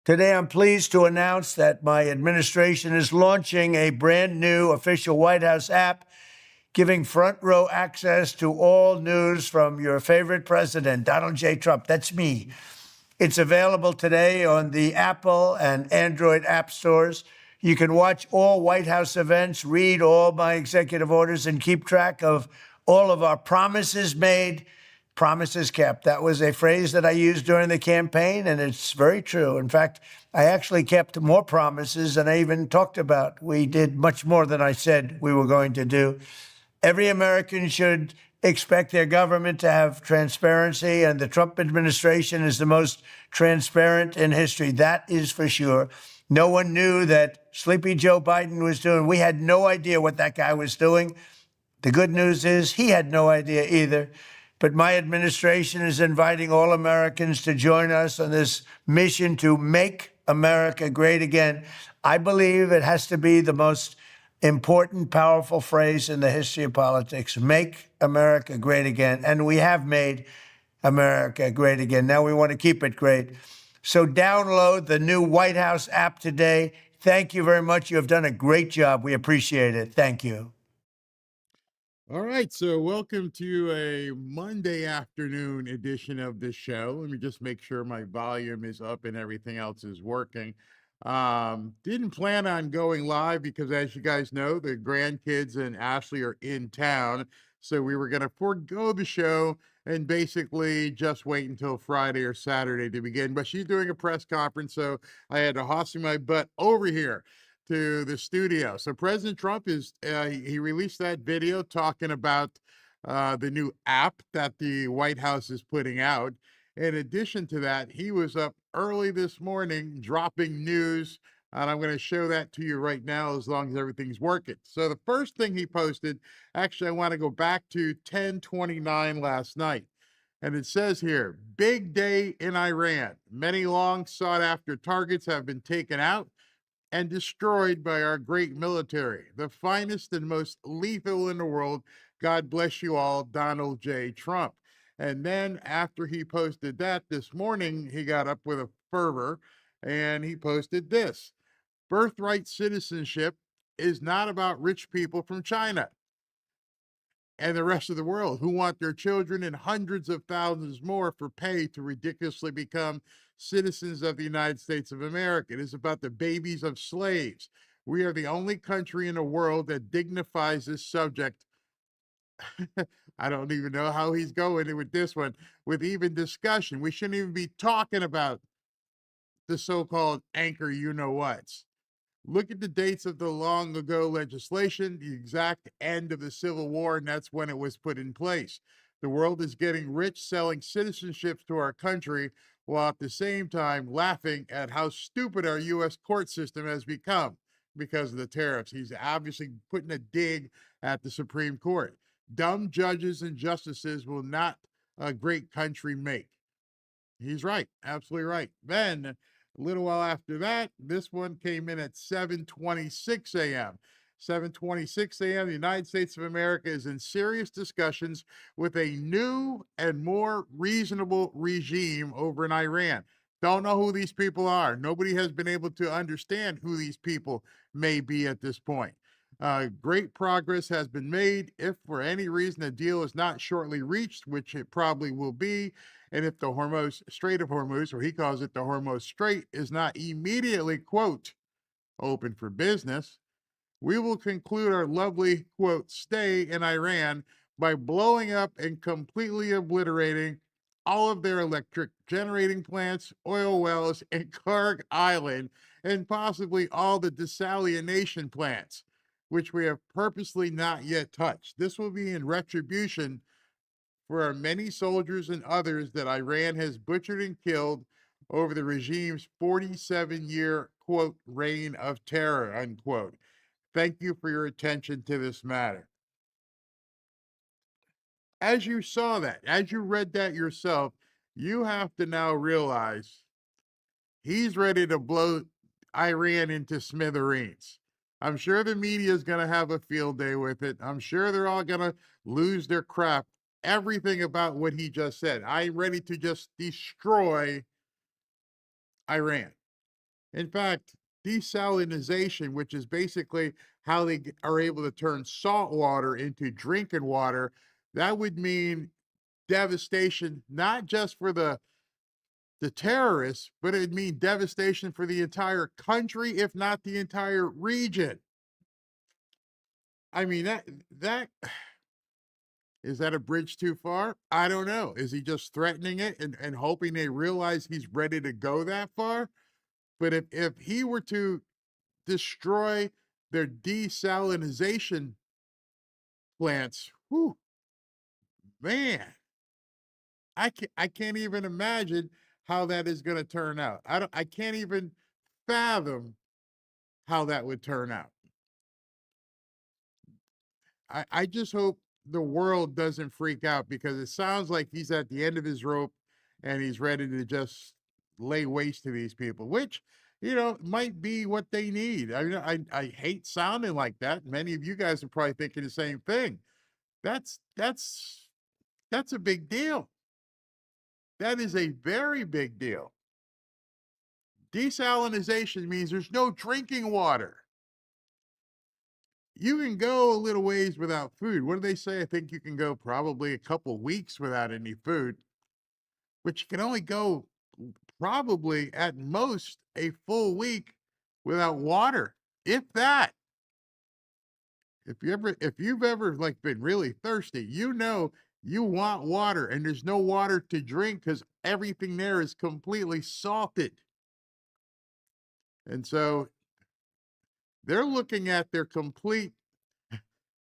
Today, I'm pleased to announce that my administration is launching a brand new official White House app, giving front row access to all news from your favorite president, Donald J. Trump. That's me. It's available today on the Apple and Android app stores. You can watch all White House events, read all my executive orders, and keep track of all of our promises made, promises kept. That was a phrase that I used during the campaign, and it's very true. In fact, I actually kept more promises than I even talked about. We did much more than I said we were going to do. Every American should expect their government to have transparency, and the Trump administration is the most transparent in history. That is for sure. No one knew that Sleepy Joe Biden was doing. We had no idea what that guy was doing. The good news is he had no idea either. But my administration is inviting all Americans to join us on this mission to make America great again. I believe it has to be the most important, powerful phrase in the history of politics. Make America great again. And we have made America great again. Now we want to keep it great. So download the new White House app today. Thank you very much. You have done a great job. We appreciate it. Thank you. All right, so welcome to a Monday afternoon edition of the show. Let me just make sure my volume is up and everything else is working. Didn't plan on going live because, as you guys know, the grandkids and Ashley are in town. So we were going to forego the show and basically just wait until Friday or Saturday to begin. But she's doing a press conference, so I had to hustle my butt over here to the studio. So President Trump is he released that video talking about the new app that the White House is putting out. In addition to that, he was up early this morning dropping news, and I'm going to show that to you right now as long as everything's working. So the first thing he posted, actually, I want to go back to 10:29 last night. And it says here, big day in Iran. Many long sought after targets have been taken out and destroyed by our great military, the finest and most lethal in the world. God bless you all, Donald J. Trump. And then after he posted that this morning, he got up with a fervor and he posted this: birthright citizenship is not about rich people from China and the rest of the world who want their children and hundreds of thousands more for pay to ridiculously become citizens of the United States of America. It is about the babies of slaves. We are the only country in the world that dignifies this subject. I don't even know how he's going with this one, with even discussion. We shouldn't even be talking about the so-called anchor you-know-whats. Look at the dates of the long ago legislation, the exact end of the Civil War, and that's when it was put in place. The world is getting rich selling citizenships to our country while at the same time laughing at how stupid our U.S. court system has become because of the tariffs. He's obviously putting a dig at the Supreme Court. Dumb judges and justices will not a great country make. He's right, absolutely right. Then a little while after that, this one came in at 7:26 a.m. 7:26 a.m. The United States of America is in serious discussions with a new and more reasonable regime over in Iran. Don't know who these people are. Nobody has been able to understand who these people may be at this point. Great progress has been made. If for any reason a deal is not shortly reached, which it probably will be, and if the Hormuz Strait of Hormuz, or he calls it the Hormuz Strait, is not immediately, quote, open for business, we will conclude our lovely, quote, stay in Iran by blowing up and completely obliterating all of their electric generating plants, oil wells, and Karg Island, and possibly all the desalination plants, which we have purposely not yet touched. This will be in retribution for our many soldiers and others that Iran has butchered and killed over the regime's 47-year, quote, reign of terror, unquote. Thank you for your attention to this matter. As you saw that, as you read that yourself, you have to now realize he's ready to blow Iran into smithereens. I'm sure the media is going to have a field day with it. I'm sure they're all going to lose their crap. Everything about what he just said. I'm ready to just destroy Iran. In fact, desalinization, which is basically how they are able to turn salt water into drinking water, that would mean devastation, not just for the terrorists, but it'd mean devastation for the entire country, if not the entire region. I mean, that is that a bridge too far? I don't know. Is he just threatening it and hoping they realize he's ready to go that far? But if he were to destroy their desalinization plants, whew, man, I can't even imagine how that is going to turn out. I can't even fathom how that would turn out. I just hope the world doesn't freak out because it sounds like he's at the end of his rope and he's ready to just lay waste to these people, which, might be what they need. I mean, I hate sounding like that. Many of you guys are probably thinking the same thing. That's a big deal. That is a very big deal. Desalinization means there's no drinking water. You can go a little ways without food. What do they say? I think you can go probably a couple weeks without any food, but you can only go probably at most a full week without water, if that. If you've ever like been really thirsty, you want water and there's no water to drink because everything there is completely salted. And so they're looking at their complete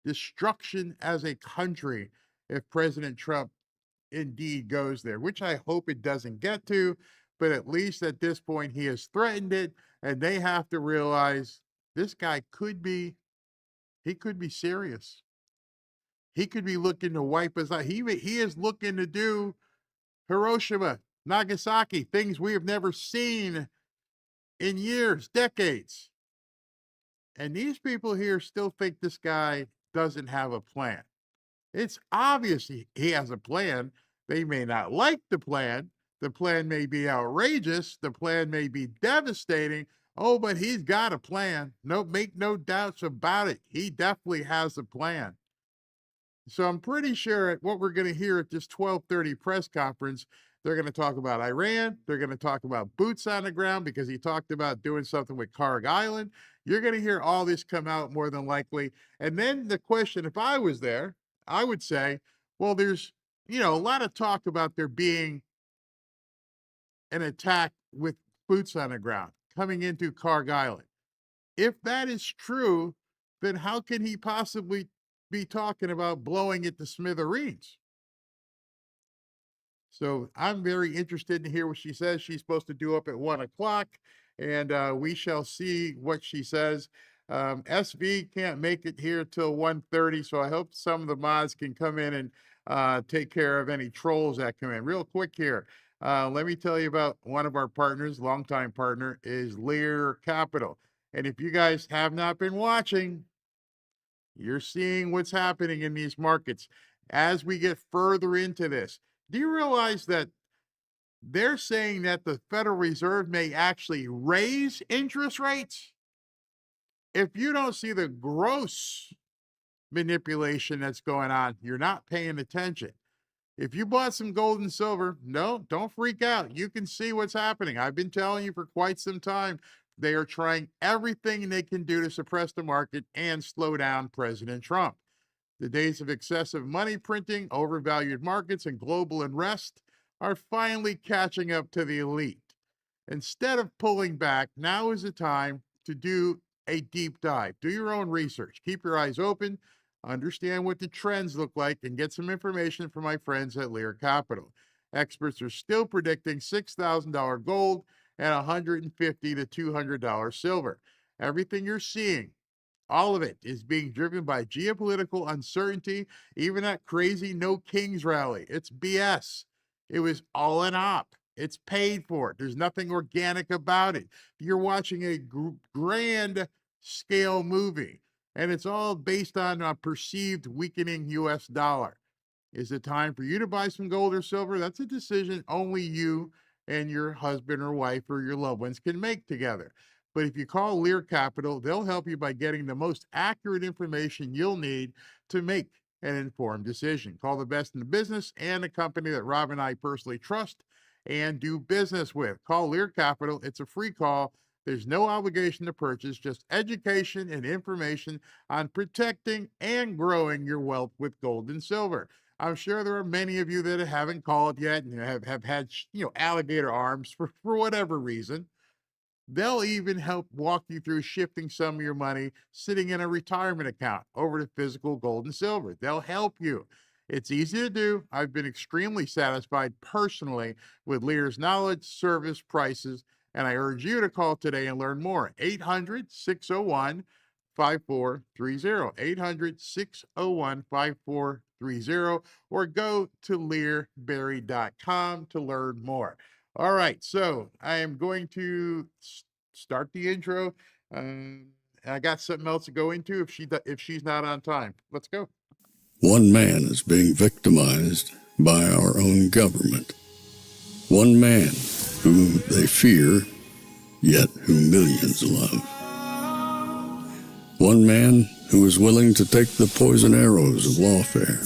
destruction as a country if President Trump indeed goes there, which I hope it doesn't get to. But at least at this point, he has threatened it, and they have to realize this guy he could be serious. He could be looking to wipe us out. He is looking to do Hiroshima, Nagasaki, things we have never seen in years, decades. And these people here still think this guy doesn't have a plan. It's obvious he has a plan. They may not like the plan. The plan may be outrageous. The plan may be devastating. Oh, but he's got a plan. No, make no doubts about it. He definitely has a plan. So I'm pretty sure what we're going to hear at this 12:30 press conference, they're going to talk about Iran. They're going to talk about boots on the ground because he talked about doing something with Carg Island. You're going to hear all this come out more than likely. And then the question, if I was there, I would say, well, there's, a lot of talk about there being an attack with boots on the ground coming into Carg Island. If that is true, then how can he possibly be talking about blowing it to smithereens? So I'm very interested to hear what she says. She's supposed to do up at 1 o'clock, and we shall see what she says. SV can't make it here till 1:30, so I hope some of the mods can come in and take care of any trolls that come in. Real quick here, let me tell you about one of our partners, longtime partner, is Lear Capital. And if you guys have not been watching, you're seeing what's happening in these markets. As we get further into this, do you realize that they're saying that the Federal Reserve may actually raise interest rates? If you don't see the gross manipulation that's going on, you're not paying attention. If you bought some gold and silver, no, don't freak out. You can see what's happening. I've been telling you for quite some time. They are trying everything they can do to suppress the market and slow down President Trump. The days of excessive money printing, overvalued markets, and global unrest are finally catching up to the elite. Instead of pulling back, now is the time to do a deep dive. Do your own research. Keep your eyes open, understand what the trends look like, and get some information from my friends at Lear Capital. Experts are still predicting $6,000 gold and $150 to $200 silver. Everything you're seeing, all of it, is being driven by geopolitical uncertainty, even that crazy No Kings rally. It's BS. It was all an op. It's paid for. There's nothing organic about it. You're watching a grand scale movie, and it's all based on a perceived weakening US dollar. Is it time for you to buy some gold or silver? That's a decision only you and your husband or wife or your loved ones can make together. But if you call Lear Capital, they'll help you by getting the most accurate information you'll need to make an informed decision. Call the best in the business and a company that Rob and I personally trust and do business with. Call Lear Capital. It's a free call. There's no obligation to purchase, just education and information on protecting and growing your wealth with gold and silver. I'm sure there are many of you that haven't called yet and have had, alligator arms for whatever reason. They'll even help walk you through shifting some of your money sitting in a retirement account over to physical gold and silver. They'll help you. It's easy to do. I've been extremely satisfied personally with Lear's knowledge, service, prices, and I urge you to call today and learn more. 800-601-5430. 800-601-5430, or go to learberry.com to learn more. All right, so I am going to start the intro. I got something else to go into if she's not on time. Let's go. One man is being victimized by our own government. One man whom they fear, yet whom millions love. One man who is willing to take the poison arrows of lawfare.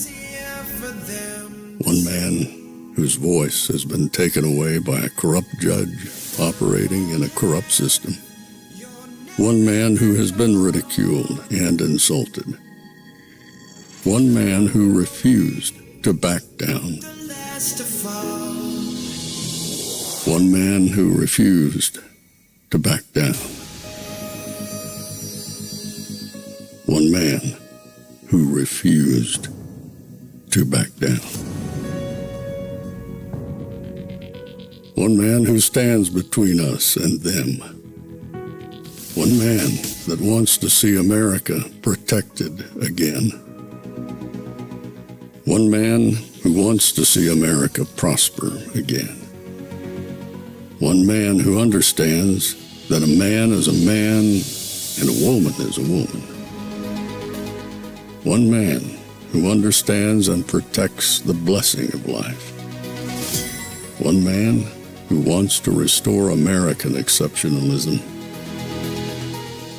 One man whose voice has been taken away by a corrupt judge operating in a corrupt system. One man who has been ridiculed and insulted. One man who refused to back down. One man who refused to back down. One man who refused to back down. One man who stands between us and them. One man that wants to see America protected again. One man who wants to see America prosper again. One man who understands that a man is a man and a woman is a woman. One man who understands and protects the blessing of life. One man who wants to restore American exceptionalism.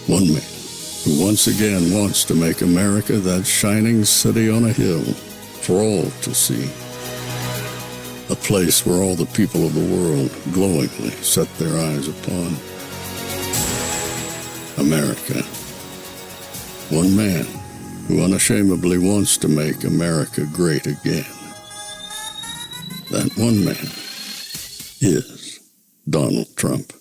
One man who once again wants to make America that shining city on a hill for all to see. A place where all the people of the world glowingly set their eyes upon. America. One man who unashamedly wants to make America great again. That one man is Donald Trump.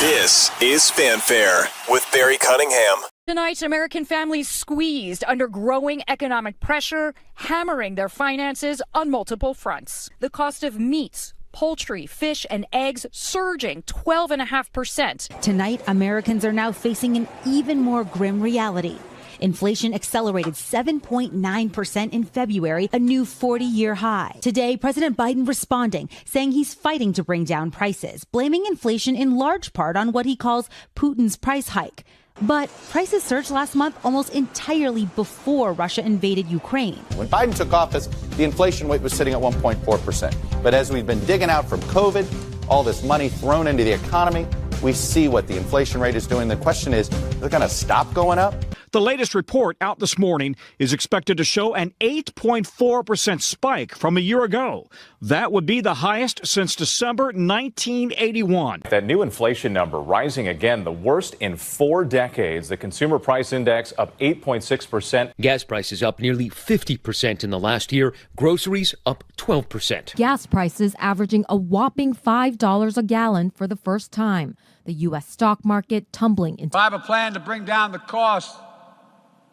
This is Fanfare with Barry Cunningham. Tonight, American families squeezed under growing economic pressure, hammering their finances on multiple fronts. The cost of meats, poultry, fish, and eggs surging 12.5%. Tonight, Americans are now facing an even more grim reality. Inflation accelerated 7.9% in February, a new 40-year high. Today, President Biden responding, saying he's fighting to bring down prices, blaming inflation in large part on what he calls Putin's price hike. But prices surged last month almost entirely before Russia invaded Ukraine. When Biden took office, the inflation rate was sitting at 1.4%. But as we've been digging out from COVID, all this money thrown into the economy, we see what the inflation rate is doing. The question is it going to stop going up? The latest report out this morning is expected to show an 8.4% spike from a year ago. That would be the highest since December 1981. That new inflation number rising again, the worst in 4 decades. The consumer price index up 8.6%. Gas prices up nearly 50% in the last year. Groceries up 12%. Gas prices averaging a whopping $5 a gallon for the first time. The U.S. stock market tumbling into. I have a plan to bring down the cost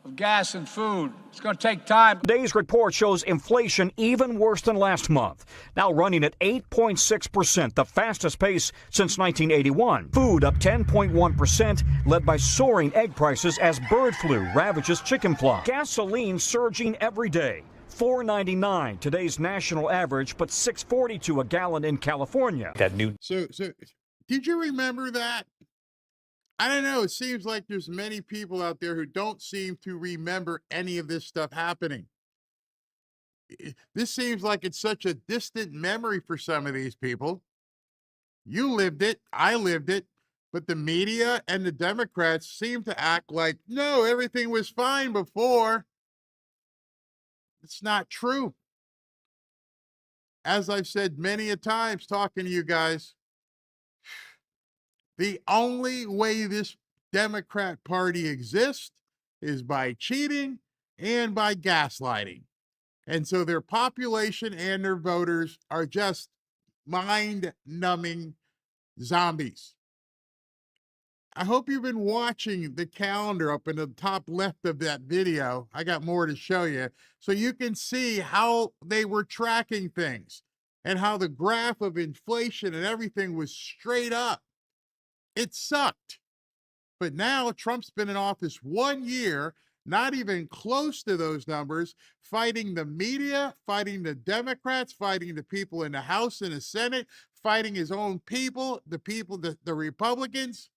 of gas and food. It's going to take time. Today's report shows inflation even worse than last month, now running at 8.6%, the fastest pace since 1981. Food up 10.1%, led by soaring egg prices as bird flu ravages chicken flock. Gasoline surging every day. $4.99, today's national average, but $6.42 a gallon in California. So did you remember that? I don't know. It seems like there's many people out there who don't seem to remember any of this stuff happening. This seems like it's such a distant memory for some of these people. You lived it. I lived it. But the media and the Democrats seem to act like, no, everything was fine before. It's not true. As I've said many a times talking to you guys, the only way this Democrat Party exists is by cheating and by gaslighting. And so their population and their voters are just mind-numbing zombies. I hope you've been watching the calendar up in the top left of that video. I got more to show you so you can see how they were tracking things and how the graph of inflation and everything was straight up. It sucked. But now Trump's been in office 1 year, not even close to those numbers, fighting the media, fighting the Democrats, fighting the people in the House and the Senate, fighting his own people, the Republicans.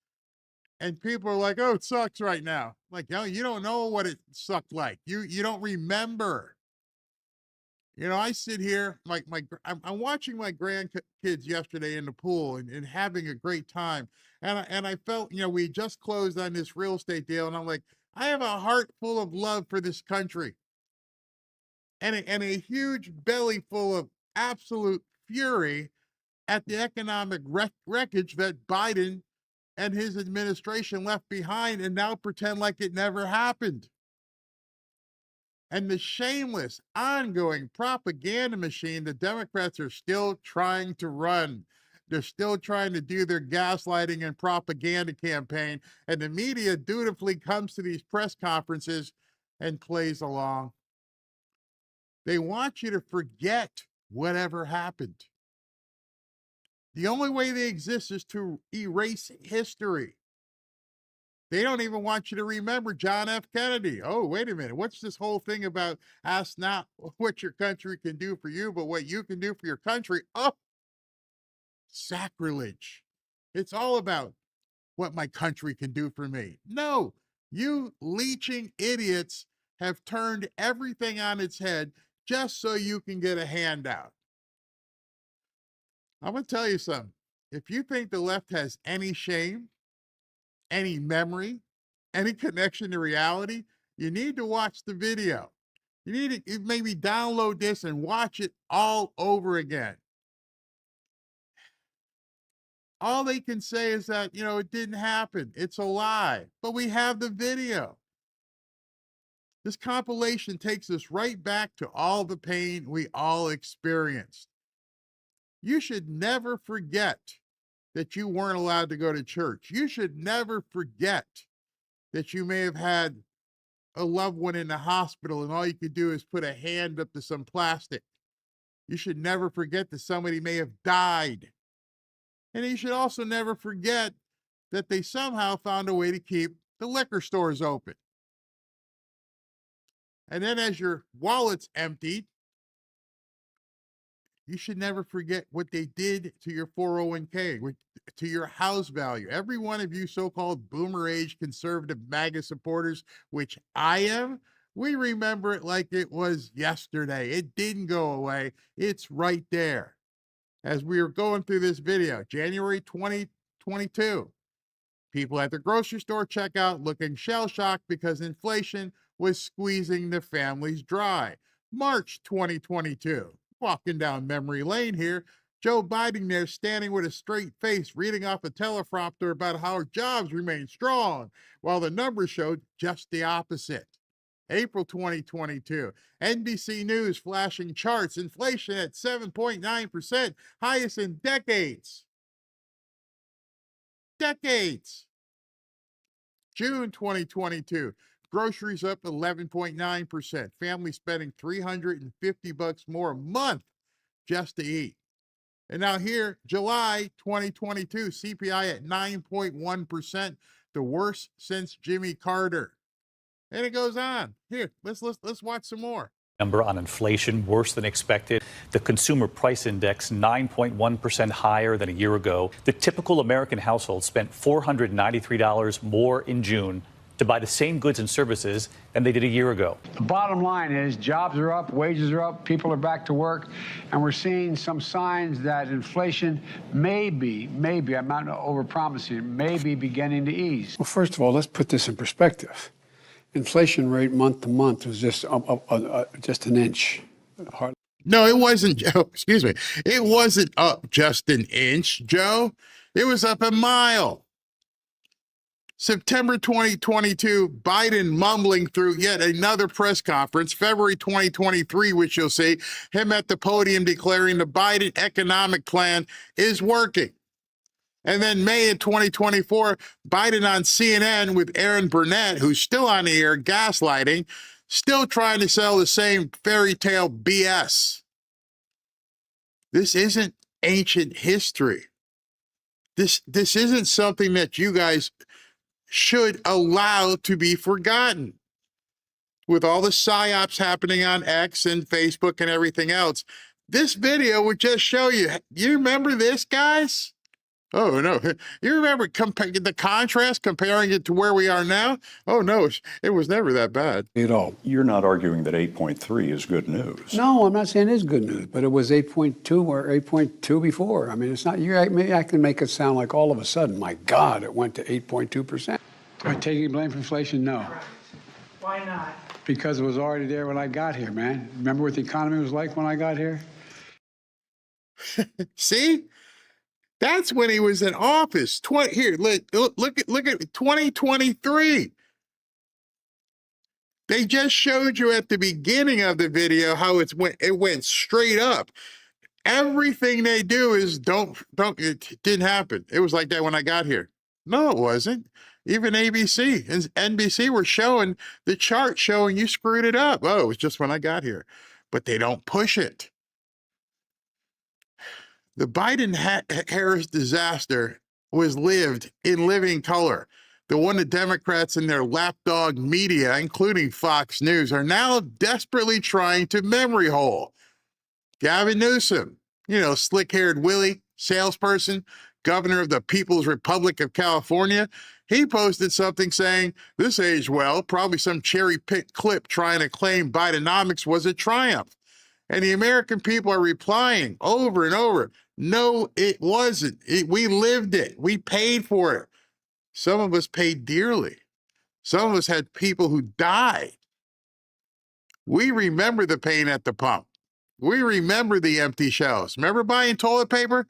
And people are like, oh, it sucks right now. Like, yo, you don't know what it sucked like. You don't remember. You know, I sit here, I'm watching my grandkids yesterday in the pool and having a great time. And I felt, you know, we just closed on this real estate deal. And I'm like, I have a heart full of love for this country. And a huge belly full of absolute fury at the economic wreckage that Biden and his administration left behind and now pretend like it never happened. And the shameless, ongoing propaganda machine the Democrats are still trying to run. They're still trying to do their gaslighting and propaganda campaign. And the media dutifully comes to these press conferences and plays along. They want you to forget whatever happened. The only way they exist is to erase history. They don't even want you to remember John F. Kennedy. Oh, wait a minute. What's this whole thing about ask not what your country can do for you, but what you can do for your country? Oh, sacrilege. It's all about what my country can do for me. No, you leeching idiots have turned everything on its head just so you can get a handout. I'm going to tell you something. If you think the left has any shame, any memory, any connection to reality, you need to watch the video. You need to maybe download this and watch it all over again. All they can say is that, you know, it didn't happen. It's a lie. But we have the video. This compilation takes us right back to all the pain we all experienced. You should never forget that you weren't allowed to go to church. You should never forget that you may have had a loved one in the hospital and all you could do is put a hand up to some plastic. You should never forget that somebody may have died. And you should also never forget that they somehow found a way to keep the liquor stores open. And then as your wallet's emptied, you should never forget what they did to your 401k, to your house value. Every one of you so-called boomer age conservative MAGA supporters, which I am, we remember it like it was yesterday. It didn't go away. It's right there. As we were going through this video, January 2022, people at the grocery store checkout looking shell-shocked because inflation was squeezing the families dry. March 2022. Walking down memory lane here, Joe Biden there standing with a straight face reading off a teleprompter about how jobs remain strong, while the numbers showed just the opposite. April 2022, NBC News flashing charts, inflation at 7.9%, highest in decades. June 2022, Groceries up 11.9%. Families spending $350 more a month just to eat. And now here, July 2022, CPI at 9.1%, the worst since Jimmy Carter. And it goes on. Here, let's watch some more. Number on inflation, worse than expected. The consumer price index, 9.1% higher than a year ago. The typical American household spent $493 more in June to buy the same goods and services than they did a year ago. The bottom line is jobs are up, wages are up, people are back to work, and we're seeing some signs that inflation may be, I'm not overpromising, may be beginning to ease. Well, first of all, let's put this in perspective. Inflation rate month to month was just an inch. No, it wasn't, Joe. Excuse me. It wasn't up just an inch, Joe. It was up a mile. September 2022, Biden mumbling through yet another press conference. February 2023, which you'll see him at the podium declaring the Biden economic plan is working. And then May of 2024, Biden on CNN with Aaron Burnett, who's still on the air gaslighting, still trying to sell the same fairy tale BS. This isn't ancient history. This isn't something that you guys should allow to be forgotten. With all the psyops happening on X and Facebook and everything else, this video would just show you. You remember this, guys? Oh, no. You remember the contrast, comparing it to where we are now? Oh, no, it was never that bad. At all. You're not arguing that 8.3 is good news. No, I'm not saying it's good news, but it was 8.2 or 8.2 before. I mean, it's not, I can make it sound like all of a sudden, my God, it went to 8.2%. Am I taking blame for inflation? No. Why not? Because it was already there when I got here, man. Remember what the economy was like when I got here? See? That's when he was in office. Look at 2023. They just showed you at the beginning of the video how it went straight up. Everything they do is it didn't happen. It was like that when I got here. No, it wasn't. Even ABC and NBC were showing the chart showing you screwed it up. Oh, it was just when I got here. But they don't push it. The Biden-Harris disaster was lived in living color. The one the Democrats and their lapdog media, including Fox News, are now desperately trying to memory hole. Gavin Newsom, slick-haired Willie, salesperson, governor of the People's Republic of California, he posted something saying, this aged well, probably some cherry-picked clip trying to claim Bidenomics was a triumph. And the American people are replying over and over, no, it wasn't. We lived it. We paid for it. Some of us paid dearly. Some of us had people who died. We remember the pain at the pump. We remember the empty shelves. Remember buying toilet paper?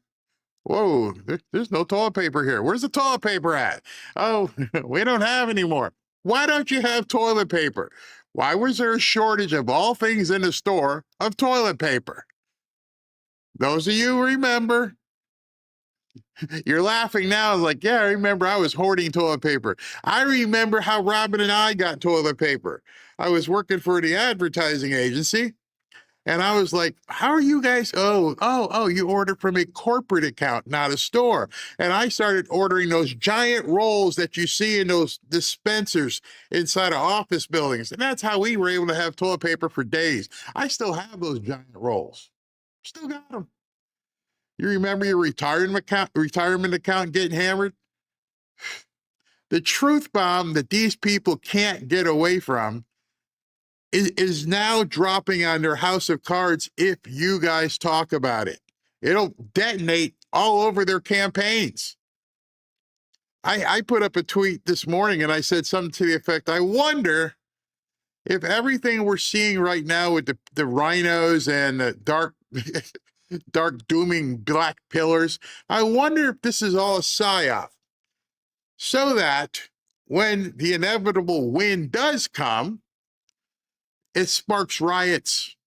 Whoa, there's no toilet paper here. Where's the toilet paper at? Oh, we don't have any more. Why don't you have toilet paper? Why was there a shortage of all things in the store of toilet paper? Those of you who remember, you're laughing now like, yeah, I remember I was hoarding toilet paper. I remember how Robin and I got toilet paper. I was working for the advertising agency, and I was like, how are you guys? Oh, you order from a corporate account, not a store. And I started ordering those giant rolls that you see in those dispensers inside of office buildings. And that's how we were able to have toilet paper for days. I still have those giant rolls. Still got them. You remember your retirement account getting hammered? The truth bomb that these people can't get away from is now dropping on their house of cards if you guys talk about it. It'll detonate all over their campaigns. I put up a tweet this morning and I said something to the effect, I wonder if everything we're seeing right now with the rhinos and the dark dooming black pillars, I wonder if this is all a psyop, so that when the inevitable win does come, it sparks riots.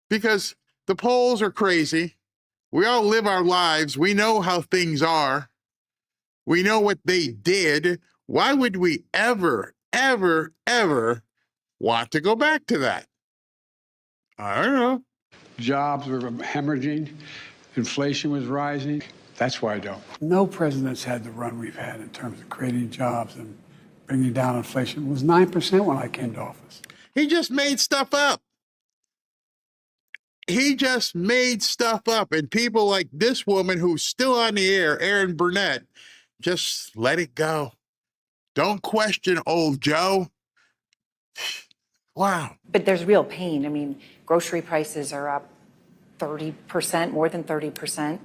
Because the polls are crazy. We all live our lives. We know how things are. We know what they did. Why would we ever ever want to go back to that? I don't know. Jobs were hemorrhaging. Inflation was rising. That's why I don't. No president's had the run we've had in terms of creating jobs and bringing down inflation. It was 9% when I came to office. He just made stuff up. He just made stuff up. And people like this woman who's still on the air, Erin Burnett, just let it go. Don't question old Joe. Wow. But there's real pain. I mean, grocery prices are up 30%, more than 30%.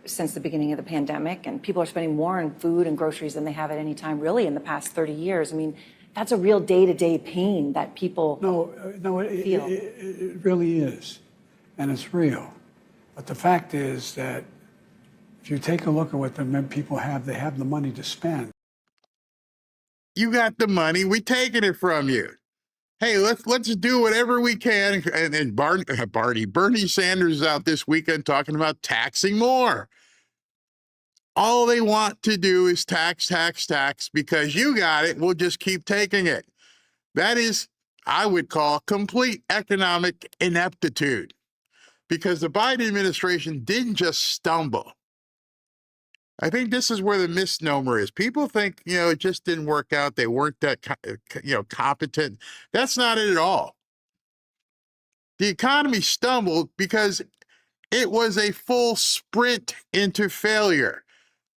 Since the beginning of the pandemic, and people are spending more on food and groceries than they have at any time really in the past 30 years. I mean, that's a real day-to-day pain that people feel. It really is, and it's real. But the fact is that if you take a look at what the people have, they have the money to spend. You got the money, we're taking it from you. Hey, let's do whatever we can. And Bernie Sanders is out this weekend talking about taxing more. All they want to do is tax, because you got it, we'll just keep taking it. That is, I would call, complete economic ineptitude, because the Biden administration didn't just stumble. I think this is where the misnomer is. People think, it just didn't work out. They weren't that, competent. That's not it at all. The economy stumbled because it was a full sprint into failure.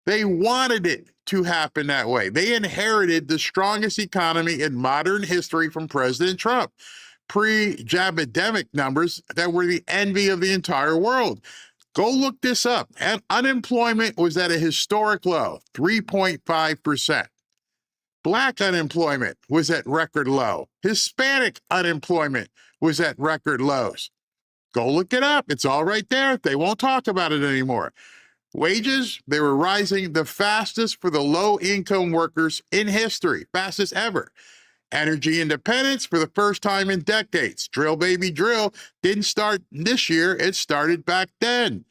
They wanted it to happen that way. They inherited the strongest economy in modern history from President Trump. Pre-jabademic numbers that were the envy of the entire world. Go look this up. And unemployment was at a historic low, 3.5%. Black unemployment was at record low. Hispanic unemployment was at record lows. Go look it up. It's all right there. They won't talk about it anymore. Wages, they were rising the fastest for the low-income workers in history, fastest ever. Energy independence for the first time in decades. Drill, baby, drill didn't start this year. It started back then.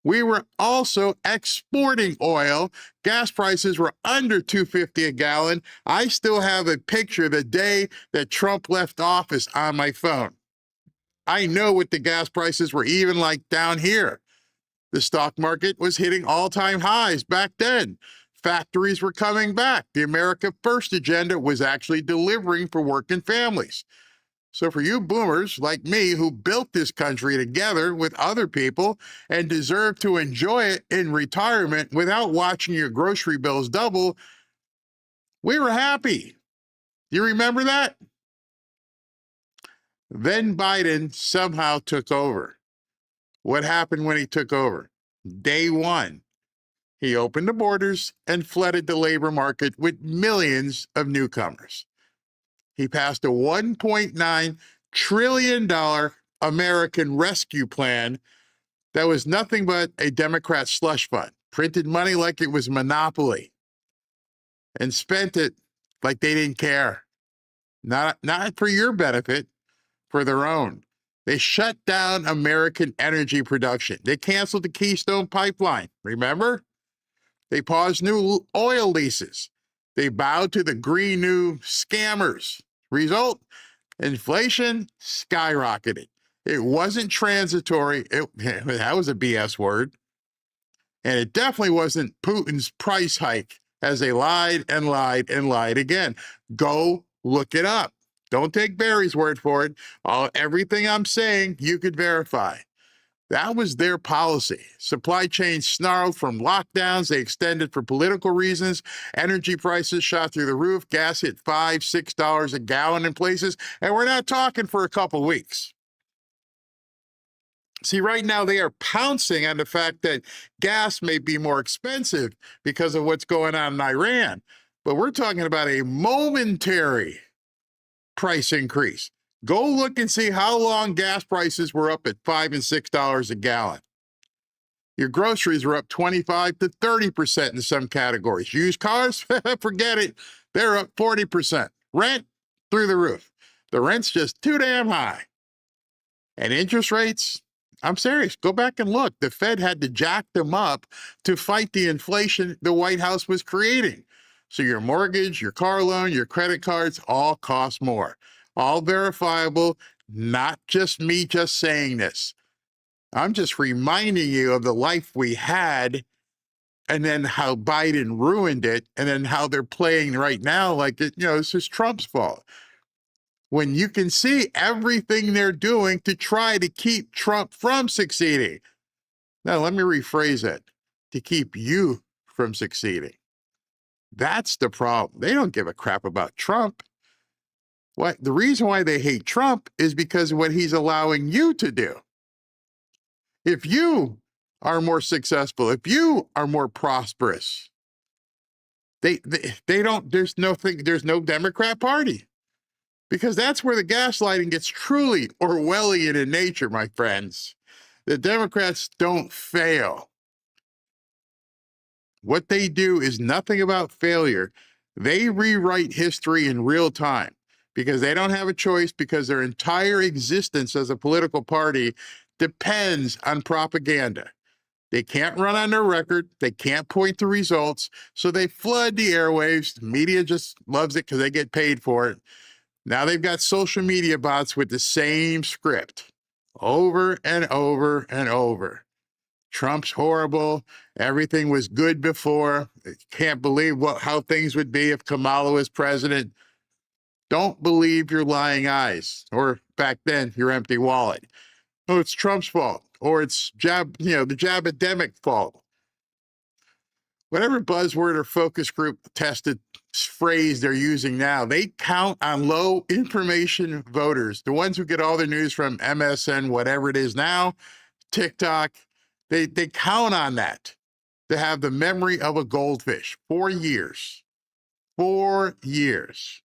We were also exporting oil. Gas prices were under $2.50 a gallon. I still have a picture the day that Trump left office on my phone. I know what the gas prices were even like down here. The stock market was hitting all-time highs back then. Factories were coming back. The America First agenda was actually delivering for working families. So for you boomers like me who built this country together with other people and deserve to enjoy it in retirement without watching your grocery bills double, we were happy. You remember that? Then Biden somehow took over. What happened when he took over? Day one, he opened the borders and flooded the labor market with millions of newcomers. He passed a $1.9 trillion American Rescue Plan that was nothing but a Democrat slush fund, printed money like it was Monopoly, and spent it like they didn't care. Not for your benefit, for their own. They shut down American energy production. They canceled the Keystone Pipeline, remember? They paused new oil leases. They bowed to the green new scammers. Result, inflation skyrocketed. It wasn't transitory. That was a BS word. And it definitely wasn't Putin's price hike, as they lied and lied and lied again. Go look it up. Don't take Barry's word for it. Everything I'm saying, you could verify. That was their policy. Supply chains snarled from lockdowns. They extended for political reasons. Energy prices shot through the roof. Gas hit $5, $6 a gallon in places. And we're not talking for a couple weeks. See, right now they are pouncing on the fact that gas may be more expensive because of what's going on in Iran. But we're talking about a momentary price increase. Go look and see how long gas prices were up at $5 and $6 a gallon. Your groceries were up 25 to 30% in some categories. Used cars, forget it. They're up 40%. Rent, through the roof. The rent's just too damn high. And interest rates, I'm serious. Go back and look. The Fed had to jack them up to fight the inflation the White House was creating. So your mortgage, your car loan, your credit cards all cost more. All verifiable, not just me just saying this. I'm just reminding you of the life we had and then how Biden ruined it and then how they're playing right now like, this is Trump's fault. When you can see everything they're doing to try to keep Trump from succeeding. Now, let me rephrase it, to keep you from succeeding. That's the problem. They don't give a crap about Trump. The reason why they hate Trump is because of what he's allowing you to do. If you are more successful, if you are more prosperous, they don't, there's no Democrat Party. Because that's where the gaslighting gets truly Orwellian in nature, my friends. The Democrats don't fail. What they do is nothing about failure. They rewrite history in real time because they don't have a choice, because their entire existence as a political party depends on propaganda. They can't run on their record. They can't point to results. So they flood the airwaves. The media just loves it because they get paid for it. Now they've got social media bots with the same script over and over and over. Trump's horrible. Everything was good before. Can't believe how things would be if Kamala was president. Don't believe your lying eyes, or back then, your empty wallet. Oh, it's Trump's fault, or it's the jabademic fault. Whatever buzzword or focus group tested phrase they're using now, they count on low information voters, the ones who get all their news from MSN, whatever it is now, TikTok. They count on that to have the memory of a goldfish. 4 years. 4 years.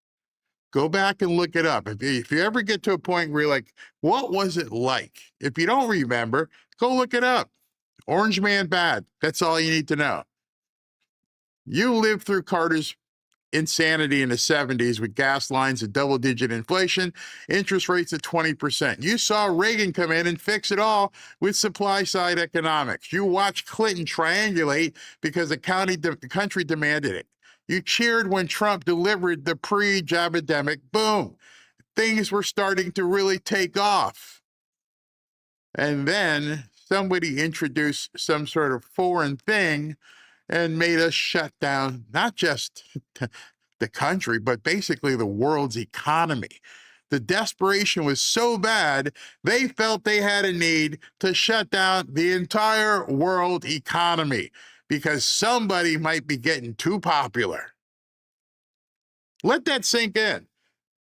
Go back and look it up. If you ever get to a point where you're like, what was it like? If you don't remember, go look it up. Orange Man bad. That's all you need to know. You lived through Carter's insanity in the 70s with gas lines and double-digit inflation, interest rates at 20%. You saw Reagan come in and fix it all with supply-side economics. You watched Clinton triangulate because the country demanded it. You cheered when Trump delivered the pre-jabademic boom. Things were starting to really take off. And then somebody introduced some sort of foreign thing and made us shut down not just the country, but basically the world's economy. The desperation was so bad, they felt they had a need to shut down the entire world economy because somebody might be getting too popular. Let that sink in.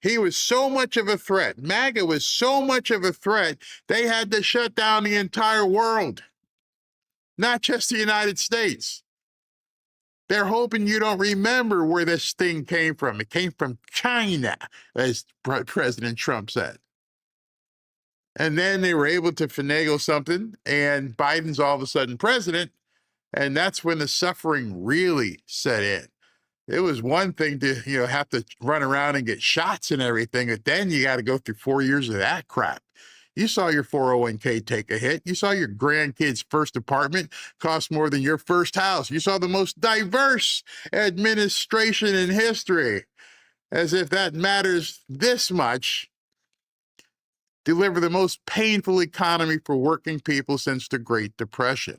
He was so much of a threat. MAGA was so much of a threat, they had to shut down the entire world, not just the United States. They're hoping you don't remember where this thing came from. It came from China, as President Trump said. And then they were able to finagle something, and Biden's all of a sudden president, and that's when the suffering really set in. It was one thing to, have to run around and get shots and everything, but then you got to go through 4 years of that crap. You saw your 401k take a hit. You saw your grandkids' first apartment cost more than your first house. You saw the most diverse administration in history, as if that matters this much. Deliver the most painful economy for working people since the Great Depression.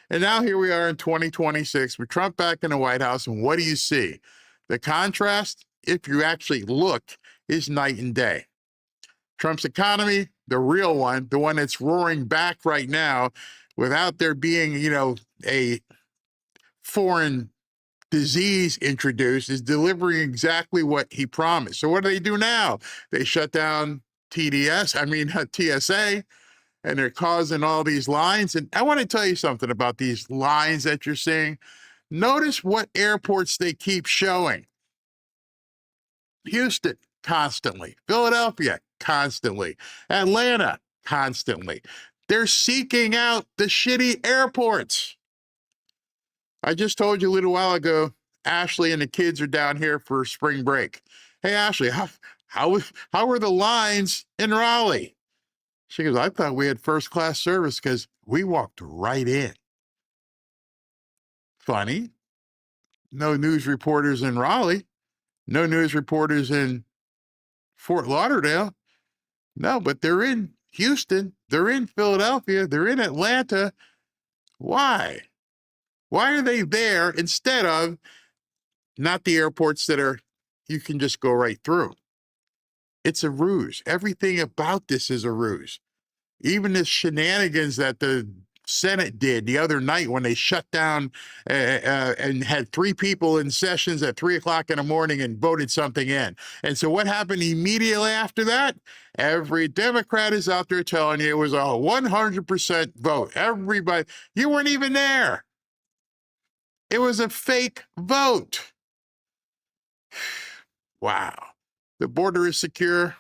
And now here we are in 2026 with Trump back in the White House, and what do you see? The contrast, if you actually look, is night and day. Trump's economy, the real one, the one that's roaring back right now, without there being, a foreign disease introduced, is delivering exactly what he promised. So what do they do now? They shut down TSA, and they're causing all these lines. And I want to tell you something about these lines that you're seeing. Notice what airports they keep showing. Houston, constantly. Philadelphia, constantly. Atlanta, constantly. They're seeking out the shitty airports. I just told you a little while ago, Ashley and the kids are down here for spring break. Hey, Ashley, how were the lines in Raleigh? She goes, I thought we had first-class service because we walked right in. Funny. No news reporters in Raleigh. No news reporters in Fort Lauderdale. No, but they're in Houston. They're in Philadelphia. They're in Atlanta. Why? Why are they there instead of not the airports that are, you can just go right through? It's a ruse. Everything about this is a ruse. Even the shenanigans that the Senate did the other night when they shut down and had 3 people in sessions at 3 o'clock in the morning and voted something in. And so what happened immediately after that? Every Democrat is out there telling you it was a 100% vote. Everybody, you weren't even there. It was a fake vote. Wow. The border is secure.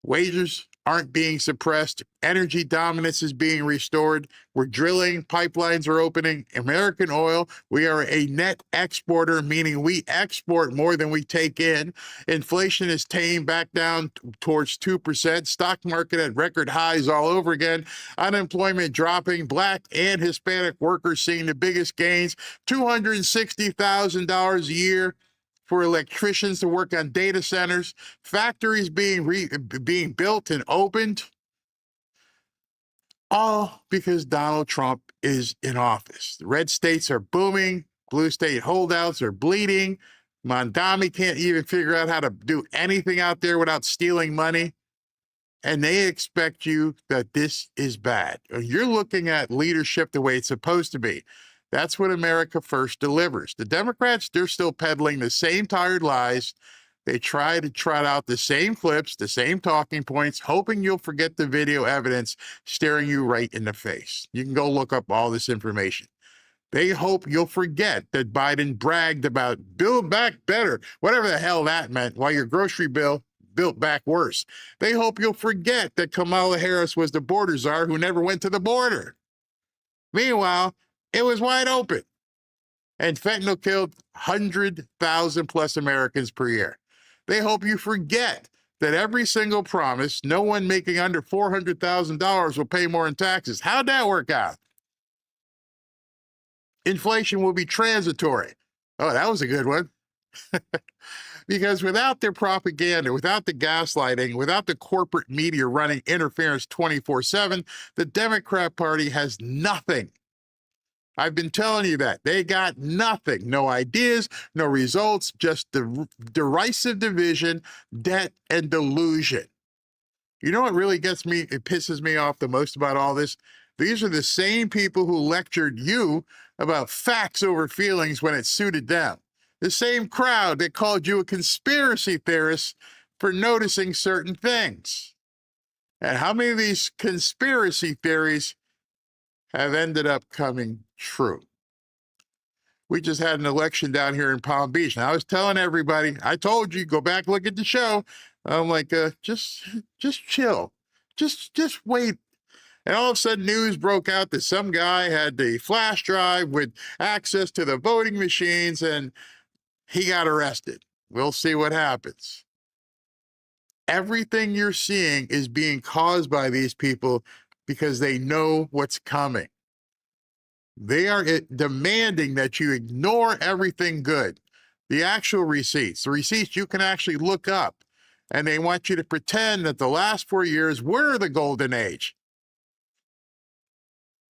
Wages aren't being suppressed. Energy dominance is being restored. We're drilling. Pipelines are opening. American oil, we are a net exporter, meaning we export more than we take in. Inflation is tamed back down towards 2%. Stock market at record highs all over again. Unemployment dropping. Black and Hispanic workers seeing the biggest gains. $260,000 a year for electricians to work on data centers, factories being built and opened, all because Donald Trump is in office. The red states are booming, blue state holdouts are bleeding. Mondami can't even figure out how to do anything out there without stealing money. And they expect you that this is bad. You're looking at leadership the way it's supposed to be. That's what America First delivers. The Democrats, they're still peddling the same tired lies. They try to trot out the same clips, the same talking points, hoping you'll forget the video evidence staring you right in the face. You can go look up all this information. They hope you'll forget that Biden bragged about build back better, whatever the hell that meant, while your grocery bill built back worse. They hope you'll forget that Kamala Harris was the border czar who never went to the border. Meanwhile, it was wide open. And fentanyl killed 100,000 plus Americans per year. They hope you forget that every single promise, no one making under $400,000 will pay more in taxes. How'd that work out? Inflation will be transitory. Oh, that was a good one. Because without their propaganda, without the gaslighting, without the corporate media running interference 24/7, the Democrat Party has nothing. I've been telling you that. They got nothing. No ideas, no results, just the derisive division, debt, and delusion. You know what really gets me, it pisses me off the most about all this? These are the same people who lectured you about facts over feelings when it suited them. The same crowd that called you a conspiracy theorist for noticing certain things. And how many of these conspiracy theories have ended up coming true? We just had an election down here in Palm Beach. And I was telling everybody, I told you, go back, look at the show. I'm like, just chill. Just wait. And all of a sudden news broke out that some guy had the flash drive with access to the voting machines and he got arrested. We'll see what happens. Everything you're seeing is being caused by these people because they know what's coming. They are demanding that you ignore everything good. The actual receipts, the receipts you can actually look up. And they want you to pretend that the last 4 years were the golden age.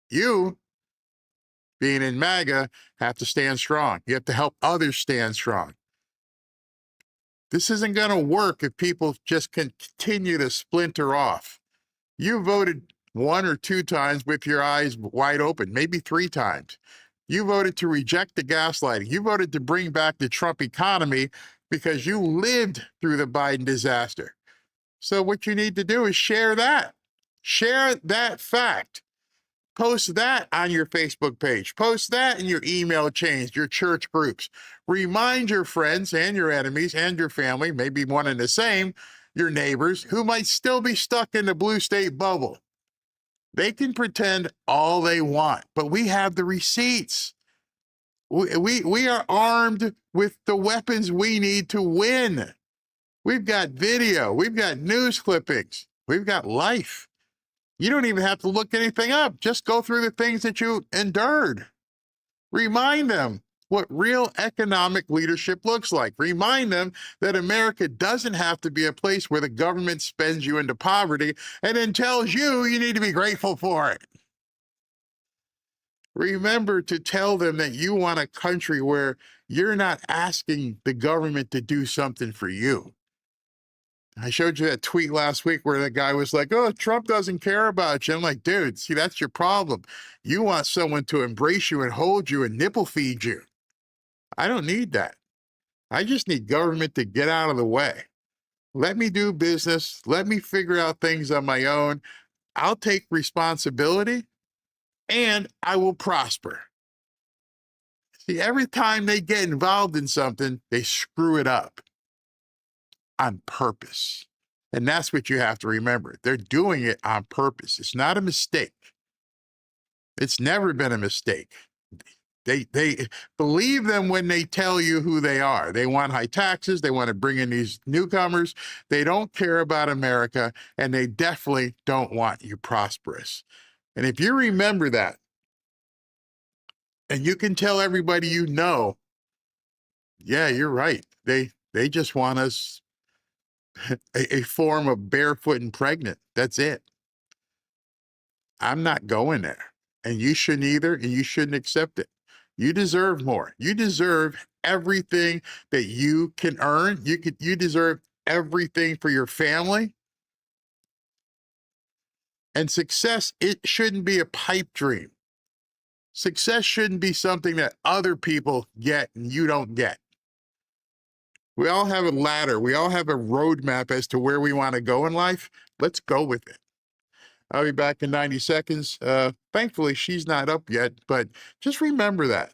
You, being in MAGA, have to stand strong. You have to help others stand strong. This isn't going to work if people just continue to splinter off. You voted 1 or 2 times with your eyes wide open, maybe 3 times. You voted to reject the gaslighting. You voted to bring back the Trump economy because you lived through the Biden disaster. So what you need to do is share that. Share that fact. Post that on your Facebook page. Post that in your email chains, your church groups. Remind your friends and your enemies and your family, maybe one and the same, your neighbors, who might still be stuck in the blue state bubble. They can pretend all they want, but we have the receipts. We are armed with the weapons we need to win. We've got video. We've got news clippings. We've got life. You don't even have to look anything up. Just go through the things that you endured. Remind them what real economic leadership looks like. Remind them that America doesn't have to be a place where the government spends you into poverty and then tells you you need to be grateful for it. Remember to tell them that you want a country where you're not asking the government to do something for you. I showed you that tweet last week where the guy was like, oh, Trump doesn't care about you. I'm like, dude, see, that's your problem. You want someone to embrace you and hold you and nipple feed you. I don't need that. I just need government to get out of the way. Let me do business. Let me figure out things on my own. I'll take responsibility and I will prosper. See, every time they get involved in something, they screw it up on purpose. And that's what you have to remember. They're doing it on purpose. It's not a mistake. It's never been a mistake. They believe them when they tell you who they are. They want high taxes. They want to bring in these newcomers. They don't care about America, and they definitely don't want you prosperous. And if you remember that, and you can tell everybody you know, yeah, you're right. They just want us a form of barefoot and pregnant. That's it. I'm not going there. And you shouldn't either, and you shouldn't accept it. You deserve more. You deserve everything that you can earn. You deserve everything for your family. And success, it shouldn't be a pipe dream. Success shouldn't be something that other people get and you don't get. We all have a ladder. We all have a roadmap as to where we want to go in life. Let's go with it. I'll be back in 90 seconds. Thankfully, she's not up yet, but just remember that.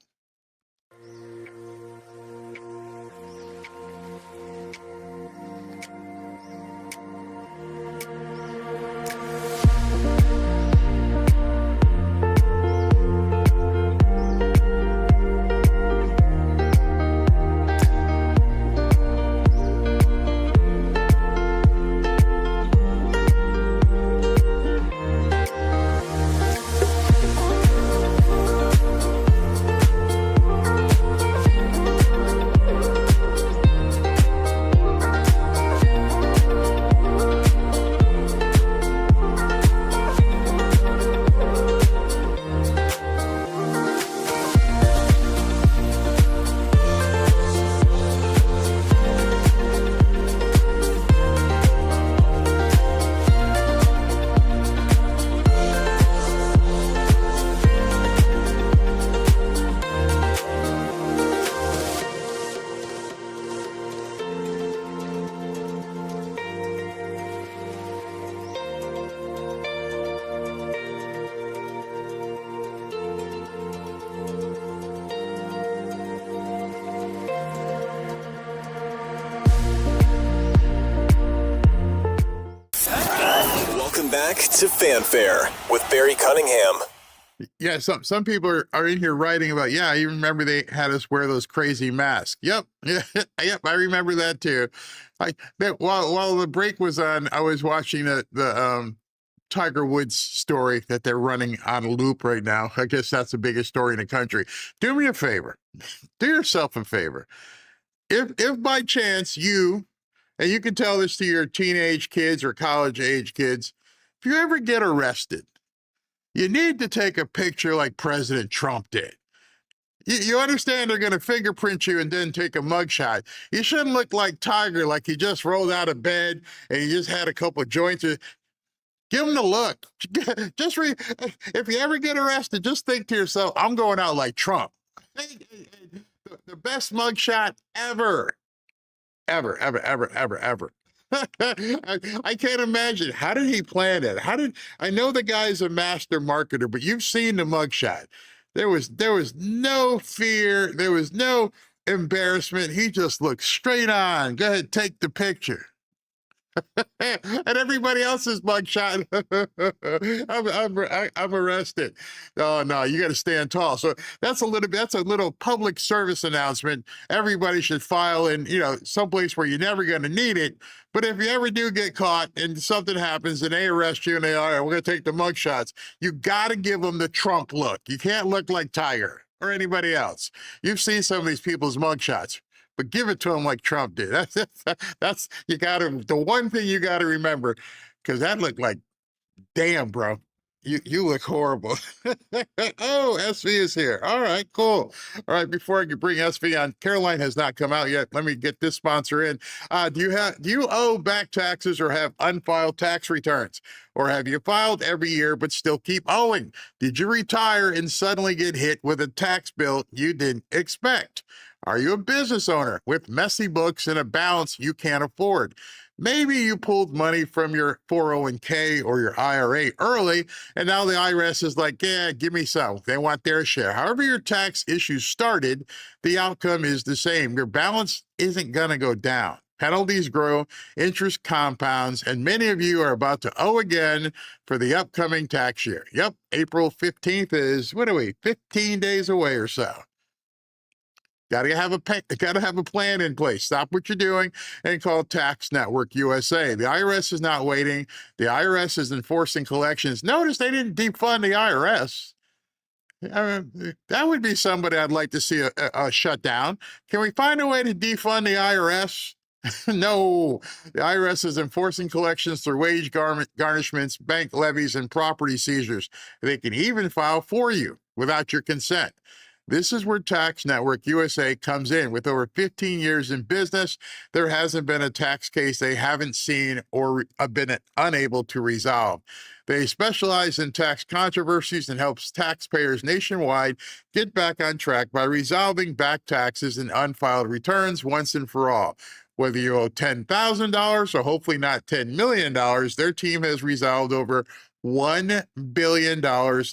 Welcome back to Fanfare with Barry Cunningham. Yeah, some people are in here writing about, yeah, you remember they had us wear those crazy masks. Yep, yep, I remember that too. While the break was on, I was watching the Tiger Woods story that they're running on a loop right now. I guess that's the biggest story in the country. Do me a favor. Do yourself a favor. If by chance you, and you can tell this to your teenage kids or college age kids, if you ever get arrested, you need to take a picture like President Trump did. You understand they're going to fingerprint you and then take a mugshot. You shouldn't look like Tiger, like he just rolled out of bed and he just had a couple of joints. Give him the look. If you ever get arrested, just think to yourself, I'm going out like Trump. The best mugshot ever. Ever. I can't imagine. How did he plan it? I know the guy's a master marketer, but you've seen the mugshot. There was no fear. There was no embarrassment. He just looked straight on. Go ahead, take the picture. And everybody else's mugshot. I'm arrested. Oh no, you got to stand tall. So that's a little public service announcement. Everybody should file in, someplace where you're never going to need it. But if you ever do get caught and something happens and they arrest you and they are, we're going to take the mugshots. You got to give them the Trump look. You can't look like Tiger. or anybody else. You've seen some of these people's mugshots, but give it to them like Trump did. That's you got to, the one thing you got to remember, because that looked like, damn, bro. You look horrible. Oh, SV is here. All right, cool. All right, before I can bring SV on, Karoline has not come out yet. Let me get this sponsor in. Do you owe back taxes or have unfiled tax returns? Or have you filed every year but still keep owing? Did you retire and suddenly get hit with a tax bill you didn't expect? Are you a business owner with messy books and a balance you can't afford? Maybe you pulled money from your 401k or your IRA early, and now the IRS is like, yeah, give me some. They want their share. However your tax issue started, the outcome is the same. Your balance isn't going to go down. Penalties grow, interest compounds, and many of you are about to owe again for the upcoming tax year. Yep, April 15th is, 15 days away or so. Gotta have a plan in place. Stop what you're doing and call Tax Network USA. The IRS is not waiting. The IRS is enforcing collections. Notice they didn't defund the IRS. That would be somebody I'd like to see a shutdown. Can we find a way to defund the IRS? No, the IRS is enforcing collections through wage garnishments, bank levies, and property seizures. They can even file for you without your consent. This is where Tax Network USA comes in. With over 15 years in business, there hasn't been a tax case they haven't seen or been unable to resolve. They specialize in tax controversies and helps taxpayers nationwide get back on track by resolving back taxes and unfiled returns once and for all. Whether you owe $10,000 or hopefully not $10 million, their team has resolved over $1 billion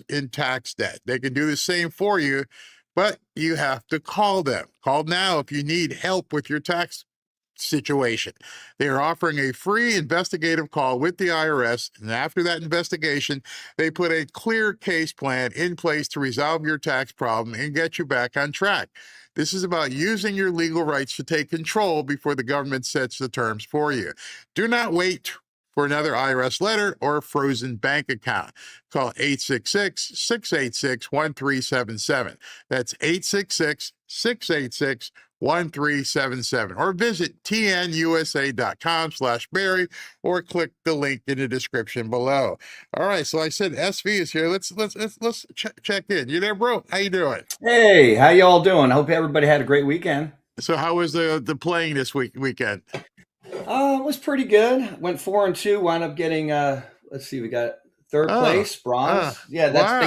in tax debt. They can do the same for you, but you have to call them. Call now if you need help with your tax situation. They are offering a free investigative call with the IRS, and after that investigation, they put a clear case plan in place to resolve your tax problem and get you back on track. This is about using your legal rights to take control before the government sets the terms for you. Do not wait for another IRS letter or a frozen bank account. Call 866-686-1377. That's 866-686-1377. Or visit tnusa.com/Barry or click the link in the description below. All right, so I said SV is here. Let's check in. You there, bro? How you doing? Hey, how y'all doing? I hope everybody had a great weekend. So how was the playing this weekend? It was pretty good. Went 4-2. Wound up getting let's see, we got third place, bronze. Yeah, that's wow.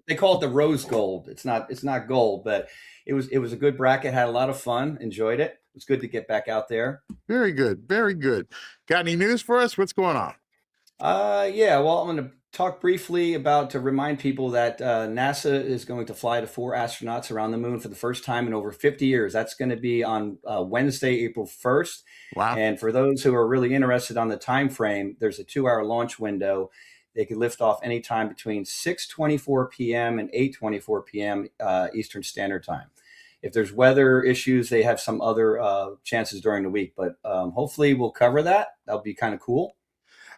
They call it the rose gold. It's not gold, but it was a good bracket. Had a lot of fun. Enjoyed it. It was good to get back out there. Very good. Very good. Got any news for us? What's going on? Yeah. Well, I'm going to talk briefly to remind people that NASA is going to fly to 4 astronauts around the moon for the first time in over 50 years. That's going to be on Wednesday, April 1st. Wow. And for those who are really interested on the time frame, there's a 2-hour launch window. They could lift off anytime between 6:24 p.m. and 8:24 p.m. Eastern Standard Time. If there's weather issues, they have some other chances during the week, but hopefully we'll cover that. That'll be kind of cool.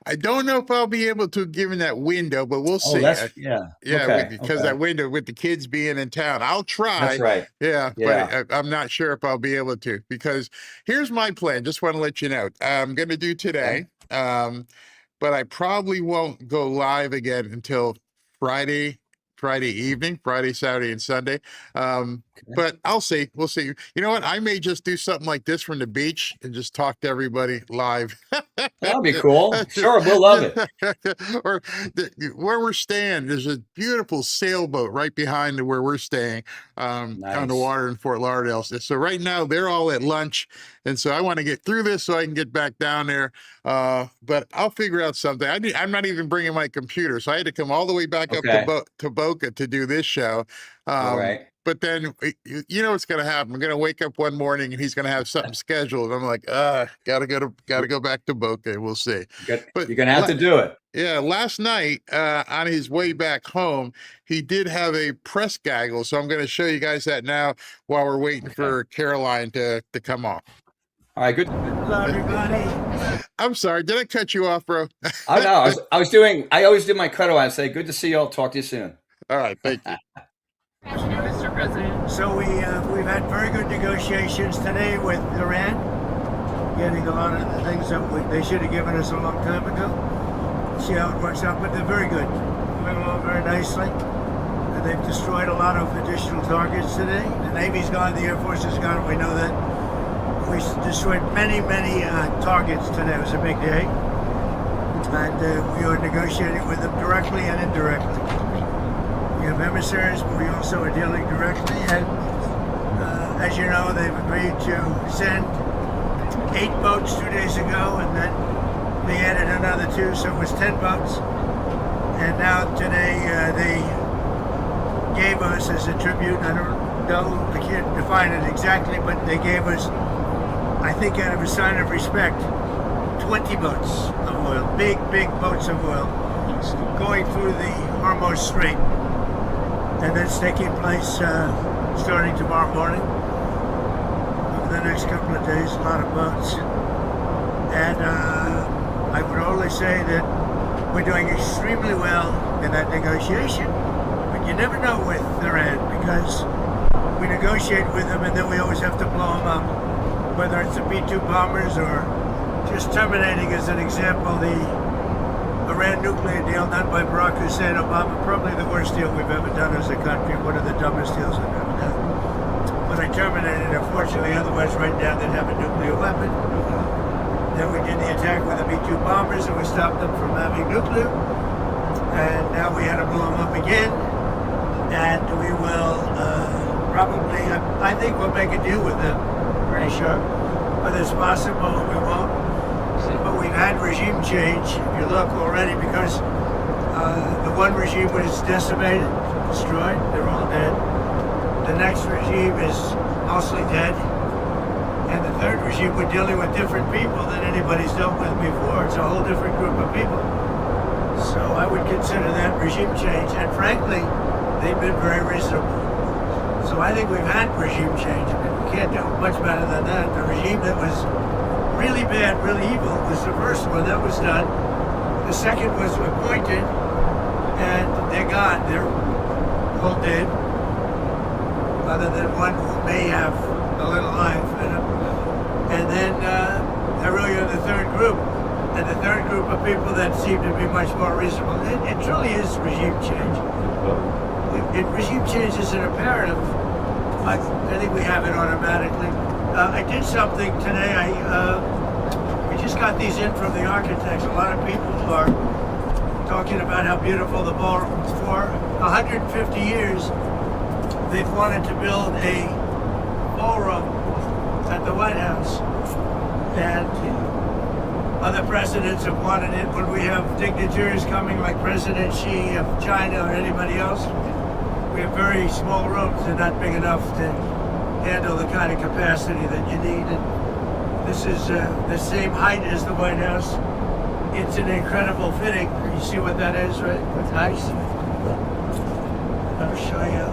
I don't know if I'll be able to, given that window, but we'll see. Yeah. Okay. Because that window with the kids being in town, I'll try. That's right. Yeah. But I'm not sure if I'll be able to, because here's my plan. Just want to let you know. I'm going to do today, but I probably won't go live again until Friday evening, Friday, Saturday, and Sunday. But I'll see. We'll see. You know what? I may just do something like this from the beach and just talk to everybody live. That'll be cool. Sure, we'll love it. Or where we're staying, there's a beautiful sailboat right behind where we're staying on the water in Fort Lauderdale. So right now they're all at lunch, and so I want to get through this so I can get back down there. But I'll figure out something. I'm not even bringing my computer, so I had to come all the way back up to Boca to do this show. All right. But then, you know what's going to happen. I'm going to wake up one morning and he's going to have something scheduled. I'm like, gotta go back to Boca. We'll see. But you're going to have to do it. Yeah. Last night, on his way back home, he did have a press gaggle. So I'm going to show you guys that now while we're waiting for Karoline to come off. All right. Good. Hello, everybody. I'm sorry. Did I cut you off, bro? Oh, no. I always do my cutout and say, good to see you all. Talk to you soon. All right. Thank you. Mr. President. So we've had very good negotiations today with Iran, getting a lot of the things that they should have given us a long time ago. See how it works out, but they're very good. Moving along very nicely. And they've destroyed a lot of additional targets today. The Navy's gone, the Air Force has gone. We know that. We destroyed many targets today. It was a big day. And we are negotiating with them directly and indirectly. We have emissaries, but we also are dealing directly. And as you know, they've agreed to send 8 boats 2 days ago, and then they added another 2, so it was 10 boats. And now today they gave us as a tribute, I don't know, I can't define it exactly, but they gave us, I think out of a sign of respect, 20 boats of oil, big boats of oil, going through the Hormuz Strait. And that's taking place starting tomorrow morning. Over the next couple of days, a lot of boats. And I would only say that we're doing extremely well in that negotiation. But you never know with Iran, because we negotiate with them and then we always have to blow them up. Whether it's the B-2 bombers or just terminating, as an example, the Iran nuclear deal done by Barack Hussein Obama, probably the worst deal we've ever done as a country, one of the dumbest deals we've ever done. But I terminated it, unfortunately, otherwise right now they'd have a nuclear weapon. Then we did the attack with the B-2 bombers and we stopped them from having nuclear. And now we had to blow them up again. And we will probably, I think we'll make a deal with them, pretty sure. Whether it's possible, we won't. But we've had regime change, if you look already, because the one regime was decimated, destroyed, they're all dead. The next regime is mostly dead. And the third regime, we're dealing with different people than anybody's dealt with before. It's a whole different group of people. So I would consider that regime change. And frankly, they've been very reasonable. So I think we've had regime change. I mean, we can't do much better than that. The regime that was really bad, really evil was the first one that was done. The second was appointed, and they're gone. They're all dead, other than one who may have a little life in them. And then they're really in the third group. And the third group of people that seem to be much more reasonable. It truly is regime change. Regime change is an imperative. I think we have it automatically. I did something today. We just got these in from the architects. A lot of people are talking about how beautiful the ballroom is. For 150 years, they've wanted to build a ballroom at the White House. And other presidents have wanted it. When we have dignitaries coming like President Xi of China or anybody else, we have very small rooms. They're not big enough to handle the kind of capacity that you need. And this is the same height as the White House. It's an incredible fitting. You see what that is, right? It's nice. I'll show you.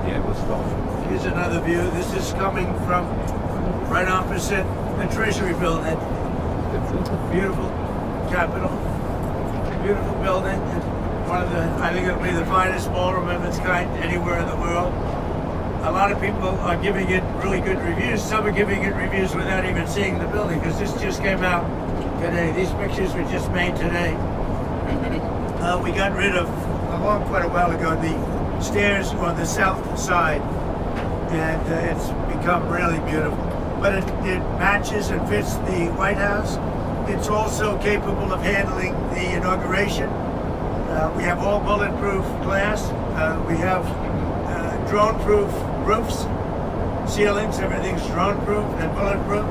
Yeah, let's go. Here's another view. This is coming from right opposite the Treasury building. Beautiful Capitol. Beautiful building. One of the, I think it'll be the finest ballroom of its kind anywhere in the world. A lot of people are giving it really good reviews. Some are giving it reviews without even seeing the building, because this just came out today. These pictures were just made today. We got rid of, quite a while ago, the stairs on the south side, and it's become really beautiful. But it matches and fits the White House. It's also capable of handling the inauguration. We have all bulletproof glass. We have drone-proof roofs, ceilings, everything's drone-proof and bulletproof.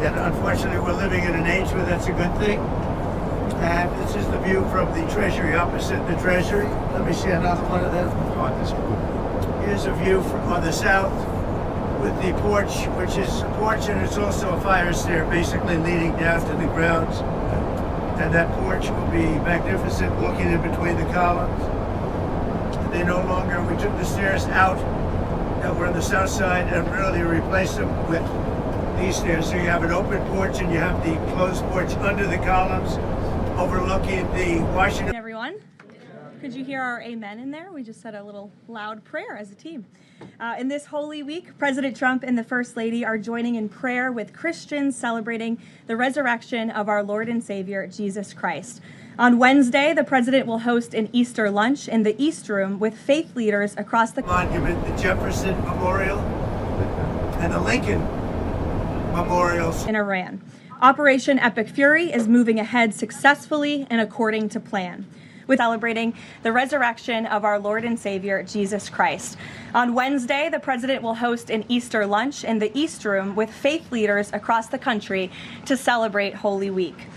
And unfortunately, we're living in an age where that's a good thing. And this is the view from the Treasury, opposite the Treasury. Let me see another one of them. Here's a view from on the south with the porch, which is a porch, and it's also a fire stair, basically leading down to the grounds. And that porch will be magnificent, looking in between the columns. And they no longer, we took the stairs out that were on the south side and really replaced them with these stairs. So you have an open porch and you have the closed porch under the columns, overlooking the Washington. Everyone, Could you hear our amen in there? We just said a little loud prayer as a team. In this Holy Week, President Trump and the First Lady are joining in prayer with Christians celebrating the resurrection of our Lord and Savior, Jesus Christ. On Wednesday, the president will host an Easter lunch in the East Room with faith leaders across the monument, the Jefferson Memorial and the Lincoln Memorials in Iran. Operation Epic Fury is moving ahead successfully and according to plan, with celebrating the resurrection of our Lord and Savior, Jesus Christ. On Wednesday, the president will host an Easter lunch in the East Room with faith leaders across the country to celebrate Holy Week.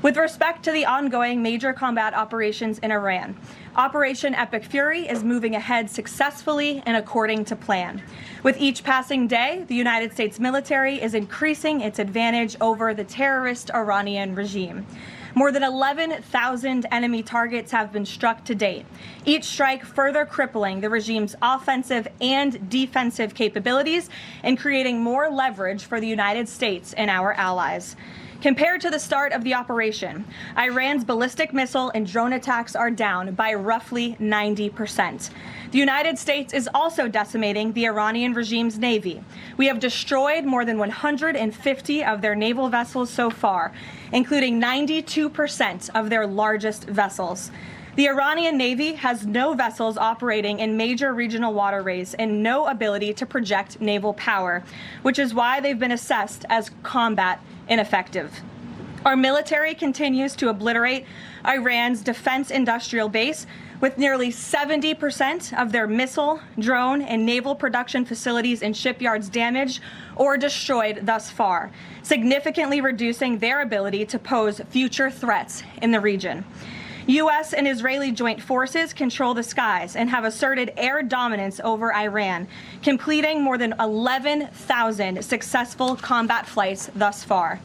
With respect to the ongoing major combat operations in Iran, Operation Epic Fury is moving ahead successfully and according to plan. With each passing day, the United States military is increasing its advantage over the terrorist Iranian regime. More than 11,000 enemy targets have been struck to date, each strike further crippling the regime's offensive and defensive capabilities and creating more leverage for the United States and our allies. Compared to the start of the operation, Iran's ballistic missile and drone attacks are down by roughly 90%. The United States is also decimating the Iranian regime's navy. We have destroyed more than 150 of their naval vessels so far, including 92% of their largest vessels. The Iranian Navy has no vessels operating in major regional waterways and no ability to project naval power, which is why they've been assessed as combat ineffective. Our military continues to obliterate Iran's defense industrial base, with nearly 70% of their missile, drone, and naval production facilities and shipyards damaged or destroyed thus far, significantly reducing their ability to pose future threats in the region. U.S. and Israeli joint forces control the skies and have asserted air dominance over Iran, completing more than 11,000 successful combat flights thus far.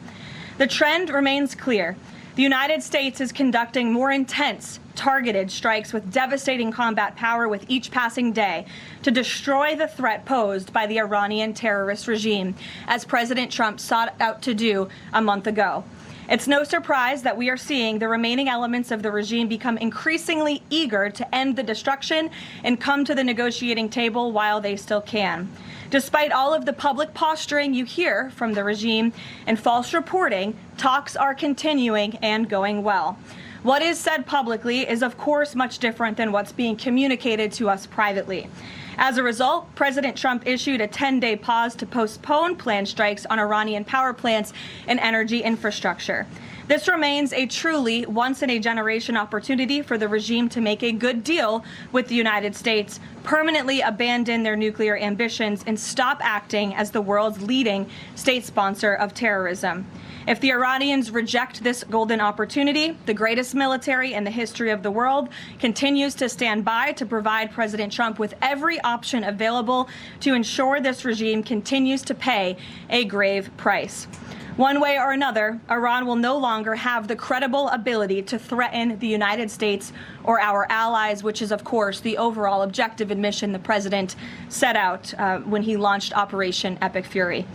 The trend remains clear. The United States is conducting more intense, targeted strikes with devastating combat power with each passing day to destroy the threat posed by the Iranian terrorist regime, as President Trump sought out to do a month ago. It's no surprise that we are seeing the remaining elements of the regime become increasingly eager to end the destruction and come to the negotiating table while they still can. Despite all of the public posturing you hear from the regime and false reporting, talks are continuing and going well. What is said publicly is, of course, much different than what's being communicated to us privately. As a result, President Trump issued a 10-day pause to postpone planned strikes on Iranian power plants and energy infrastructure. This remains a truly once-in-a-generation opportunity for the regime to make a good deal with the United States, permanently abandon their nuclear ambitions, and stop acting as the world's leading state sponsor of terrorism. If the Iranians reject this golden opportunity, the greatest military in the history of the world continues to stand by to provide President Trump with every option available to ensure this regime continues to pay a grave price. One way or another, Iran will no longer have the credible ability to threaten the United States or our allies, which is, of course, the overall objective and mission the president set out when he launched Operation Epic Fury.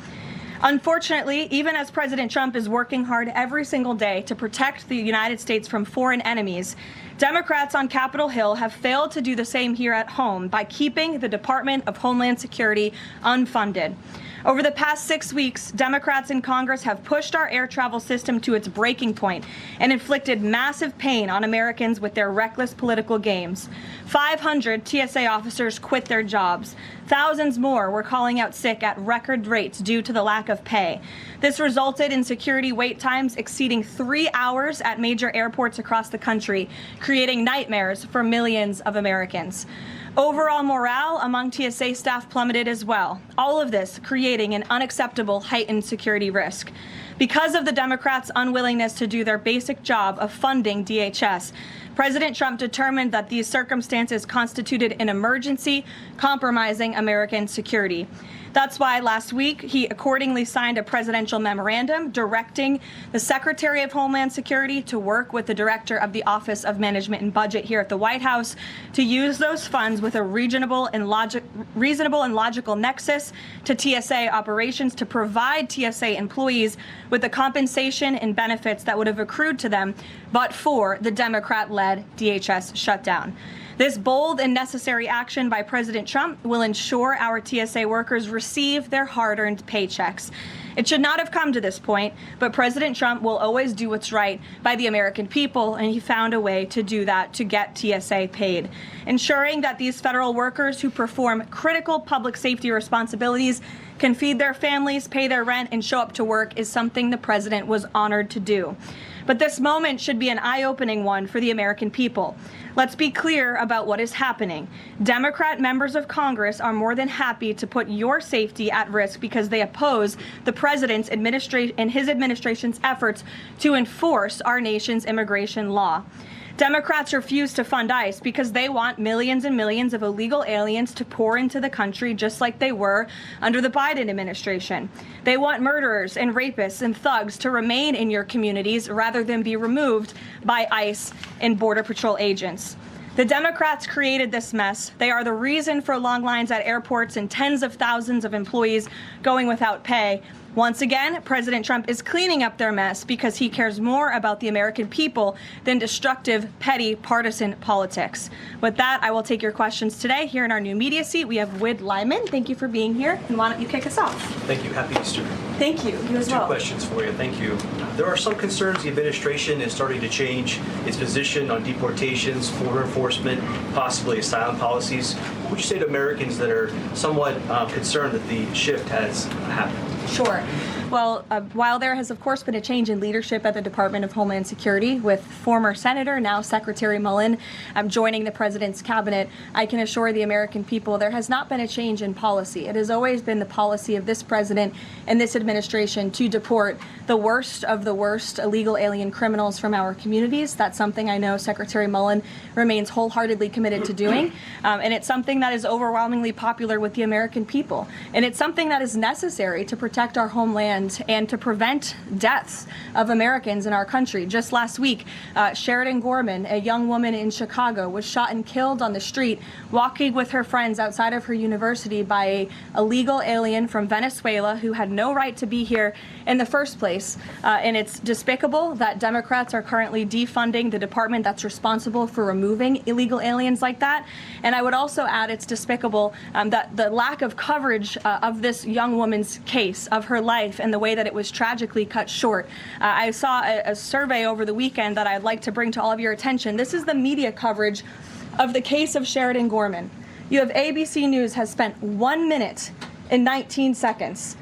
Unfortunately, even as President Trump is working hard every single day to protect the United States from foreign enemies, Democrats on Capitol Hill have failed to do the same here at home by keeping the Department of Homeland Security unfunded. Over the past 6 weeks, Democrats in Congress have pushed our air travel system to its breaking point and inflicted massive pain on Americans with their reckless political games. 500 TSA officers quit their jobs. Thousands more were calling out sick at record rates due to the lack of pay. This resulted in security wait times exceeding 3 hours at major airports across the country, creating nightmares for millions of Americans. Overall morale among TSA staff plummeted as well, all of this creating an unacceptable heightened security risk. Because of the Democrats' unwillingness to do their basic job of funding DHS, President Trump determined that these circumstances constituted an emergency, compromising American security. That's why last week he accordingly signed a presidential memorandum directing the Secretary of Homeland Security to work with the Director of the Office of Management and Budget here at the White House to use those funds with a reasonable and logical nexus to TSA operations to provide TSA employees with the compensation and benefits that would have accrued to them but for the Democrat-led DHS shutdown. This bold and necessary action by President Trump will ensure our TSA workers receive their hard-earned paychecks. It should not have come to this point, but President Trump will always do what's right by the American people, and he found a way to do that, to get TSA paid. Ensuring that these federal workers who perform critical public safety responsibilities can feed their families, pay their rent, and show up to work is something the president was honored to do. But this moment should be an eye-opening one for the American people. Let's be clear about what is happening. Democrat members of Congress are more than happy to put your safety at risk because they oppose the president's and his administration's efforts to enforce our nation's immigration law. Democrats refuse to fund ICE because they want millions and millions of illegal aliens to pour into the country just like they were under the Biden administration. They want murderers and rapists and thugs to remain in your communities rather than be removed by ICE and Border Patrol agents. The Democrats created this mess. They are the reason for long lines at airports and tens of thousands of employees going without pay. Once again, President Trump is cleaning up their mess because he cares more about the American people than destructive, petty, partisan politics. With that, I will take your questions today. Here in our new media seat, we have Wid Lyman. Thank you for being here, and why don't you kick us off? Thank you. Happy Easter. Thank you. You as well. 2 questions for you. Thank you. There are some concerns the administration is starting to change its position on deportations, border enforcement, possibly asylum policies. What would you say to Americans that are somewhat concerned that the shift has happened? Sure. Well, while there has, of course, been a change in leadership at the Department of Homeland Security with former Senator, now Secretary Mullen, joining the president's cabinet, I can assure the American people there has not been a change in policy. It has always been the policy of this president and this administration to deport the worst of the worst illegal alien criminals from our communities. That's something I know Secretary Mullen remains wholeheartedly committed to doing. And it's something that is overwhelmingly popular with the American people. And it's something that is necessary to protect our homeland and to prevent deaths of Americans in our country. Just last week, Sheridan Gorman, a young woman in Chicago, was shot and killed on the street walking with her friends outside of her university by an illegal alien from Venezuela who had no right to be here in the first place. And it's despicable that Democrats are currently defunding the department that's responsible for removing illegal aliens like that. And I would also add it's despicable that the lack of coverage of this young woman's case, of her life, and the way that it was tragically cut short. I saw a survey over the weekend that I'd like to bring to all of your attention. This is the media coverage of the case of Sheridan Gorman. You have ABC News has spent 1 minute and 19 seconds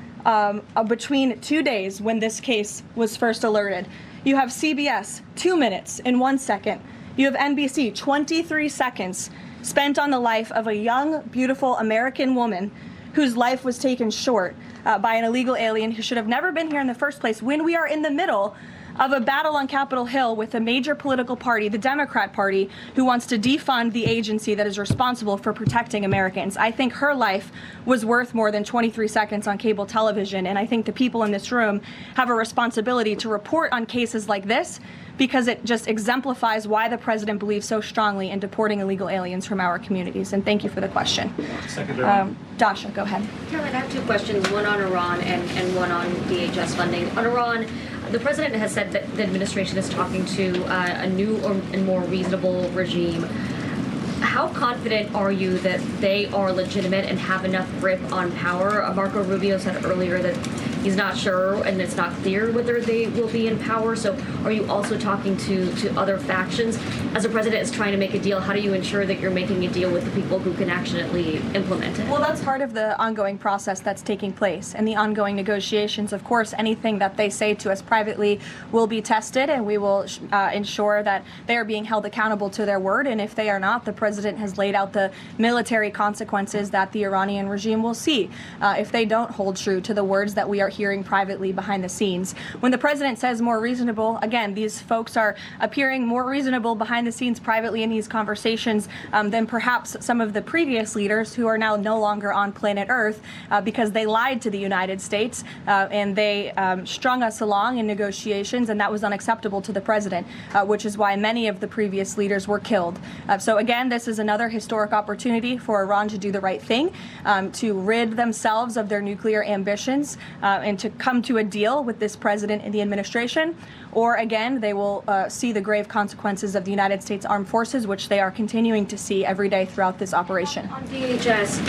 between 2 days when this case was first alerted. You have CBS 2 minutes and 1 second. You have NBC 23 seconds spent on the life of a young, beautiful American woman whose life was taken short by an illegal alien who should have never been here in the first place, when we are in the middle of a battle on Capitol Hill with a major political party, the Democrat Party, who wants to defund the agency that is responsible for protecting Americans. I think her life was worth more than 23 seconds on cable television, and I think the people in this room have a responsibility to report on cases like this, because it just exemplifies why the president believes so strongly in deporting illegal aliens from our communities. And thank you for the question. Dasha, go ahead. Caroline, I have 2 questions, one on Iran and one on DHS funding. On Iran, the president has said that the administration is talking to a new and more reasonable regime. How confident are you that they are legitimate and have enough grip on power? Marco Rubio said earlier that he's not sure and it's not clear whether they will be in power. So are you also talking to other factions? As the president is trying to make a deal, how do you ensure that you're making a deal with the people who can actually implement it? Well, that's part of the ongoing process that's taking place and the ongoing negotiations. Of course, anything that they say to us privately will be tested, and we will ensure that they are being held accountable to their word. And if they are not, the president has laid out the military consequences that the Iranian regime will see if they don't hold true to the words that we are hearing privately behind the scenes. When the president says more reasonable, again, these folks are appearing more reasonable behind the scenes privately in these conversations than perhaps some of the previous leaders who are now no longer on planet Earth because they lied to the United States and they strung us along in negotiations, and that was unacceptable to the president, which is why many of the previous leaders were killed. So again, this is another historic opportunity for Iran to do the right thing, to rid themselves of their nuclear ambitions, and to come to a deal with this president and the administration, or again, they will see the grave consequences of the United States Armed Forces, which they are continuing to see every day throughout this operation. On DHS,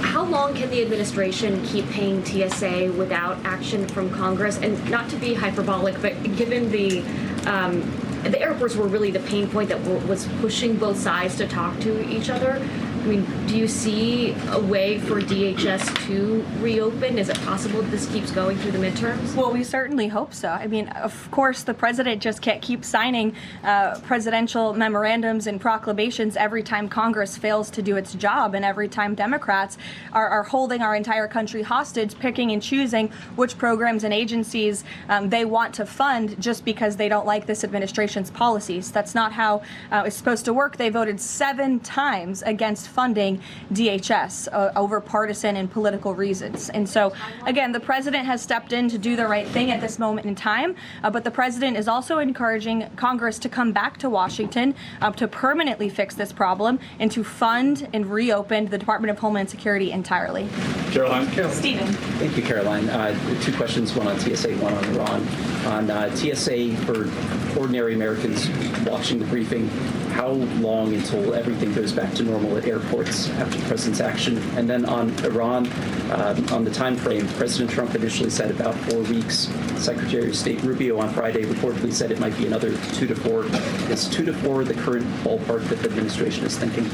how long can the administration keep paying TSA without action from Congress? And not to be hyperbolic, but given the airports were really the pain point that was pushing both sides to talk to each other. I mean, do you see a way for DHS to reopen? Is it possible that this keeps going through the midterms? Well, we certainly hope so. I mean, of course, the president just can't keep signing presidential memorandums and proclamations every time Congress fails to do its job, and every time Democrats are holding our entire country hostage, picking and choosing which programs and agencies they want to fund just because they don't like this administration's policies. That's not how it's supposed to work. They voted 7 times against funding DHS over partisan and political reasons. And so, again, the president has stepped in to do the right thing at this moment in time, but the president is also encouraging Congress to come back to Washington to permanently fix this problem and to fund and reopen the Department of Homeland Security entirely. Caroline. Stephen. Thank you, Caroline. 2 questions, one on TSA, one on Iran. On TSA, for ordinary Americans watching the briefing, how long until everything goes back to normal at airports after the president's action? And then on Iran, on the time frame, President Trump initially said about 4 weeks. Secretary of State Rubio on Friday reportedly said it might be another 2 to 4. Is 2 to 4 the current ballpark that the administration is thinking?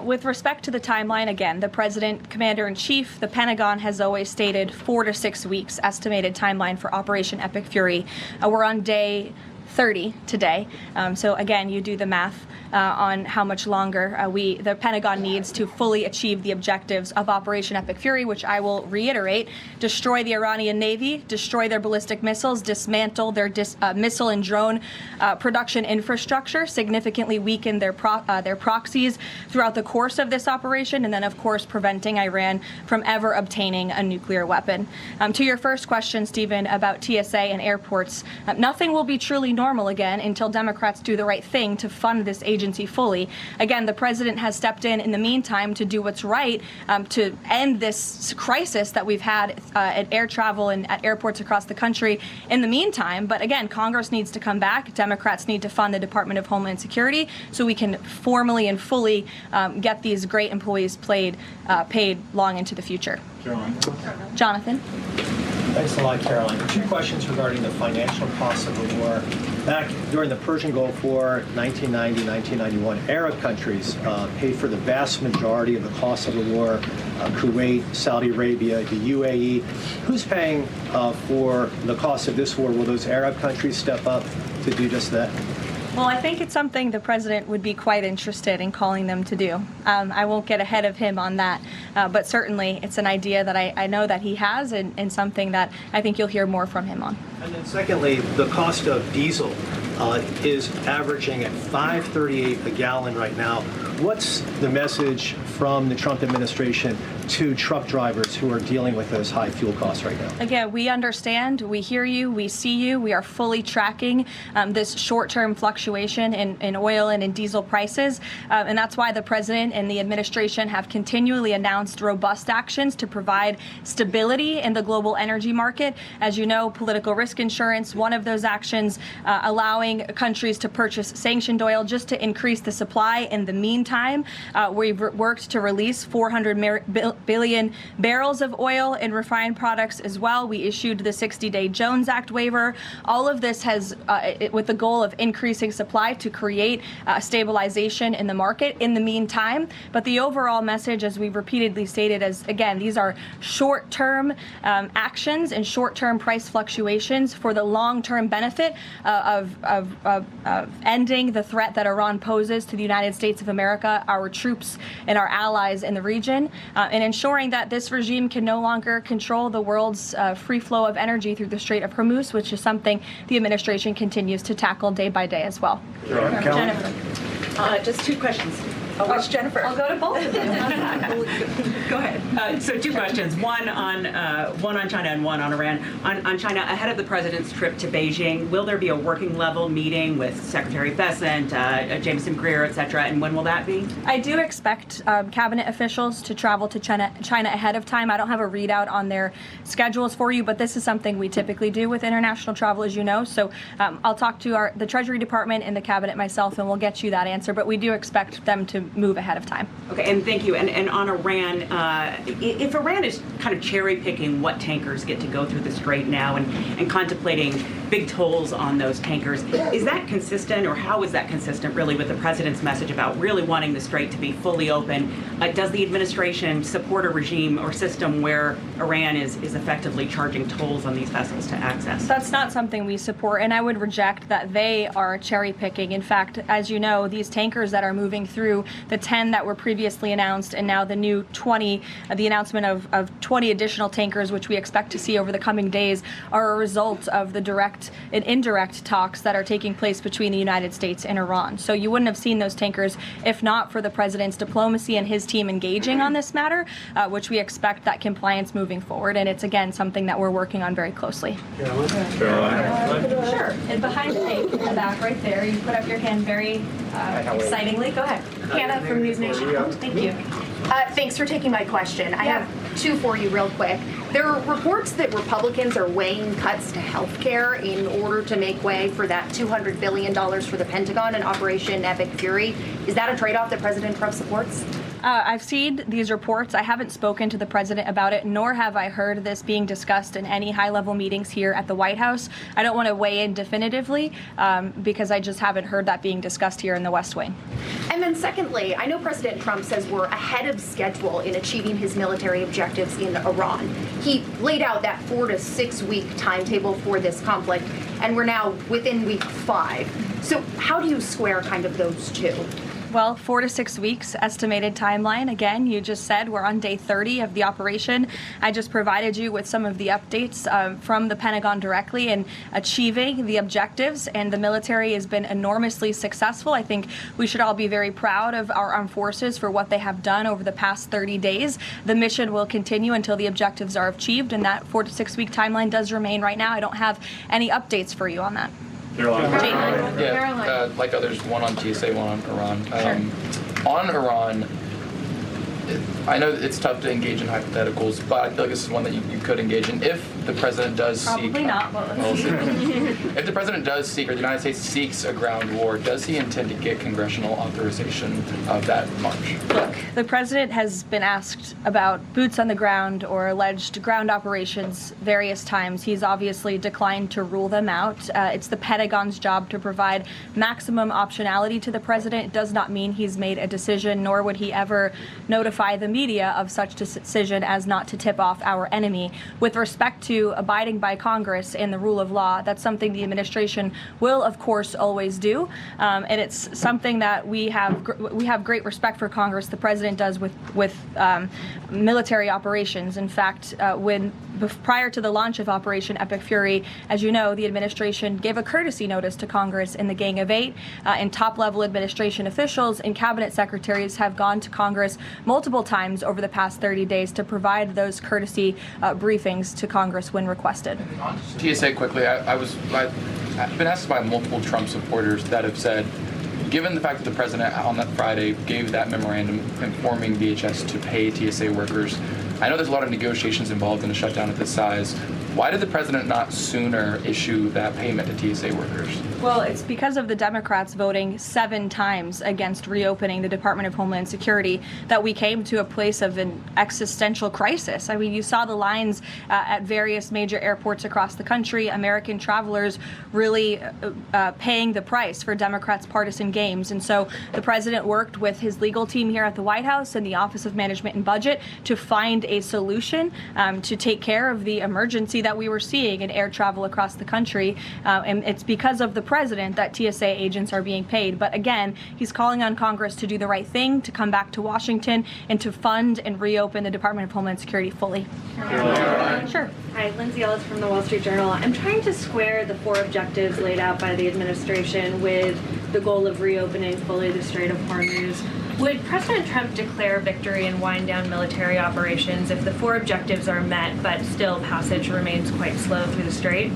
With respect to the timeline, again, the president, commander-in-chief, the Pentagon has always stated 4 to 6 weeks estimated timeline for Operation Epic Fury. We're on day 30 today. So again, you do the math on how much longer the Pentagon needs to fully achieve the objectives of Operation Epic Fury, which I will reiterate: destroy the Iranian Navy, destroy their ballistic missiles, dismantle their missile and drone production infrastructure, significantly weaken their proxies throughout the course of this operation, and then, of course, preventing Iran from ever obtaining a nuclear weapon. To your first question, Stephen, about TSA and airports, nothing will be truly normal again until Democrats do the right thing to fund this agency fully. Again, the president has stepped in the meantime to do what's right to end this crisis that we've had at air travel and at airports across the country in the meantime. But again, Congress needs to come back. Democrats need to fund the Department of Homeland Security so we can formally and fully get these great employees paid long into the future. Caroline. Jonathan. Thanks a lot, Caroline. 2 questions regarding the financial costs of the war. Back during the Persian Gulf War, 1990, 1991, Arab countries paid for the vast majority of the cost of the war. Kuwait, Saudi Arabia, the UAE. Who's paying for the cost of this war? Will those Arab countries step up to do just that? Well, I think it's something the president would be quite interested in calling them to do. I won't get ahead of him on that, but certainly it's an idea that I know that he has and something that I think you'll hear more from him on. And then secondly, the cost of diesel is averaging at $5.38 a gallon right now. What's the message from the Trump administration to truck drivers who are dealing with those high fuel costs right now? Again, we understand, we hear you, we see you. We are fully tracking this short-term fluctuation in oil and in diesel prices. And that's why the president and the administration have continually announced robust actions to provide stability in the global energy market. As you know, political risk insurance, one of those actions, allowing countries to purchase sanctioned oil just to increase the supply. In the meantime, we've worked to release 400 billion barrels of oil and refined products as well. We issued the 60-day Jones Act waiver. All of this has, with the goal of increasing supply to create stabilization in the market in the meantime. But the overall message, as we've repeatedly stated, is, again, these are short-term actions and short-term price fluctuations for the long-term benefit of ending the threat that Iran poses to the United States of America, our troops, and our allies in the region, and ensuring that this regime can no longer control the world's free flow of energy through the Strait of Hormuz, which is something the administration continues to tackle day by day as well. Jennifer. Just 2 questions. Which Jennifer? I'll go to both of them. Go ahead. So two questions, one on China and one on Iran. On China, ahead of the president's trip to Beijing, will there be a working level meeting with Secretary Bessent, Jameson Greer, et cetera, and when will that be? I do expect cabinet officials to travel to China ahead of time. I don't have a readout on their schedules for you, but this is something we typically do with international travel, as you know. So I'll talk to the Treasury Department and the cabinet myself, and we'll get you that answer. But we do expect them to move ahead of time. Okay, and thank you. And on Iran, if Iran is kind of cherry picking what tankers get to go through the Strait now and contemplating big tolls on those tankers, is that consistent, or how is that consistent really with the president's message about really wanting the Strait to be fully open? Does the administration support a regime or system where Iran is effectively charging tolls on these vessels to access? That's not something we support, and I would reject that they are cherry picking. In fact, as you know, these tankers that are moving through, the 10 that were previously announced and now the new 20, the announcement of 20 additional tankers, which we expect to see over the coming days, are a result of the direct and indirect talks that are taking place between the United States and Iran. So you wouldn't have seen those tankers if not for the president's diplomacy and his team engaging on this matter, which we expect that compliance moving forward. And it's, again, something that we're working on very closely. Karoline. Sure. And behind me, in the back right there, you put up your hand very excitingly. Go ahead. Hannah from News Nation. Thank you. Thanks for taking my question. I have two for you real quick. There are reports that Republicans are weighing cuts to health care in order to make way for that $200 billion for the Pentagon and Operation Epic Fury. Is that a trade-off that President Trump supports? I've seen these reports. I haven't spoken to the president about it, nor have I heard this being discussed in any high-level meetings here at the White House. I don't want to weigh in definitively because I just haven't heard that being discussed here in the West Wing. And then secondly, I know President Trump says we're ahead of schedule in achieving his military objectives in Iran. He laid out that 4 to 6 week timetable for this conflict, and we're now within week 5. So how do you square kind of those two? Well, 4 to 6 weeks estimated timeline. Again, you just said we're on day 30 of the operation. I just provided you with some of the updates from the Pentagon directly in achieving the objectives, and the military has been enormously successful. I think we should all be very proud of our armed forces for what they have done over the past 30 days. The mission will continue until the objectives are achieved, and that 4 to 6 week timeline does remain right now. I don't have any updates for you on that. Yeah, like others, one on TSA, one on Iran. On Iran, I know it's tough to engage in hypotheticals, but I feel like this is one that you could engage in. If the president does Probably not, but let's see. If the president does seek, or the United States seeks a ground war, does he intend to get congressional authorization of that march? Look, the president has been asked about boots on the ground or alleged ground operations various times. He's obviously declined to rule them out. It's the Pentagon's job to provide maximum optionality to the president. It does not mean he's made a decision, nor would he ever notify the media of such decision as not to tip off our enemy. With respect to abiding by Congress and the rule of law, that's something the administration will, of course, always do, and it's something that we have great respect for Congress. The president does with military operations. In fact, prior to the launch of Operation Epic Fury, as you know, the administration gave a courtesy notice to Congress in the Gang of Eight, and top-level administration officials and cabinet secretaries have gone to Congress multiple times over the past 30 days to provide those courtesy briefings to Congress when requested. TSA quickly, I've been asked by multiple Trump supporters that have said, given the fact that the president on that Friday gave that memorandum informing DHS to pay TSA workers, I know there's a lot of negotiations involved in a shutdown of this size. Why did the president not sooner issue that payment to TSA workers? Well, it's because of the Democrats voting 7 times against reopening the Department of Homeland Security that we came to a place of an existential crisis. I mean, you saw the lines at various major airports across the country, American travelers really paying the price for Democrats' partisan games. And so the president worked with his legal team here at the White House and the Office of Management and Budget to find a solution to take care of the emergency that we were seeing in air travel across the country. And it's because of the president that TSA agents are being paid. But again, he's calling on Congress to do the right thing, to come back to Washington and to fund and reopen the Department of Homeland Security fully. Sure. Hi, Lindsay Ellis from the Wall Street Journal. I'm trying to square the 4 objectives laid out by the administration with the goal of reopening fully the Strait of Hormuz. Would President Trump declare victory and wind down military operations if the 4 objectives are met, but still passage remains quite slow through the strait?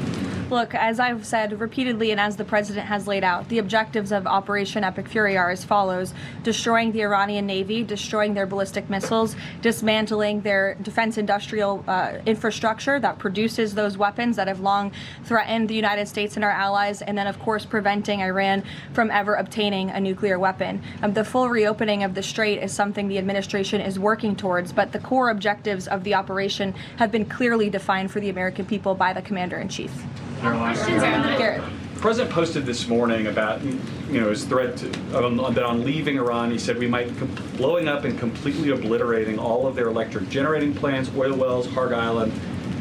Look, as I've said repeatedly and as the president has laid out, the objectives of Operation Epic Fury are as follows: destroying the Iranian Navy, destroying their ballistic missiles, dismantling their defense industrial infrastructure that produces those weapons that have long threatened the United States and our allies, and then, of course, preventing Iran from ever obtaining a nuclear weapon. The full reopening of the strait is something the administration is working towards, but the core objectives of the operation have been clearly defined for the American people by the Commander-in-Chief. The president posted this morning about, his threat that on leaving Iran, he said we might be blowing up and completely obliterating all of their electric generating plants, oil wells, Harg Island,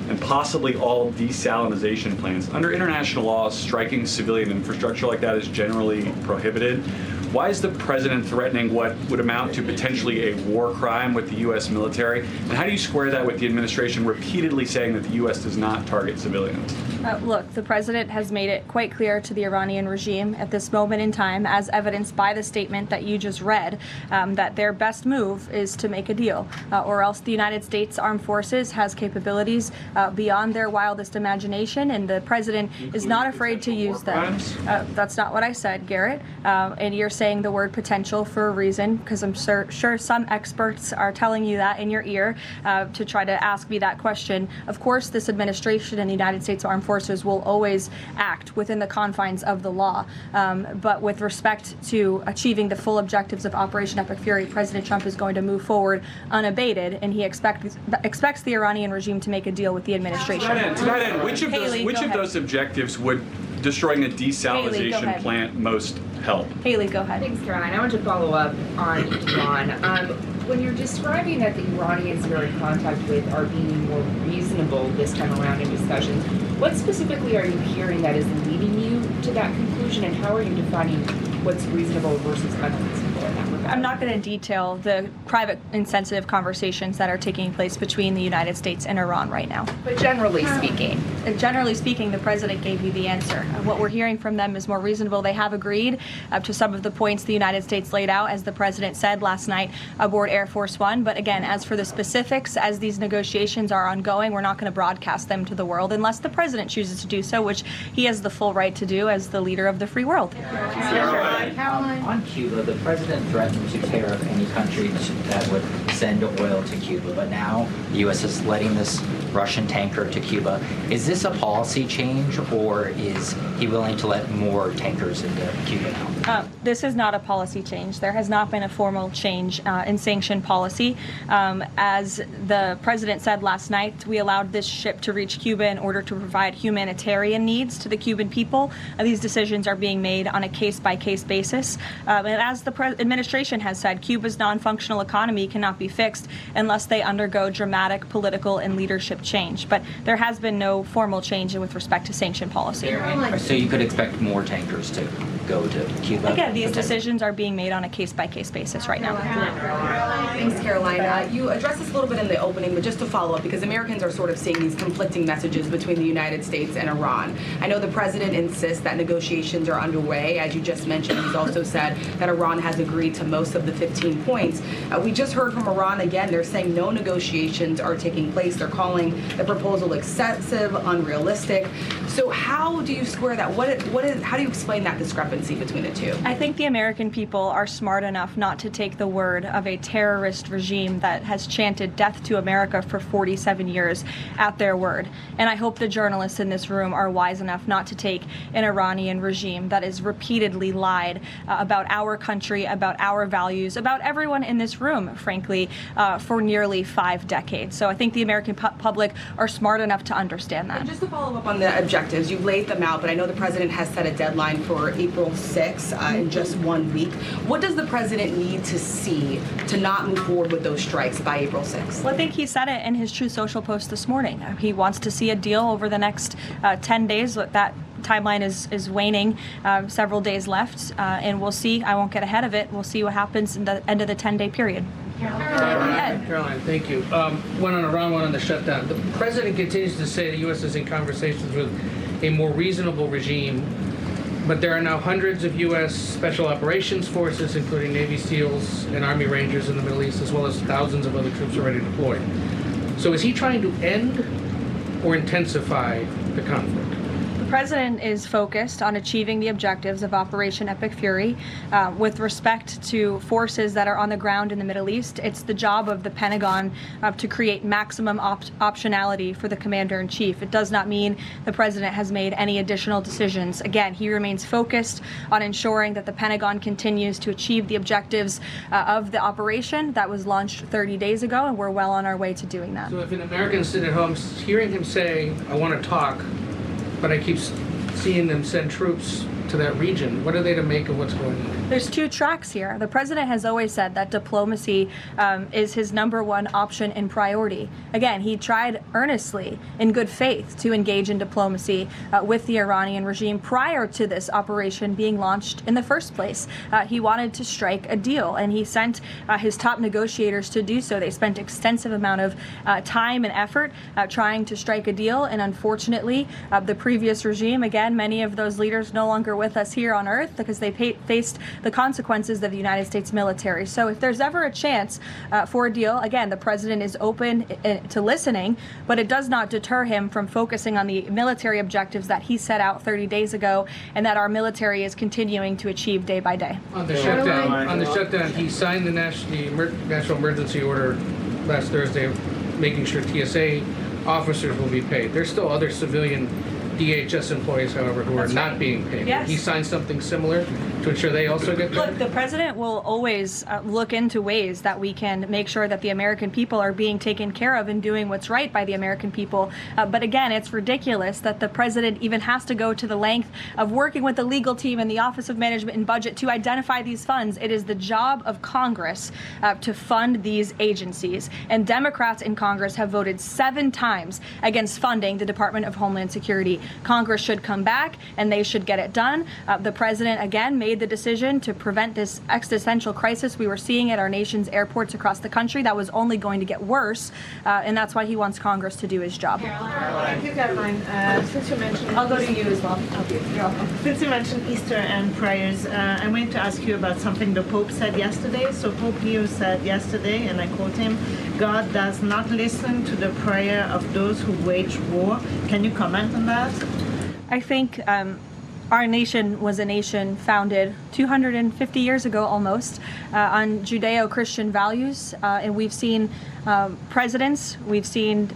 and possibly all desalinization plants. Under international law, striking civilian infrastructure like that is generally prohibited. Why is the president threatening what would amount to potentially a war crime with the U.S. military? And how do you square that with the administration repeatedly saying that the U.S. does not target civilians? Look, the president has made it quite clear to the Iranian regime at this moment in time, as evidenced by the statement that you just read, that their best move is to make a deal, or else the United States Armed Forces has capabilities beyond their wildest imagination, and the president is not afraid to use them. That's not what I said, Garrett, and you're saying the word potential for a reason, because I'm sure some experts are telling you that in your ear to try to ask me that question. Of course, this administration and the United States Armed Forces will always act within the confines of the law. But with respect to achieving the full objectives of Operation Epic Fury, President Trump is going to move forward unabated, and he expects the Iranian regime to make a deal with the administration. To that end, which of those objectives would destroying a desalinization plant most help? Haley, go ahead. Thanks, Caroline. I want to follow up on Iran. When you're describing that the Iranians you're in contact with are being more reasonable this time around in discussions, what specifically are you hearing that is leading you to that conclusion, and how are you defining what's reasonable versus unreasonable in that regard? I'm not going to detail the private and sensitive conversations that are taking place between the United States and Iran right now. But generally speaking? Generally speaking, the president gave you the answer. What we're hearing from them is more reasonable. They have agreed to some of the points the United States laid out, as the president said last night aboard Air Force One. But again, as for the specifics, as these negotiations are ongoing, we're not going to broadcast them to the world unless the president chooses to do so, which he has the full right to do as the leader of the free world. On Cuba, the president threatened to tariff any country that would send oil to Cuba, but now the U.S. is letting this Russian tanker to Cuba. Is this a policy change, or is he willing to let more tankers into Cuba now? This is not a policy change. There has not been a formal change in sanction policy. As the president said last night, we allowed this ship to reach Cuba in order to provide humanitarian needs to the Cuban people. These decisions are being made on a case-by-case basis. And as the administration has said, Cuba's non-functional economy cannot be fixed unless they undergo dramatic political and leadership change. But there has been no formal change with respect to sanction policy. So you could expect more tankers to go to Cuba? Again, these decisions are being made on a case-by-case basis right now. Thanks, Caroline. You addressed this a little bit in the opening, but just to follow up, because Americans are sort of seeing these conflicting messages between the United States and Iran. I know the president insists that negotiations are underway. As you just mentioned, he's also said that Iran has agreed to most of the 15 points. We just heard from Iran again. They're saying no negotiations are taking place. They're calling the proposal excessive, unrealistic. So how do you square that? How do you explain that discrepancy between the two? I think the American people are smart enough not to take the word of a terrorist regime that has chanted death to America for 47 years at their word. And I hope the journalists in this room are wise enough not to take an Iranian regime that has repeatedly lied about our country, about our values, about everyone in this room, frankly, for nearly 5 decades. So I think the American public are smart enough to understand that. And just to follow up on the objectives, you've laid them out, but I know the president has set a deadline for April 6th in just 1 week. What does the president need to see to not move forward with those strikes by April 6th? Well, I think he said it in his Truth Social post this morning. He wants to see a deal over the next 10 days. That timeline is waning, several days left, and we'll see. I won't get ahead of it. We'll see what happens in the end of the 10-day period. Caroline, thank you. One on Iran, one on the shutdown. The president continues to say the U.S. is in conversations with a more reasonable regime, But there are now hundreds of U.S. Special Operations Forces, including Navy SEALs and Army Rangers in the Middle East, as well as thousands of other troops already deployed. So is he trying to end or intensify the conflict? The president is focused on achieving the objectives of Operation Epic Fury. With respect to forces that are on the ground in the Middle East, it's the job of the Pentagon to create maximum optionality for the commander-in-chief. It does not mean the president has made any additional decisions. Again, he remains focused on ensuring that the Pentagon continues to achieve the objectives of the operation that was launched 30 days ago, and we're well on our way to doing that. So if an American sit at home hearing him say, I want to talk, but I keep seeing them send troops to that region, what are they to make of what's going on? There's two tracks here. The president has always said that diplomacy is his number one option and priority. Again, he tried earnestly, in good faith, to engage in diplomacy with the Iranian regime prior to this operation being launched in the first place. He wanted to strike a deal, and he sent his top negotiators to do so. They spent extensive amount of time and effort trying to strike a deal, and unfortunately, the previous regime, again, many of those leaders no longer with us here on Earth because they faced the consequences of the United States military. So if there's ever a chance for a deal, again, the president is open to listening, but it does not deter him from focusing on the military objectives that he set out 30 days ago and that our military is continuing to achieve day by day. On the shutdown, he signed the national emergency order last Thursday, making sure TSA officers will be paid. There's still other civilian DHS employees, however, who are not being paid. Yes. He signed something similar to ensure they also get paid? Look, the president will always look into ways that we can make sure that the American people are being taken care of and doing what's right by the American people. But again, it's ridiculous that the president even has to go to the length of working with the legal team and the Office of Management and Budget to identify these funds. It is the job of Congress to fund these agencies. And Democrats in Congress have voted 7 times against funding the Department of Homeland Security. Congress should come back and they should get it done. The president, again, made the decision to prevent this existential crisis we were seeing at our nation's airports across the country that was only going to get worse. And that's why he wants Congress to do his job. Thank you, Caroline. Since you mentioned... I'll go to you as well. Since you mentioned Easter and prayers, I wanted to ask you about something the Pope said yesterday. So Pope Leo said yesterday, and I quote him, God does not listen to the prayer of those who wage war. Can you comment on that? I think our nation was a nation founded 250 years ago almost on Judeo-Christian values, and we've seen presidents, we've seen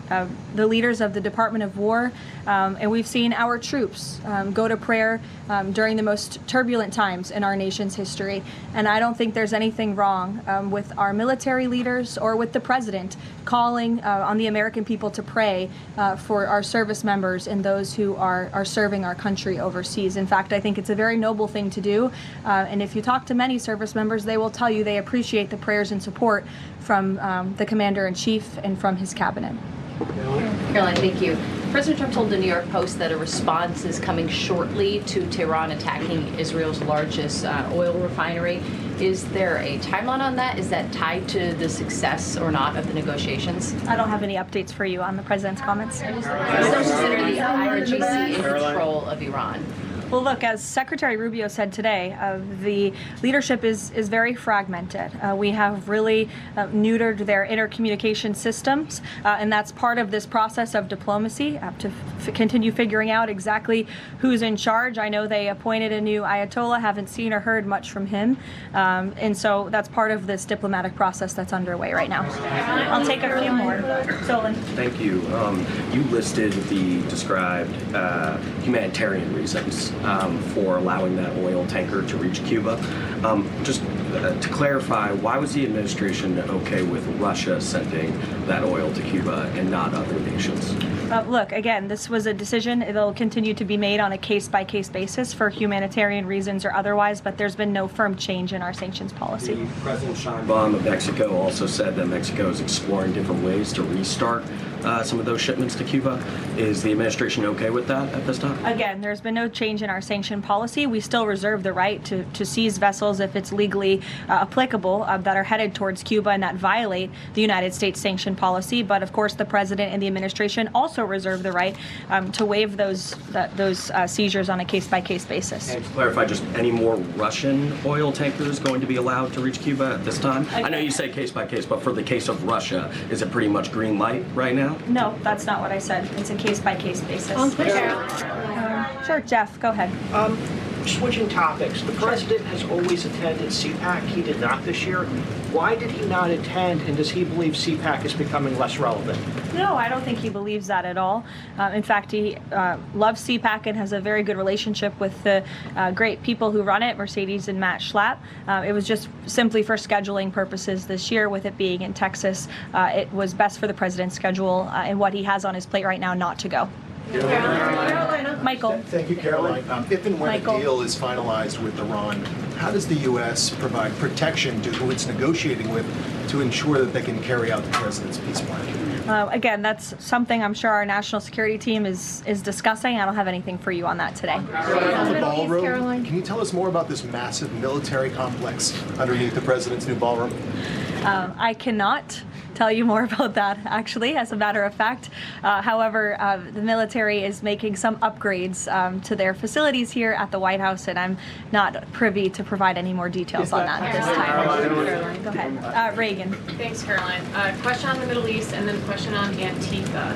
the leaders of the Department of War, and we've seen our troops go to prayer during the most turbulent times in our nation's history. And I don't think there's anything wrong with our military leaders or with the president calling on the American people to pray for our service members and those who are serving our country overseas. In fact, I think it's a very noble thing to do. And if you talk to many service members, they will tell you they appreciate the prayers and support from the Commander-in-Chief and from his cabinet. Caroline, thank you. President Trump told the New York Post that a response is coming shortly to Tehran attacking Israel's largest oil refinery. Is there a timeline on that? Is that tied to the success or not of the negotiations? I don't have any updates for you on the president's comments. Does consider the IRGC in control of Iran? Well, look, as Secretary Rubio said today, the leadership is very fragmented. We have really neutered their intercommunication systems, and that's part of this process of diplomacy to continue figuring out exactly who's in charge. I know they appointed a new Ayatollah, haven't seen or heard much from him, and so that's part of this diplomatic process that's underway right now. I'll take a few more. Solon. Thank you. You listed the described humanitarian reasons for allowing that oil tanker to reach Cuba. Just to clarify, why was the administration okay with Russia sending that oil to Cuba and not other nations? Look, again, this was a decision. It'll continue to be made on a case-by-case basis for humanitarian reasons or otherwise, but there's been no firm change in our sanctions policy. President Sheinbaum of Mexico also said that Mexico is exploring different ways to restart some of those shipments to Cuba. Is the administration okay with that at this time? Again, there's been no change in our sanction policy. We still reserve the right to seize vessels if it's legally applicable that are headed towards Cuba and that violate the United States sanction policy. But of course, the president and the administration also reserve the right to waive those seizures on a case-by-case basis. And to clarify, just any more Russian oil tankers going to be allowed to reach Cuba at this time? I know you say case-by-case, but for the case of Russia, is it pretty much green light right now? No, that's not what I said. It's a case-by-case basis. Sure, Jeff, go ahead. Switching topics, the president has always attended CPAC. He did not this year. Why did he not attend, and does he believe CPAC is becoming less relevant? No, I don't think he believes that at all. In fact, he loves CPAC and has a very good relationship with the great people who run it, Mercedes and Matt Schlapp. It was just simply for scheduling purposes this year, with it being in Texas. It was best for the president's schedule and what he has on his plate right now not to go. Michael. Thank you, Caroline. If and when a deal is finalized with Iran, how does the U.S. provide protection to who it's negotiating with to ensure that they can carry out the president's peace plan? Again, that's something I'm sure our national security team is discussing. I don't have anything for you on that today. On the ballroom, can you tell us more about this massive military complex underneath the president's new ballroom? I cannot tell you more about that, actually, as a matter of fact. However, the military is making some upgrades to their facilities here at the White House, and I'm not privy to provide any more details on that at this time. Caroline, go ahead. Reagan. Thanks, Caroline. Question on the Middle East and then a question on Antifa.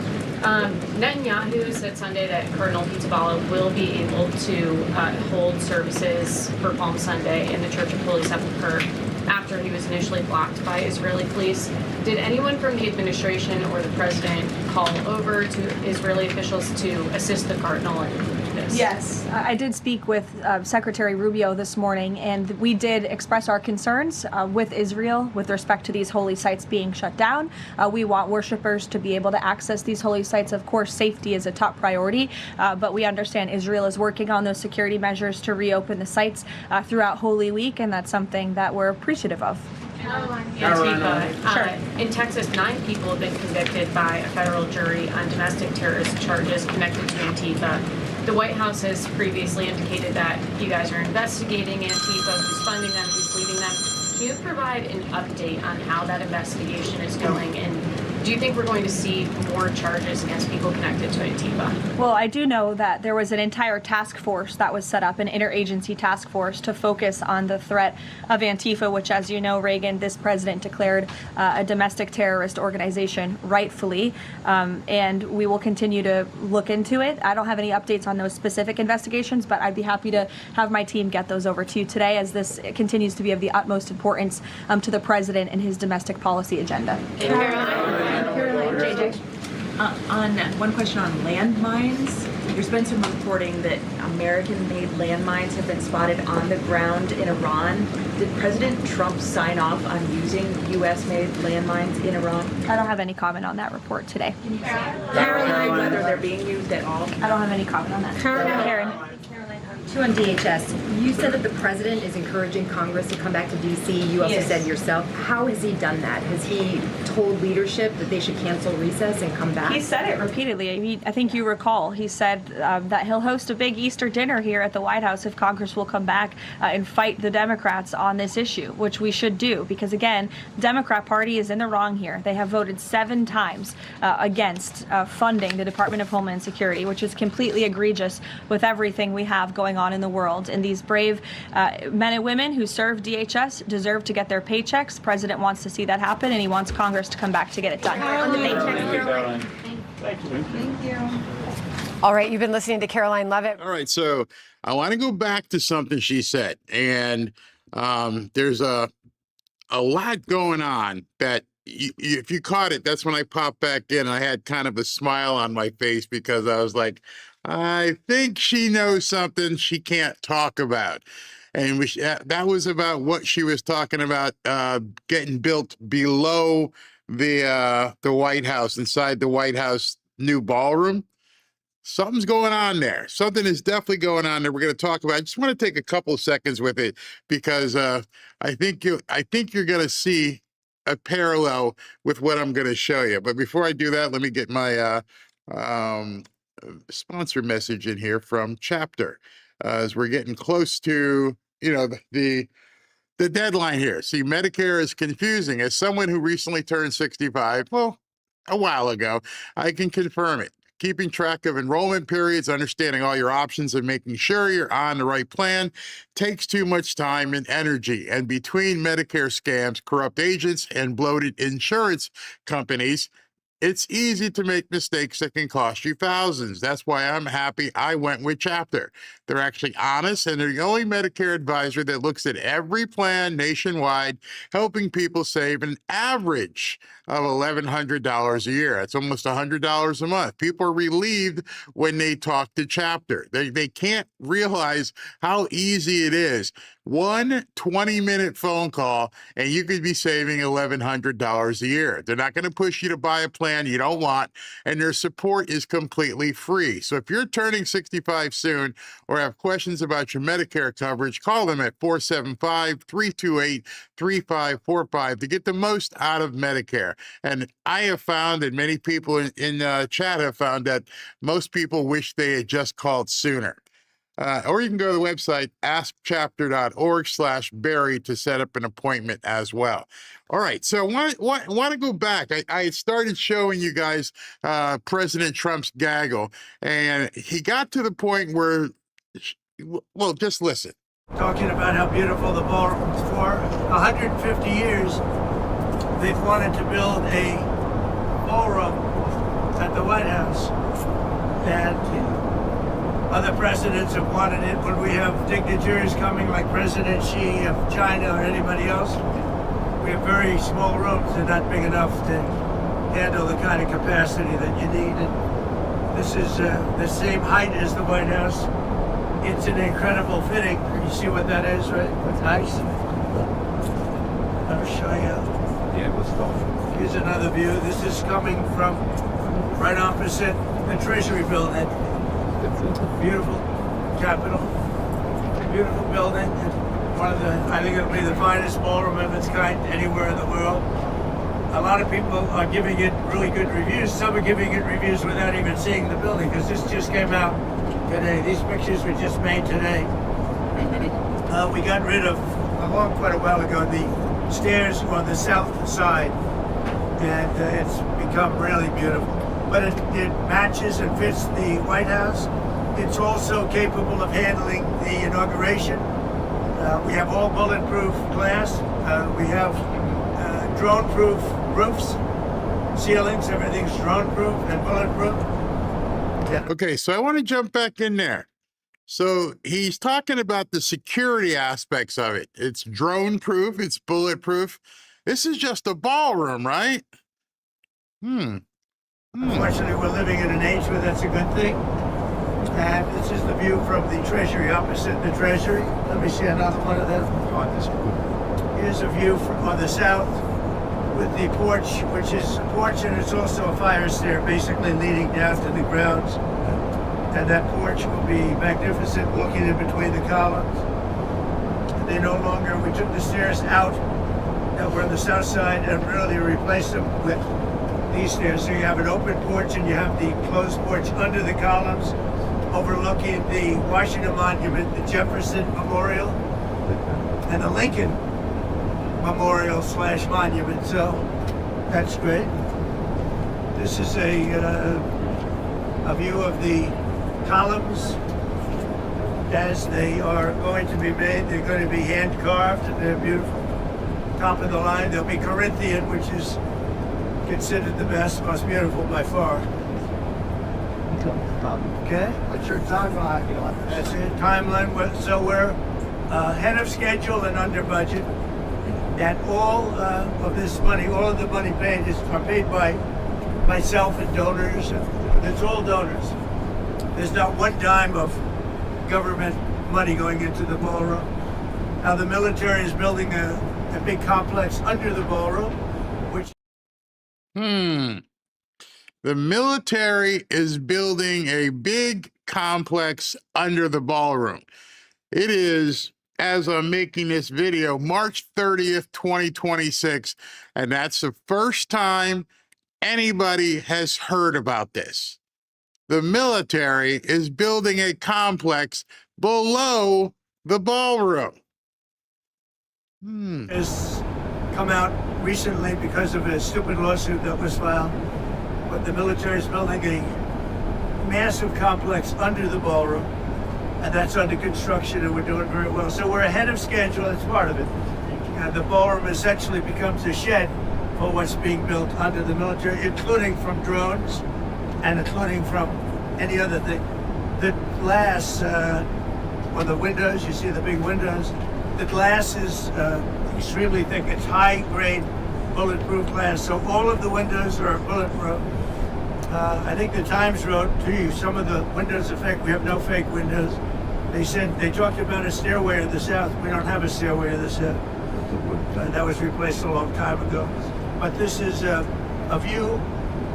Netanyahu said Sunday that Cardinal Pizzaballa will be able to hold services for Palm Sunday in the Church of Holy Sepulchre after he was initially blocked by Israeli police. Did anyone from the administration or the president call over to Israeli officials to assist the cardinal in this? Yes, I did speak with Secretary Rubio this morning, and we did express our concerns with Israel with respect to these holy sites being shut down. We want worshipers to be able to access these holy sites. Of course, safety is a top priority, but we understand Israel is working on those security measures to reopen the sites throughout Holy Week, and that's something that we're appreciative of. Antifa. In Texas, 9 people have been convicted by a federal jury on domestic terrorist charges connected to Antifa. The White House has previously indicated that you guys are investigating Antifa, who's funding them, who's leading them. Can you provide an update on how that investigation is going, and do you think we're going to see more charges against people connected to Antifa? Well, I do know that there was an entire task force that was set up, an interagency task force to focus on the threat of Antifa, which, as you know, Reagan, this president declared a domestic terrorist organization, rightfully, and we will continue to look into it. I don't have any updates on those specific investigations, but I'd be happy to have my team get those over to you today, as this continues to be of the utmost importance to the president and his domestic policy agenda. Caroline, JJ. On one question on landmines, there's been some reporting that American-made landmines have been spotted on the ground in Iran. Did President Trump sign off on using U.S.-made landmines in Iran? I don't have any comment on that report today. Caroline, whether they're being used at all? I don't have any comment on that. Karen. Two on DHS. You said that the president is encouraging Congress to come back to D.C. You also said yourself. How has he done that? Has he told leadership that they should cancel recess and come back? He said it repeatedly. I think you recall, he said that he'll host a big Easter dinner here at the White House if Congress will come back and fight the Democrats on this issue, which we should do, because again, the Democrat Party is in the wrong here. They have voted 7 times against funding the Department of Homeland Security, which is completely egregious with everything we have going on in the world. And these brave men and women who serve DHS deserve to get their paychecks. The president wants to see that happen, and he wants Congress to come back to get it done. On the paychecks, Thank you. All right, you've been listening to Karoline Leavitt. All right, so I want to go back to something she said, and there's a lot going on that if you caught it, that's when I popped back in. I had kind of a smile on my face because I was like, I think she knows something she can't talk about. And that was about what she was talking about, getting built below the White House, inside the White House new ballroom. Something's going on there. Something is definitely going on there. We're going to talk about. I just want to take a couple of seconds with it because I think you're going to see a parallel with what I'm going to show you. But before I do that, let me get my sponsor message in here from Chapter, as we're getting close to, you know, the deadline here. See, Medicare is confusing. As someone who recently turned 65, well, a while ago, I can confirm it. Keeping track of enrollment periods, understanding all your options, and making sure you're on the right plan takes too much time and energy. And between Medicare scams, corrupt agents, and bloated insurance companies, it's easy to make mistakes that can cost you thousands. That's why I'm happy I went with Chapter. They're actually honest, and they're the only Medicare advisor that looks at every plan nationwide, helping people save an average of $1,100 a year. That's almost $100 a month. People are relieved when they talk to Chapter. They can't realize how easy it is. One 20-minute phone call, and you could be saving $1,100 a year. They're not going to push you to buy a plan you don't want, and their support is completely free. So if you're turning 65 soon or have questions about your Medicare coverage, call them at 475-328-3545 to get the most out of Medicare. And I have found, and many people in chat have found, that most people wish they had just called sooner. Or you can go to the website, askchapter.org/Barry, to set up an appointment as well. All right, so I want to go back. I started showing you guys President Trump's gaggle, and he got to the point where, well, just listen. Talking about how beautiful the ballroom is. For 150 years, they've wanted to build a ballroom at the White House. And other presidents have wanted it. When we have dignitaries coming like President Xi of China or anybody else, we have very small rooms. They're not big enough to handle the kind of capacity that you need. And this is the same height as the White House. It's an incredible fitting. You see what that is, right? It's nice. I'll show you. Yeah, what's going? Here's another view. This is coming from right opposite the Treasury building. Beautiful Capitol, beautiful building. One of the, I think it'll be the finest ballroom of its kind anywhere in the world. A lot of people are giving it really good reviews. Some are giving it reviews without even seeing the building, because this just came out today. These pictures were just made today. We got rid of, quite a while ago, the stairs on the south side, and it's become really beautiful. But it matches and fits the White House. It's also capable of handling the inauguration. We have all bulletproof glass. We have drone-proof roofs, ceilings, everything's drone-proof and bulletproof. Yeah. Okay, so I want to jump back in there. So he's talking about the security aspects of it. It's drone-proof, it's bulletproof. This is just a ballroom, right? Unfortunately, we're living in an age where that's a good thing. And this is the view from the Treasury, opposite the Treasury. Let me see another one of them. Here's a view on the south with the porch, which is a porch, and it's also a fire stair, basically leading down to the grounds. And that porch will be magnificent, looking in between the columns. And they no longer, we took the stairs out that were on the south side and really replaced them with these stairs. So you have an open porch and you have the closed porch under the columns, overlooking the Washington Monument, the Jefferson Memorial, and the Lincoln Memorial / Monument. So that's great. This is a view of the columns as they are going to be made. They're going to be hand carved and they're beautiful. Top of the line, there'll be Corinthian, which is considered the best, most beautiful by far. Okay? What's your timeline? That's it, timeline. So we're ahead of schedule and under budget. And all of this money, all of the money paid are paid by myself and donors. It's all donors. There's not one dime of government money going into the ballroom. Now the military is building a big complex under the ballroom, which The military is building a big complex under the ballroom. It is as I'm making this video, March 30th, 2026, and that's the first time anybody has heard about this. The military is building a complex below the ballroom. Has come out recently because of a stupid lawsuit that was filed. But the military is building a massive complex under the ballroom, and that's under construction, and we're doing very well. So we're ahead of schedule. That's part of it. And the ballroom essentially becomes a shed for what's being built under the military, including from drones and including from any other thing. The glass on the windows, you see the big windows, the glass is extremely thick. It's high-grade bulletproof glass, so all of the windows are bulletproof. I think the Times wrote, gee, some of the windows are fake. We have no fake windows. They talked about a stairway in the south. We don't have a stairway in the south. That was replaced a long time ago. But this is a view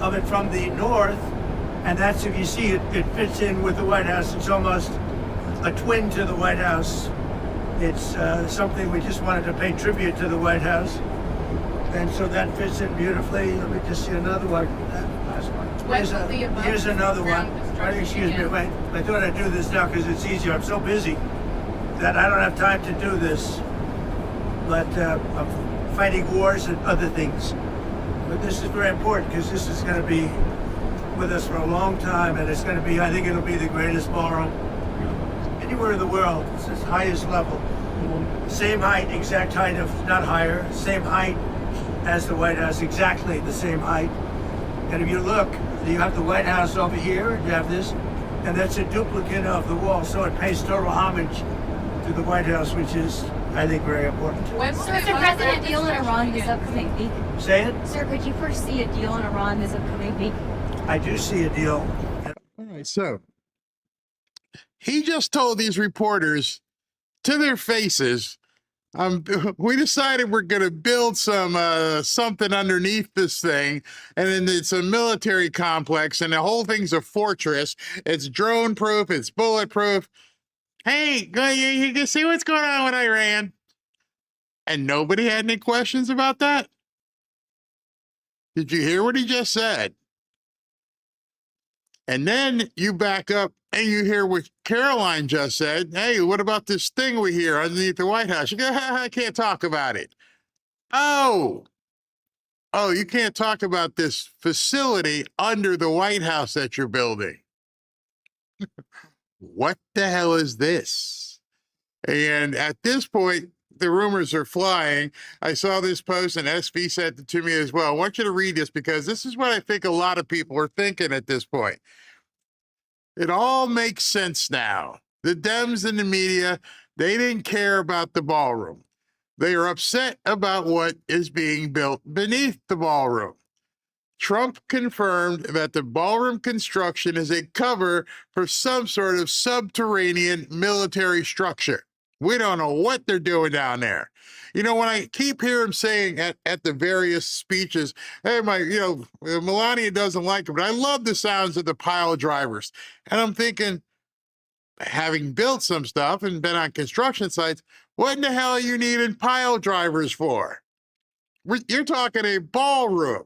of it from the north, and that's, if you see it, it fits in with the White House. It's almost a twin to the White House. It's something we just wanted to pay tribute to the White House. And so that fits in beautifully. Let me just see another one. Here's another one. Excuse me, wait. I thought I'd do this now because it's easier. I'm so busy that I don't have time to do this. But I'm fighting wars and other things. But this is very important because this is going to be with us for a long time, and it's going to be, I think it'll be the greatest ballroom anywhere in the world. It's its highest level. Same height, exact height of, not higher, same height as the White House, exactly the same height. And if you look, you have the White House over here, you have this, and that's a duplicate of the wall, so it pays total homage to the White House, which is, I think, very important. Sir, is the president deal in Iran this upcoming week? Say it? Sir, could you foresee a deal in Iran this upcoming week? I do see a deal. All right, so he just told these reporters to their faces, we decided we're going to build some something underneath this thing, and then it's a military complex, and the whole thing's a fortress. It's drone proof. It's bulletproof. Hey, you can see what's going on with Iran, and nobody had any questions about that. Did you hear what he just said? And then you back up and you hear what Karoline just said. Hey, what about this thing we hear underneath the White House? You go, I can't talk about it. Oh, you can't talk about this facility under the White House that you're building. What the hell is this? And at this point, the rumors are flying. I saw this post and SV sent it to me as well. I want you to read this because this is what I think a lot of people are thinking at this point. It all makes sense now. The Dems and the media, they didn't care about the ballroom. They are upset about what is being built beneath the ballroom. Trump confirmed that the ballroom construction is a cover for some sort of subterranean military structure. We don't know what they're doing down there. You know, when I keep hearing him saying at the various speeches, hey, Melania doesn't like it, but I love the sounds of the pile drivers. And I'm thinking, having built some stuff and been on construction sites, what in the hell are you needing pile drivers for? You're talking a ballroom,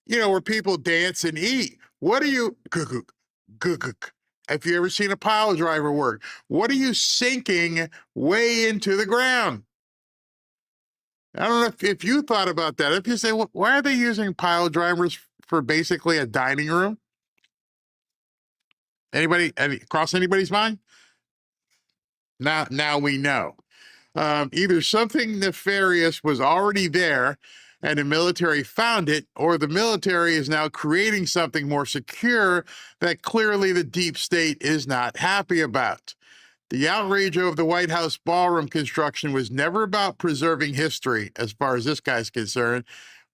where people dance and eat. What are you, if you ever seen a pile driver work, what are you sinking way into the ground? I don't know if you thought about that. If you say, well, why are they using pile drivers for basically a dining room? Cross anybody's mind? Now we know. Either something nefarious was already there and the military found it, or the military is now creating something more secure that clearly the deep state is not happy about. The outrage over the White House ballroom construction was never about preserving history, as far as this guy's concerned,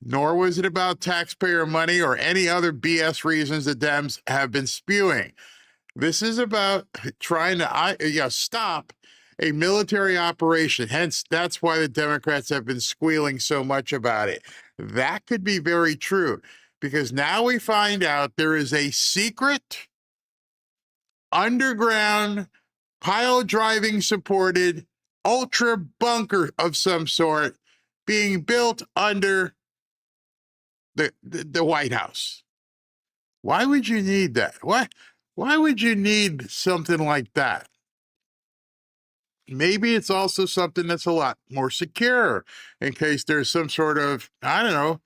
nor was it about taxpayer money or any other BS reasons the Dems have been spewing. This is about trying to stop a military operation. Hence, that's why the Democrats have been squealing so much about it. That could be very true, because now we find out there is a secret underground pile driving supported ultra bunker of some sort being built under the White House. Why would you need that? Why would you need something like that? Maybe it's also something that's a lot more secure in case there's some sort of, I don't know,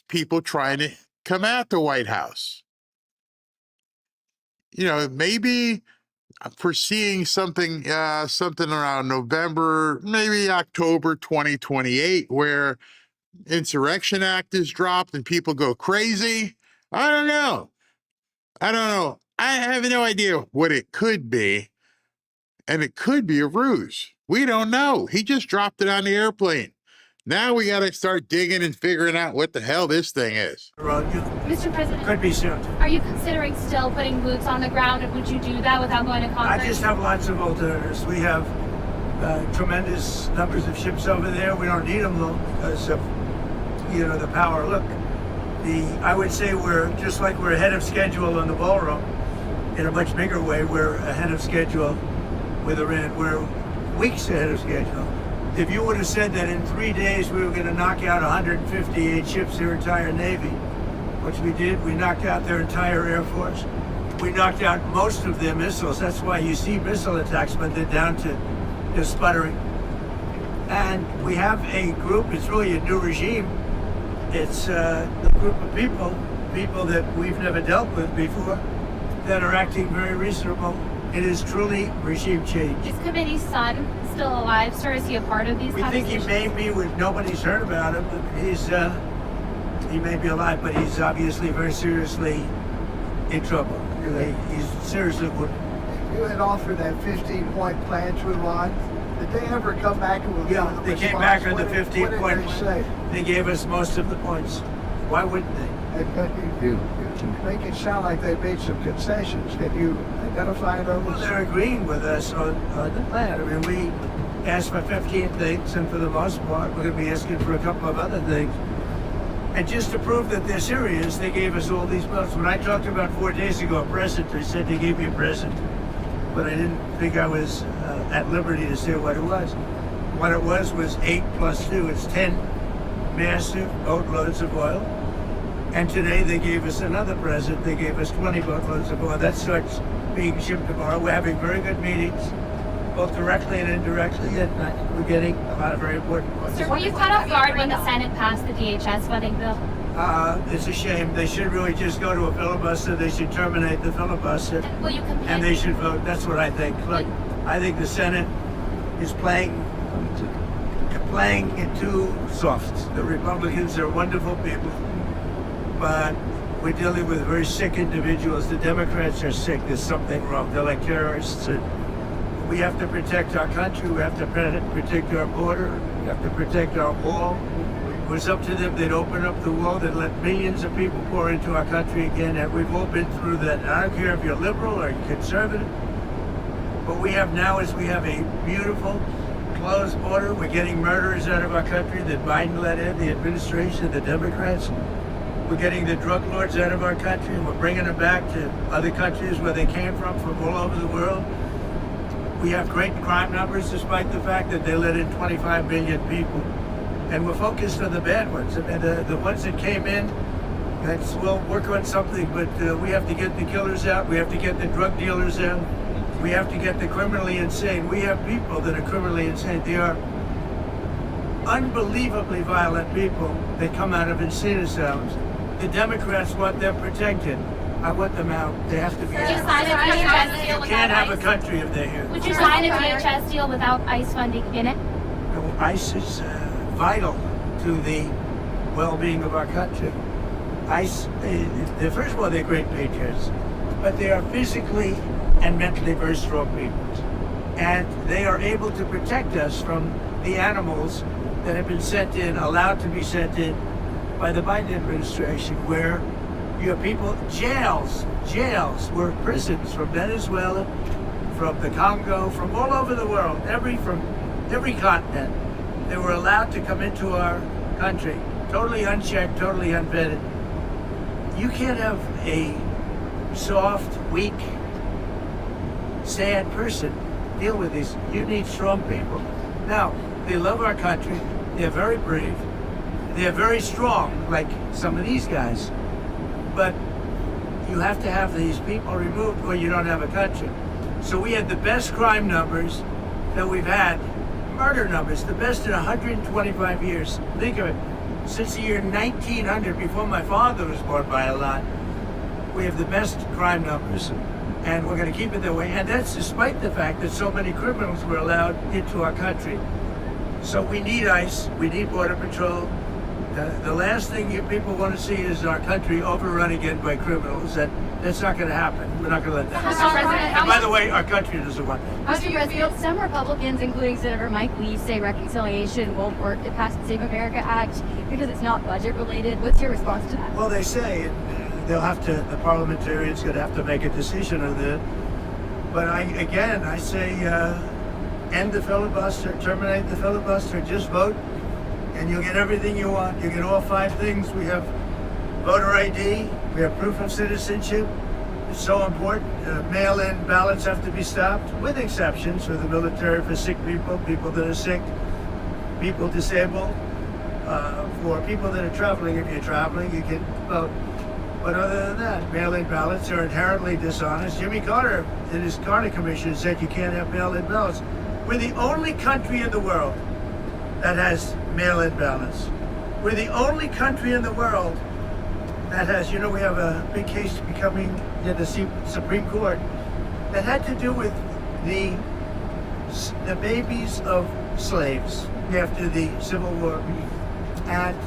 people trying to come at the White House. You know, maybe foreseeing something around November, maybe October 2028, where Insurrection Act is dropped and people go crazy. I don't know. I have no idea what it could be. And it could be a ruse. We don't know. He just dropped it on the airplane. Now we got to start digging and figuring out what the hell this thing is. Mr. President, Could be soon. are you considering still putting boots on the ground, and would you do that without going to Congress? I just have lots of alternatives. We have tremendous numbers of ships over there. We don't need them though because of, you know, the power. Look, I would say we're just like we're ahead of schedule on the ballroom. In a much bigger way, we're ahead of schedule with Iran. We're weeks ahead of schedule. If you would have said that in 3 days we were going to knock out 158 ships, their entire Navy, which we did, we knocked out their entire Air Force. We knocked out most of their missiles. That's why you see missile attacks, but they're down to just sputtering. And we have a group, it's really a new regime. It's a group of people that we've never dealt with before, that are acting very reasonable. It is truly regime change. Is Committee's son still alive, sir? Is he a part of these We think he conversations? may be, nobody's heard about him, but he may be alive, but he's obviously very seriously in trouble. He's seriously wounded. You had offered that 15-point plan to Iran. Did they ever come back and Yeah, they came back with the 15-point plan. They gave us most of the points. Why wouldn't they? You make it sound like they made some concessions. Can you identify those? Well, they're agreeing with us on the plan. I mean, we asked for 15 things, and for the most part, we're going to be asking for a couple of other things. And just to prove that they're serious, they gave us all these votes. When I talked about 4 days ago a present, they said they gave me a present, but I didn't think I was at liberty to say what it was. What it was 8 plus 2. It's 10 massive boatloads of oil. And today they gave us another present. They gave us 20 boatloads of oil. That starts being shipped tomorrow. We're having very good meetings, both directly and indirectly, and we're getting a lot of very important ones. Sir, were you caught off guard when the Senate passed the DHS funding bill? It's a shame. They should really just go to a filibuster. They should terminate the filibuster. Will you compete? And they should vote. That's what I think. Look, I think the Senate is playing it too soft. The Republicans are wonderful people, but we're dealing with very sick individuals. The Democrats are sick. There's something wrong. They're like terrorists. We have to protect our country. We have to protect our border. We have to protect our wall. It was up to them. They'd open up the wall. They'd let millions of people pour into our country again. And we've all been through that. I don't care if you're liberal or conservative. What we have now is we have a beautiful, closed border. We're getting murderers out of our country that Biden let in, the administration, the Democrats. We're getting the drug lords out of our country. We're bringing them back to other countries where they came from all over the world. We have great crime numbers despite the fact that they let in 25 million people. And we're focused on the bad ones. I mean, the ones that came in, we'll work on something, but we have to get the killers out. We have to get the drug dealers out. We have to get the criminally insane. We have people that are criminally insane. They are unbelievably violent people that come out of insane asylums. The Democrats want them protected. I want them out. They have to be Would you out. sign a DHS deal You without can't have a ICE? country if they're here. Would you sign a DHS deal without ICE funding in it? ICE is vital to the well-being of our country. ICE, first of all, they're great patriots, but they are physically and mentally very strong people. And they are able to protect us from the animals that have been sent in, allowed to be sent in by the Biden administration, where you have people, jails were prisons from Venezuela, from the Congo, from all over the world, from every continent. They were allowed to come into our country, totally unchecked, totally unvetted. You can't have a soft, weak, sad person deal with these. You need strong people. Now, they love our country. They're very brave. They're very strong, like some of these guys. But you have to have these people removed or you don't have a country. So we had the best crime numbers that we've had, murder numbers, the best in 125 years. Think of it. Since the year 1900, before my father was born by a lot, we have the best crime numbers. And we're going to keep it that way. And that's despite the fact that so many criminals were allowed into our country. So we need ICE, we need Border Patrol. The last thing you people want to see is our country overrun again by criminals. That's not going to happen. We're not going to let that happen. And by the way, our country doesn't want it. How do you feel? Some Republicans, including Senator Mike Lee, say reconciliation won't work to pass the Save America Act because it's not budget related. What's your response to that? Well, they say they'll have to, the parliamentarians going to have to make a decision on that. But I say end the filibuster, terminate the filibuster, just vote, and you'll get everything you want. You get all 5 things. We have voter ID, we have proof of citizenship. It's so important. Mail-in ballots have to be stopped, with exceptions for the military, for sick people, people that are sick, people disabled, for people that are traveling. If you're traveling, you can vote. But other than that, mail-in ballots are inherently dishonest. Jimmy Carter, in his Carter Commission, said you can't have mail-in ballots. We're the only country in the world that has mail-in ballots. We're the only country in the world that has, we have a big case becoming in the Supreme Court that had to do with the babies of slaves after the Civil War. And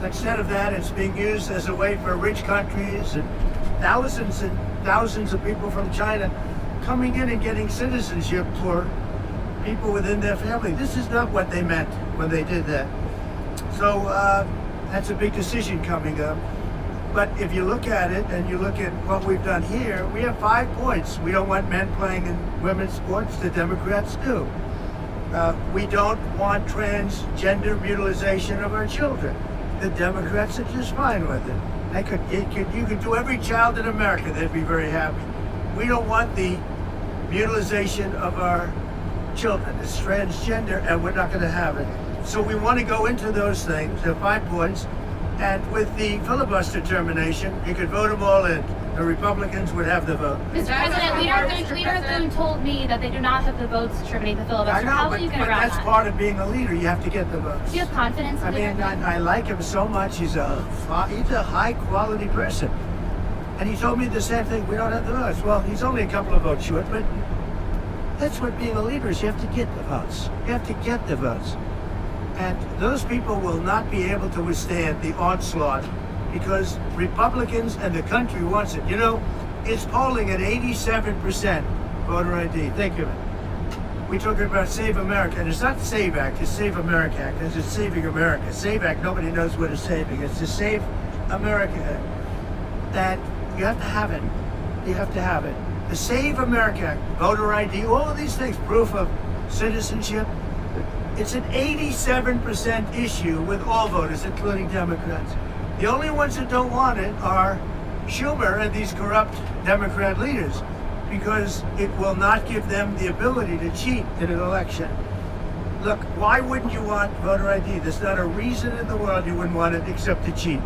instead of that, it's being used as a way for rich countries and thousands of people from China coming in and getting citizenship for people within their family. This is not what they meant when they did that. So that's a big decision coming up. But if you look at it and you look at what we've done here, we have 5 points. We don't want men playing in women's sports. The Democrats do. We don't want transgender mutilization of our children. The Democrats are just fine with it. You could do every child in America, they'd be very happy. We don't want the mutilization of our children. It's transgender, and we're not going to have it. So we want to go into those things, the 5 points, and with the filibuster termination, you could vote them all in. The Republicans would have the vote. Mr. President, Leader Thune told me that they do not have the votes to terminate the filibuster. I know, How will you get around that's that? part of being a leader. You have to get the votes. Do you have confidence in Leader Thune? I like him so much. He's a high quality person. And he told me the same thing. We don't have the votes. Well, he's only a couple of votes short, but that's what being a leader is. You have to get the votes. You have to get the votes. And those people will not be able to withstand the onslaught because Republicans and the country wants it. It's polling at 87% voter ID. Think of it. We talk about Save America, and it's not Save Act, it's Save America Act, because it's Saving America. Save Act, nobody knows what it's saving. It's the Save America Act. That you have to have it. You have to have it. The Save America Act, voter ID, all of these things, proof of citizenship. It's an 87% issue with all voters, including Democrats. The only ones that don't want it are Schumer and these corrupt Democrat leaders, because it will not give them the ability to cheat in an election. Look, why wouldn't you want voter ID? There's not a reason in the world you wouldn't want it except to cheat.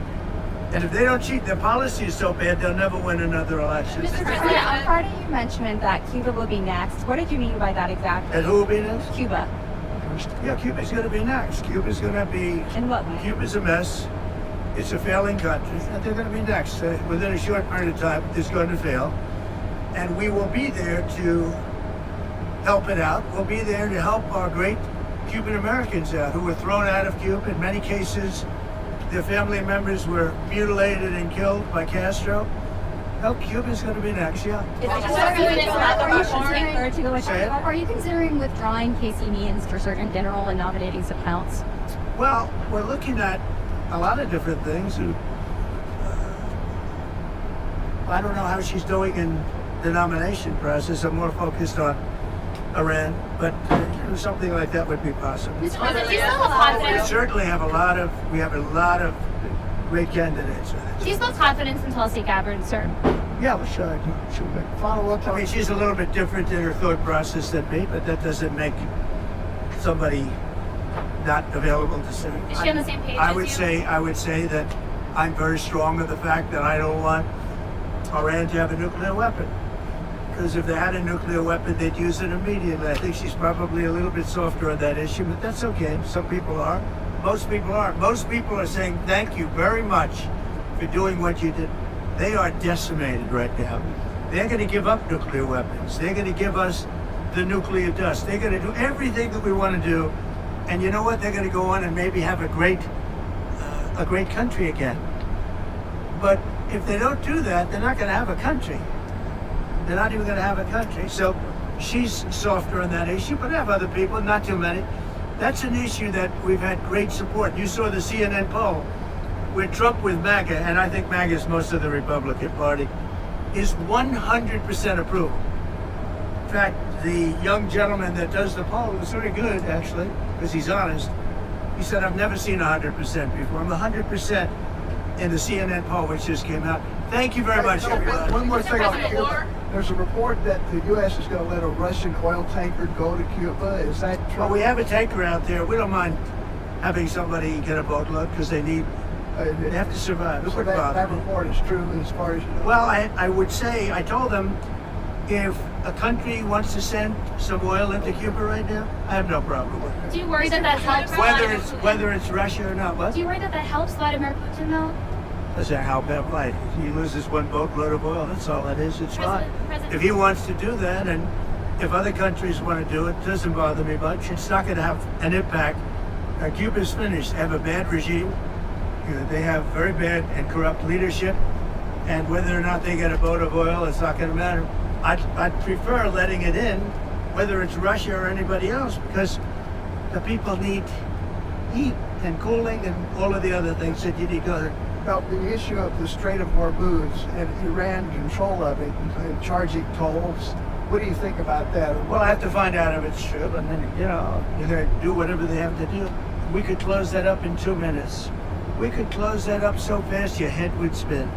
And if they don't cheat, their policy is so bad, they'll never win another election. Mr. President, on Friday you mentioned that Cuba will be next. What did you mean by that exactly? And who will be next? Cuba. Yeah, Cuba's going to be next. Cuba's going to be... In what way? Cuba's a mess. It's a failing country. And they're going to be next. Within a short period of time, it's going to fail. And we will be there to help it out. We'll be there to help our great Cuban Americans out who were thrown out of Cuba. In many cases, their family members were mutilated and killed by Castro. Oh, Cuba's going to be next, yeah. Are you considering withdrawing Casey Means for Surgeon General and nominating some else? Well, we're looking at a lot of different things. I don't know how she's doing in the nomination process. I'm more focused on Iran, but something like that would be possible. Mr. President, do you still have confidence? We certainly have a lot of great candidates. Do you still have confidence in Tulsi Gabbard, sir? Yeah, sure. Follow up. I mean, she's a little bit different in her thought process than me, but that doesn't make somebody not available to say. Is she on the same page I as would you? say, I would say that I'm very strong on the fact that I don't want Iran to have a nuclear weapon. Because if they had a nuclear weapon, they'd use it immediately. I think she's probably a little bit softer on that issue, but that's okay. Some people are. Most people aren't. Most people are saying thank you very much for doing what you did. They are decimated right now. They're going to give up nuclear weapons. They're going to give us the nuclear dust. They're going to do everything that we want to do. And you know what? They're going to go on and maybe have a great country again. But if they don't do that, they're not going to have a country. They're not even going to have a country. So she's softer on that issue, but I have other people, not too many. That's an issue that we've had great support. You saw the CNN poll where Trump with MAGA, and I think MAGA is most of the Republican Party, is 100% approval. In fact, the young gentleman that does the poll was very good, actually, because he's honest. He said, I've never seen 100% before. I'm 100% in the CNN poll, which just came out. Thank you very much, everybody. One more thing on Cuba. There's a report that the U.S. is going to let a Russian oil tanker go to Cuba. Is that true? Well, we have a tanker out there. We don't mind having somebody get a boatload because they have to survive. So that report is true as far as you know? Well, I would say, I told them, if a country wants to send some oil into Cuba right now, I have no problem with it. Do you worry that helps? Whether it's Russia or not, what? Do you worry that helps Vladimir Putin though? Does that help him? Like, he loses one boatload of oil, that's all it is, it's fine. If he wants to do that, and if other countries want to do it, doesn't bother me much. It's not going to have an impact. Cuba's finished. They have a bad regime. You know, they have very bad and corrupt leadership, and whether or not they get a boat of oil, it's not going to matter. I'd prefer letting it in, whether it's Russia or anybody else, because the people need heat and cooling and all of the other things that you need to do. About the issue of the Strait of Hormuz and Iran control of it and charging tolls. What do you think about that? Well, I have to find out if it's true, and then, you know, they're going to do whatever they have to do. We could close that up in 2 minutes. We could close that up so fast your head would spin.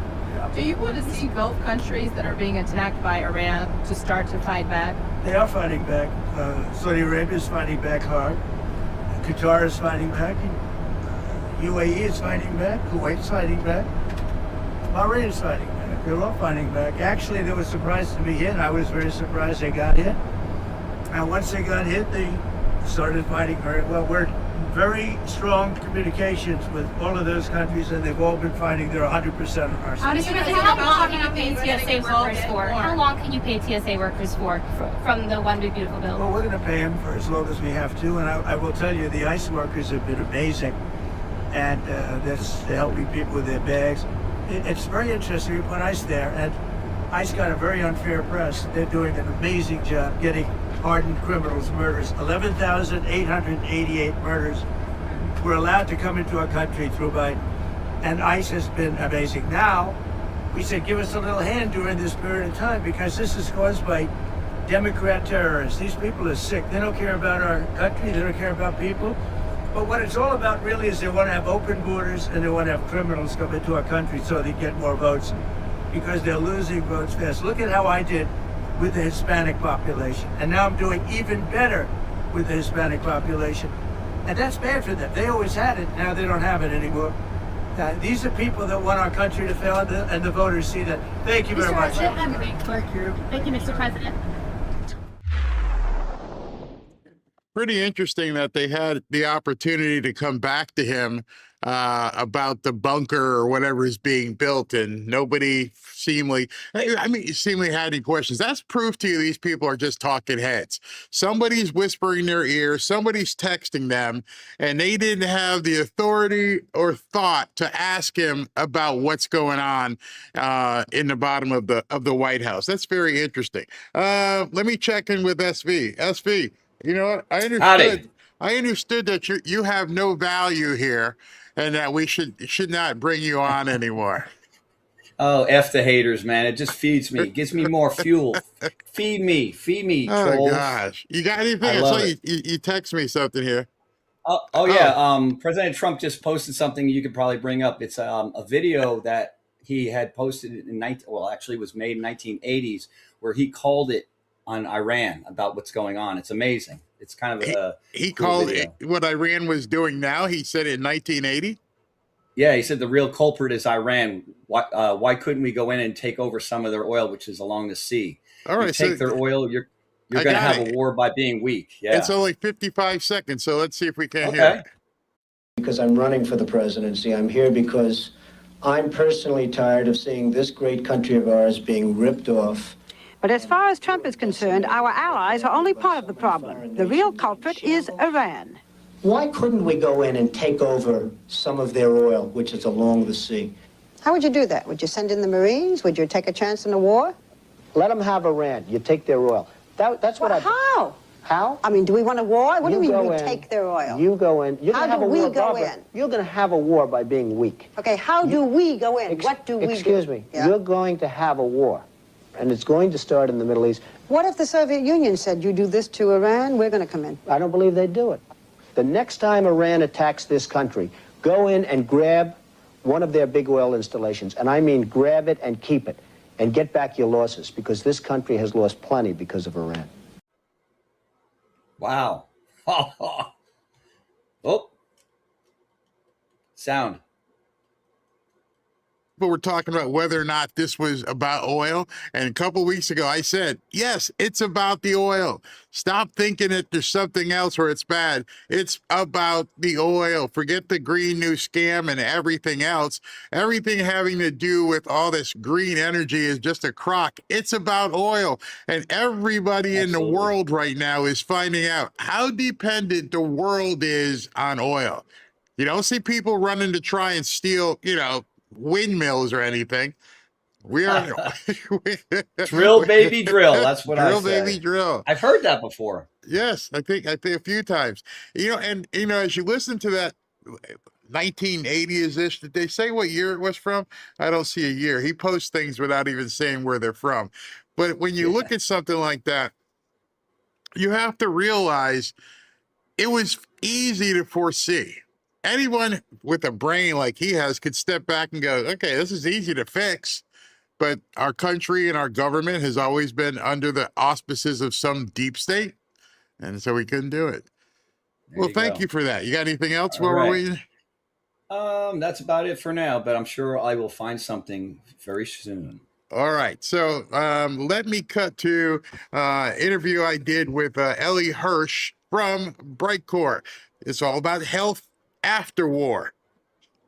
Do you want to see both countries that are being attacked by Iran to start to fight back? They are fighting back. Saudi Arabia is fighting back hard. Qatar is fighting back. UAE is fighting back. Kuwait's fighting back. Bahrain is fighting back. They're all fighting back. Actually, they were surprised to be hit. I was very surprised they got hit. And once they got hit, they started fighting very well. We're very strong communications with all of those countries, and they've all been fighting. They're 100% on our side. How long can you pay TSA workers for? How long can you pay TSA workers for from the One Big Beautiful Bill? Well, we're going to pay them for as long as we have to, and I will tell you, the ICE workers have been amazing, and that's helping people with their bags. It's very interesting. We put ICE there, and ICE got a very unfair press. They're doing an amazing job getting hardened criminals, murders. 11,888 murders were allowed to come into our country through Biden. And ICE has been amazing. Now, we said, give us a little hand during this period of time, because this is caused by Democrat terrorists. These people are sick. They don't care about our country. They don't care about people. But what it's all about really is they want to have open borders, and they want to have criminals come into our country so they get more votes, because they're losing votes fast. Look at how I did with the Hispanic population. And now I'm doing even better with the Hispanic population. And that's bad for them. They always had it, now they don't have it anymore. These are people that want our country to fail, and the voters see that. Thank you very much. Thank you. Thank you, Mr. President. Pretty interesting that they had the opportunity to come back to him about the bunker or whatever is being built, and nobody seemingly had any questions. That's proof to you these people are just talking heads. Somebody's whispering their ear, somebody's texting them, and they didn't have the authority or thought to ask him about what's going on in the bottom of the White House. That's very interesting. Let me check in with SV. SV, you know what? I understood that you have no value here, and that we should not bring you on anymore. Oh, F the haters, man. It just feeds me. It gives me more fuel. Feed me, Oh, trolls. gosh. You got anything? I I love saw it. you text me something here. Oh yeah. President Trump just posted something you could probably bring up. It's a video that he had posted it in it was made in 1980s, where he called it on Iran about what's going on. It's amazing. It's kind of he cool called video. it what Iran was doing now. He said in 1980. Yeah, he said the real culprit is Iran. Why couldn't we go in and take over some of their oil, which is along the sea? All right, you take their oil, you're going to have a war by being weak. Yeah, it's only 55 seconds, so let's see if we can hear it. Because I'm running for the presidency. I'm here because I'm personally tired of seeing this great country of ours being ripped off. But as far as Trump is concerned, our allies are only part of the problem. The real culprit is Iran. Why couldn't we go in and take over some of their oil, which is along the sea? How would you do that? Would you send in the Marines? Would you take a chance in a war? Let them have Iran. You take their oil. That's what How? How? I mean, do we want a war? What do you mean we in, take their oil? You go in. You're How gonna have do a we war, go Barbara. in? You're going to have a war by being weak. Okay, how do we go in? What do we do? Excuse me. Yeah. You're going to have a war, and it's going to start in the Middle East. What if the Soviet Union said, you do this to Iran, we're going to come in? I don't believe they'd do it. The next time Iran attacks this country, go in and grab one of their big oil installations, and I mean grab it and keep it, and get back your losses, because this country has lost plenty because of Iran. Wow. Oh. Sound. But we're talking about whether or not this was about oil. And a couple of weeks ago, I said, yes, it's about the oil. Stop thinking that there's something else where it's bad. It's about the oil. Forget the Green New Scam and everything else. Everything having to do with all this green energy is just a crock. It's about oil. And everybody in the world right now is finding out how dependent the world is on oil. You don't see people running to try and steal, windmills or anything. We are drill, baby, drill. That's what drill, I say. baby, drill. I've heard that before. Yes, I think a few times. As you listen to that 1980 is this, did they say what year it was from? I don't see a year. He posts things without even saying where they're from. But when you look at something like that, you have to realize it was easy to foresee. Anyone with a brain like he has could step back and go, okay, this is easy to fix. But our country and our government has always been under the auspices of some deep state. And so we couldn't do it. Well, thank you for that. You got anything else while we're waiting? That's about it for now, but I'm sure I will find something very soon. All right. So let me cut to interview I did with Ellie Hirsch from Brightcore. It's all about health after war.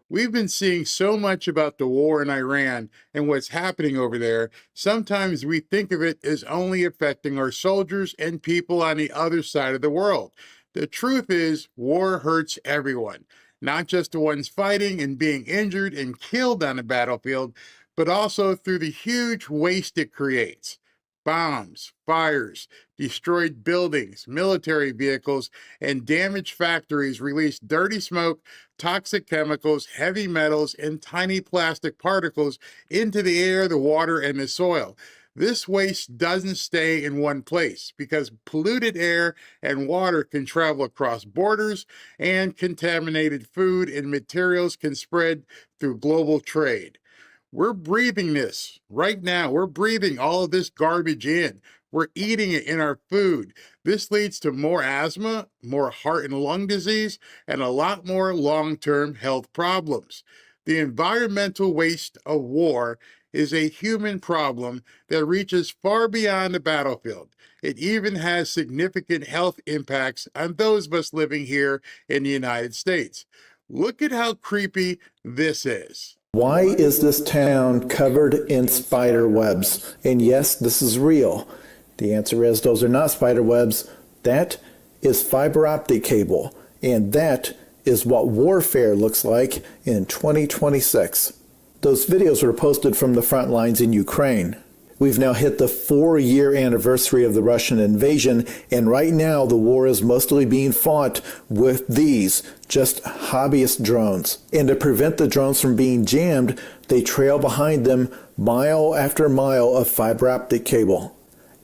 We've been seeing so much about the war in Iran and what's happening over there. Sometimes we think of it as only affecting our soldiers and people on the other side of the world. The truth is, war hurts everyone, not just the ones fighting and being injured and killed on the battlefield, but also through the huge waste it creates. Bombs, fires, destroyed buildings, military vehicles, and damaged factories release dirty smoke, toxic chemicals, heavy metals, and tiny plastic particles into the air, the water, and the soil. This waste doesn't stay in one place because polluted air and water can travel across borders, and contaminated food and materials can spread through global trade. We're breathing this right now. We're breathing all of this garbage in. We're eating it in our food. This leads to more asthma, more heart and lung disease, and a lot more long-term health problems. The environmental waste of war is a human problem that reaches far beyond the battlefield. It even has significant health impacts on those of us living here in the United States. Look at how creepy this is. Why is this town covered in spider webs? And yes, this is real. The answer is those are not spider webs. That is fiber optic cable. And that is what warfare looks like in 2026. Those videos were posted from the front lines in Ukraine. We've now hit the 4-year anniversary of the Russian invasion, and right now the war is mostly being fought with these, just hobbyist drones. And to prevent the drones from being jammed, they trail behind them mile after mile of fiber optic cable.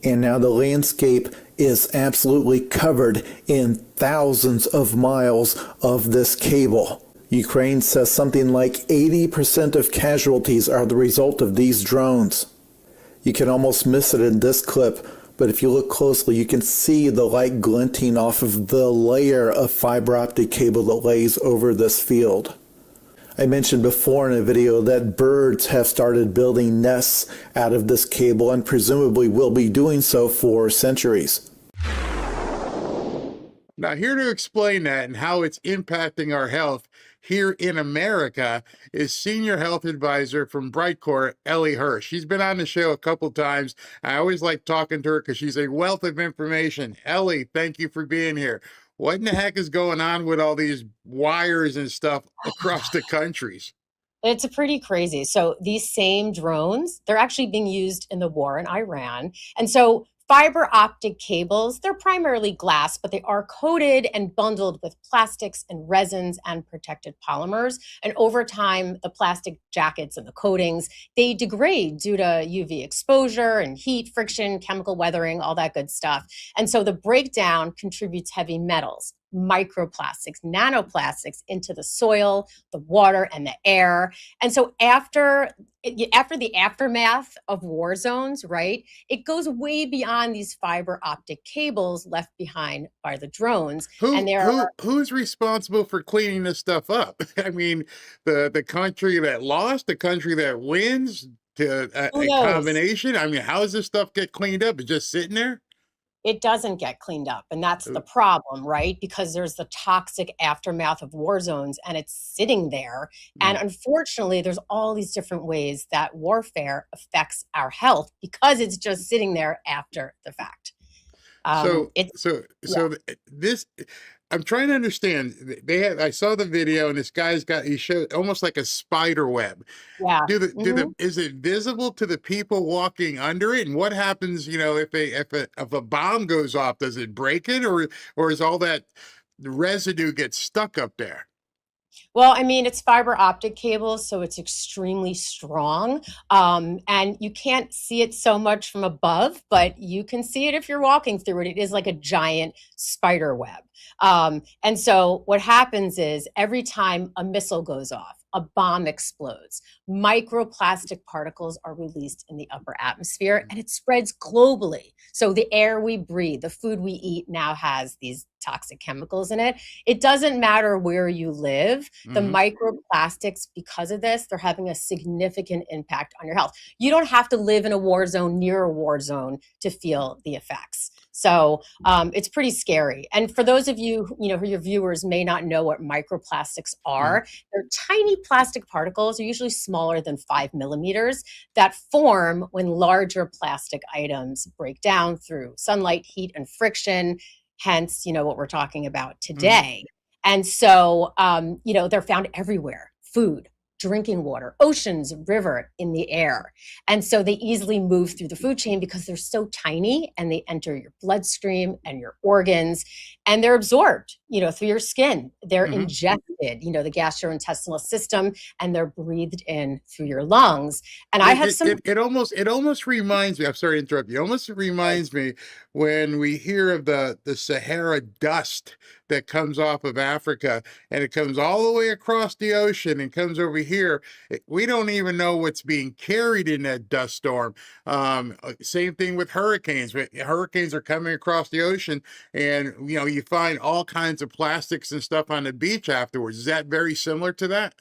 And now the landscape is absolutely covered in thousands of miles of this cable. Ukraine says something like 80% of casualties are the result of these drones. You can almost miss it in this clip, but if you look closely, you can see the light glinting off of the layer of fiber optic cable that lays over this field. I mentioned before in a video that birds have started building nests out of this cable and presumably will be doing so for centuries. Now, here to explain that and how it's impacting our health here in America is Senior Health Advisor from Brightcore, Ellie Hirsch. She's been on the show a couple times. I always like talking to her because she's a wealth of information. Ellie, thank you for being here. What in the heck is going on with all these wires and stuff across the countries? It's pretty crazy. So these same drones, they're actually being used in the war in Iran. And so fiber optic cables, they're primarily glass, but they are coated and bundled with plastics and resins and protected polymers. And over time, the plastic jackets and the coatings, they degrade due to UV exposure and heat, friction, chemical weathering, all that good stuff. And so the breakdown contributes heavy metals, microplastics, nanoplastics into the soil, the water, and the air. And so after the aftermath of war zones, right, it goes way beyond these fiber optic cables left behind by the drones. Who's responsible for cleaning this stuff up? I mean, the country that lost, the country that wins, a combination? I mean, how does this stuff get cleaned up? It's just sitting there? It doesn't get cleaned up. And that's the problem, right? Because there's the toxic aftermath of war zones and it's sitting there. And unfortunately, there's all these different ways that warfare affects our health because it's just sitting there after the fact. This, I'm trying to understand. I saw the video, and this guy's he showed almost like a spider web. Yeah. Is it visible to the people walking under it? And what happens, if a bomb goes off? Does it break it, or is all that residue gets stuck up there? Well, I mean, it's fiber optic cables, so it's extremely strong. And you can't see it so much from above, but you can see it if you're walking through it. It is like a giant spider web. And so what happens is every time a missile goes off, a bomb explodes, microplastic particles are released in the upper atmosphere, and it spreads globally. So the air we breathe, the food we eat now has these toxic chemicals in it. It doesn't matter where you live. The microplastics, because of this, they're having a significant impact on your health. You don't have to live in a war zone, near a war zone, to feel the effects. So it's pretty scary. And for those of you, who your viewers may not know what microplastics are, they're tiny plastic particles, are usually smaller than 5 millimeters, that form when larger plastic items break down through sunlight, heat, and friction, hence, what we're talking about today. And so, they're found everywhere: food, drinking water, oceans, river, in the air. And so they easily move through the food chain because they're so tiny, and they enter your bloodstream and your organs, and they're absorbed, through your skin. They're injected, the gastrointestinal system, and they're breathed in through your lungs. And it almost reminds me, I'm sorry to interrupt you, it almost reminds me when we hear of the Sahara dust that comes off of Africa, and it comes all the way across the ocean and comes over here. We don't even know what's being carried in that dust storm. Same thing with hurricanes. Hurricanes are coming across the ocean, and you find all kinds of plastics and stuff on the beach afterwards. Is that very similar to that?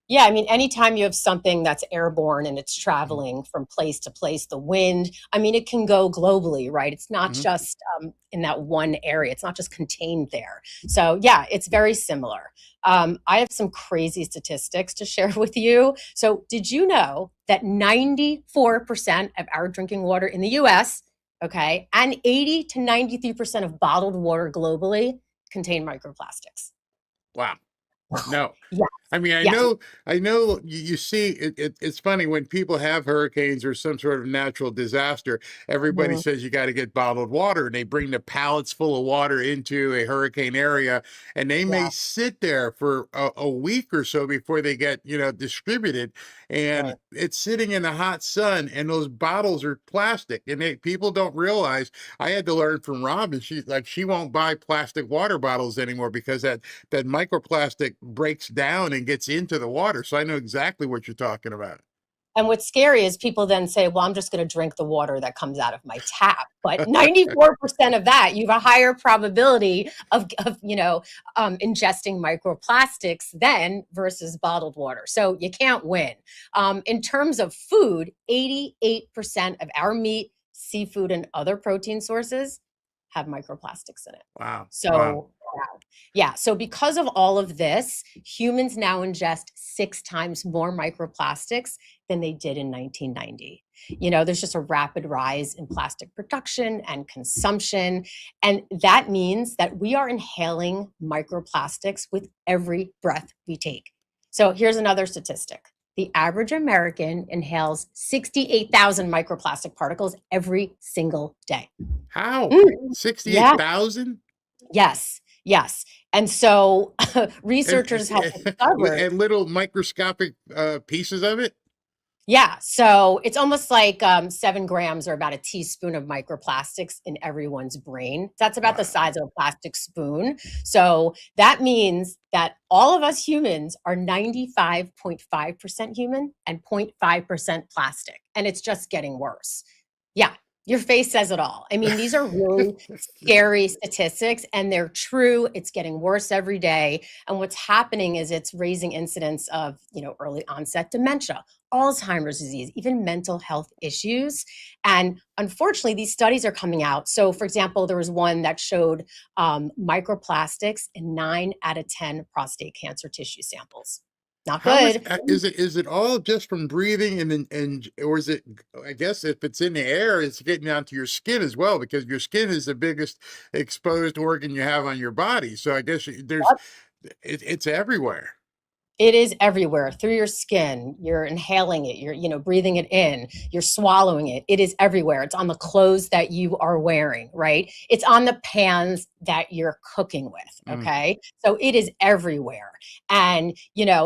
Yeah, I mean, anytime you have something that's airborne and it's traveling from place to place, the wind, I mean, it can go globally, right? It's not just in that one area. It's not just contained there. So yeah, it's very similar. I have some crazy statistics to share with you. So did you know that 94% of our drinking water in the US, okay, and 80 to 93% of bottled water globally contain microplastics? Wow. No. Yes. I mean, Yes. I know you see it's funny when people have hurricanes or some sort of natural disaster, everybody Mhm. says you got to get bottled water, and they bring the pallets full of water into a hurricane area, and they may Yeah. sit there for a week or so before they get, distributed, and Right. it's sitting in the hot sun, and those bottles are plastic, and people don't realize. I had to learn from Robin. She's like, she won't buy plastic water bottles anymore because that microplastic breaks down and gets into the water. So I know exactly what you're talking about. And what's scary is people then say, well, I'm just going to drink the water that comes out of my tap. But 94% of that, you have a higher probability of ingesting microplastics then versus bottled water. So you can't win. In terms of food, 88% of our meat, seafood, and other protein sources have microplastics in it. Wow. So, yeah. So because of all of this, humans now ingest 6 times more microplastics than they did in 1990. There's just a rapid rise in plastic production and consumption. And that means that we are inhaling microplastics with every breath we take. So here's another statistic. The average American inhales 68,000 microplastic particles every single day. How? Yeah. 68,000? Yes. And so researchers have discovered. And little microscopic pieces of it? Yeah. So it's almost like 7 grams or about a teaspoon of microplastics in everyone's brain. That's about the size of a plastic spoon. So that means that all of us humans are 95.5% human and 0.5% plastic. And it's just getting worse. Yeah. Your face says it all. I mean, these are really scary statistics, and they're true. It's getting worse every day. And what's happening is it's raising incidence of, early onset dementia, Alzheimer's disease, even mental health issues. And unfortunately, these studies are coming out. So, for example, there was one that showed microplastics in 9 out of 10 prostate cancer tissue samples. Not good. Is it all just from breathing or is it, I guess if it's in the air, it's getting onto your skin as well, because your skin is the biggest exposed organ you have on your body. So I guess it's everywhere. It is everywhere through your skin. You're inhaling it. You're, breathing it in. You're swallowing it. It is everywhere. It's on the clothes that you are wearing, right? It's on the pans that you're cooking with. Okay. So it is everywhere. And,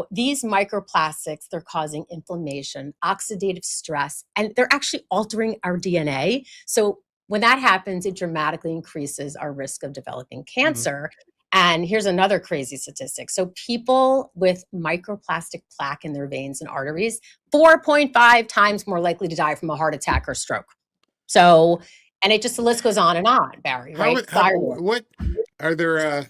these microplastics, they're causing inflammation, oxidative stress, and they're actually altering our DNA. So when that happens, it dramatically increases our risk of developing cancer. And here's another crazy statistic. So people with microplastic plaque in their veins and arteries, 4.5 times more likely to die from a heart attack or stroke. So, and the list goes on, Barry, right? What are there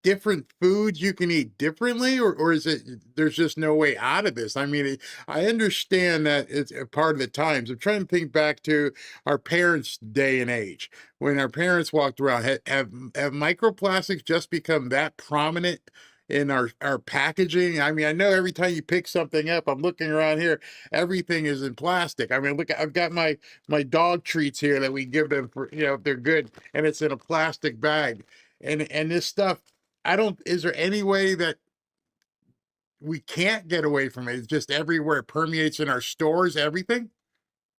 different foods you can eat differently, or is it there's just no way out of this? I mean, I understand that it's a part of the times. I'm trying to think back to our parents' day and age when our parents walked around. Have microplastics just become that prominent in our packaging? I mean, I know every time you pick something up, I'm looking around here, everything is in plastic. I mean, look, I've got my dog treats here that we give them for, if they're good, and it's in a plastic bag. And this stuff, is there any way that we can't get away from it? It's just everywhere. It permeates in our stores, everything.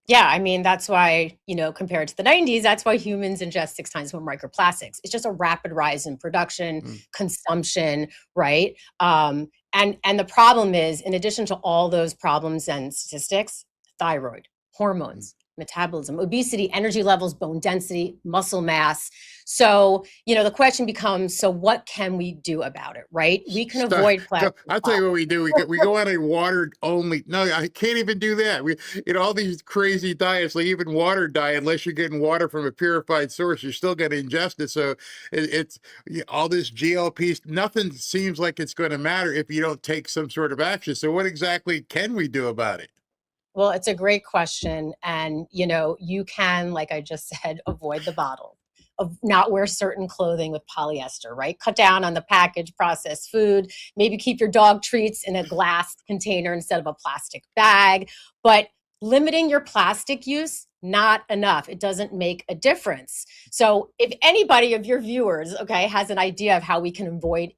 Yeah, I mean, that's why, compared to the 90s, that's why humans ingest 6 times more microplastics. It's just a rapid rise in production, consumption, right? And the problem is, in addition to all those problems and statistics, thyroid, hormones, metabolism, obesity, energy levels, bone density, muscle mass. So, the question becomes, so what can we do about it, right? We can avoid plastic. I'll tell you what we do. We go on a water only. No, I can't even do that. We, all these crazy diets, like even water diet, unless you're getting water from a purified source, you're still going to ingest it. So it's all this GLPs, nothing seems like it's going to matter if you don't take some sort of action. So what exactly can we do about it? Well, it's a great question. And, you can, like I just said, avoid the bottle, not wear certain clothing with polyester, right? Cut down on the packaged processed food, maybe keep your dog treats in a glass container instead of a plastic bag. But limiting your plastic use, not enough. It doesn't make a difference. So if anybody of your viewers, has an idea of how we can avoid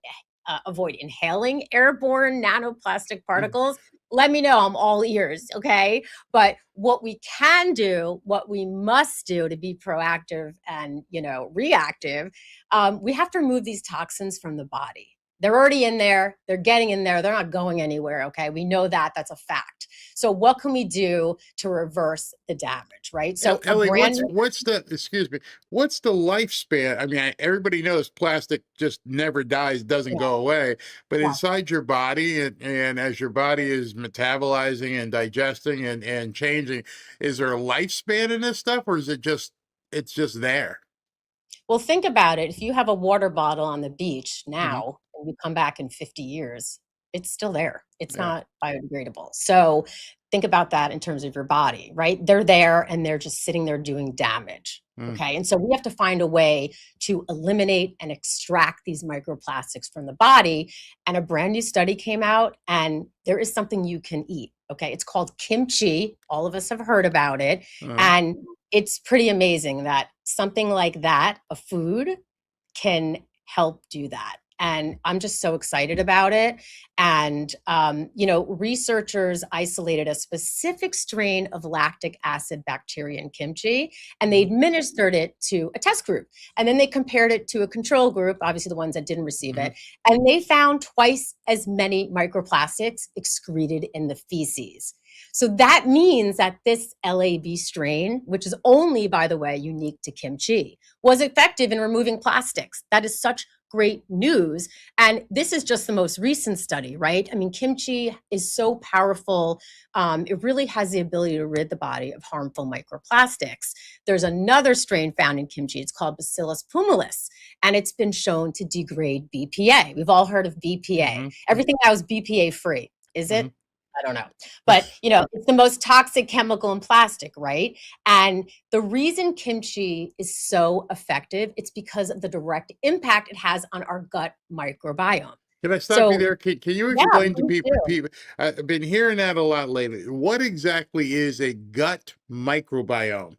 avoid inhaling airborne nanoplastic particles, let me know. I'm all ears, okay? But what we can do, what we must do to be proactive and, reactive, we have to remove these toxins from the body. They're already in there. They're getting in there. They're not going anywhere, okay? We know that. That's a fact. So what can we do to reverse the damage, right? So Ellie, what's what's the lifespan? I mean, everybody knows plastic just never dies, doesn't go away, but inside your body and as your body is metabolizing and digesting and changing, is there a lifespan in this stuff, or is it's just there? Well, think about it. If you have a water bottle on the beach Mm-hmm. now and you come back in 50 years, it's still there. It's Yeah. not biodegradable. So think about that in terms of your body, right? They're there and they're just sitting there doing damage. Okay. And so we have to find a way to eliminate and extract these microplastics from the body. And a brand new study came out, and there is something you can eat. Okay. It's called kimchi. All of us have heard about it. And it's pretty amazing that something like that, a food, can help do that. And I'm just so excited about it. And, researchers isolated a specific strain of lactic acid bacteria in kimchi, and they administered it to a test group. And then they compared it to a control group, obviously the ones that didn't receive it. And they found twice as many microplastics excreted in the feces. So that means that this LAB strain, which is only, by the way, unique to kimchi, was effective in removing plastics. That is such great news. And this is just the most recent study, right? I mean, kimchi is so powerful. It really has the ability to rid the body of harmful microplastics. There's another strain found in kimchi. It's called Bacillus pumilis, and it's been shown to degrade BPA. We've all heard of BPA. Everything now is BPA free, is it? I don't know. But, it's the most toxic chemical in plastic, right? And the reason kimchi is so effective, it's because of the direct impact it has on our gut microbiome. Can I stop you there? Can you explain to please people, I've been hearing that a lot lately. What exactly is a gut microbiome?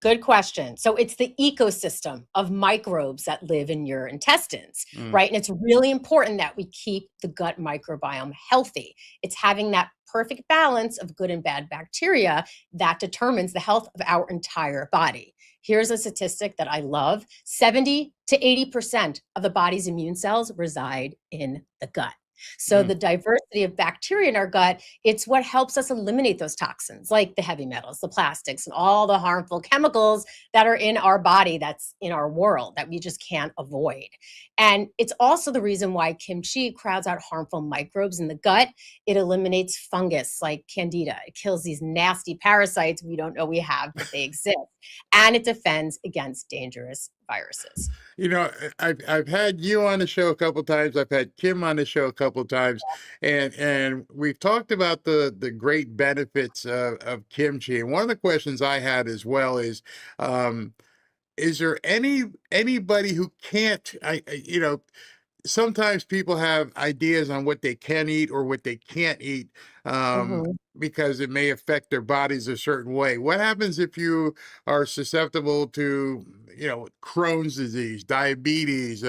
Good question. So it's the ecosystem of microbes that live in your intestines, right? And it's really important that we keep the gut microbiome healthy. It's having that perfect balance of good and bad bacteria that determines the health of our entire body. Here's a statistic that I love. 70 to 80% of the body's immune cells reside in the gut. So the diversity of bacteria in our gut, it's what helps us eliminate those toxins, like the heavy metals, the plastics, and all the harmful chemicals that are in our body, that's in our world, that we just can't avoid. And it's also the reason why kimchi crowds out harmful microbes in the gut. It eliminates fungus like candida. It kills these nasty parasites we don't know we have, but they exist. And it defends against dangerous viruses. I've had you on the show a couple times. I've had Kim on the show a couple times, and we've talked about the great benefits of kimchi. And one of the questions I had as well is there anybody who can't? Sometimes people have ideas on what they can eat or what they can't eat because it may affect their bodies a certain way. What happens if you are susceptible to, Crohn's disease, diabetes,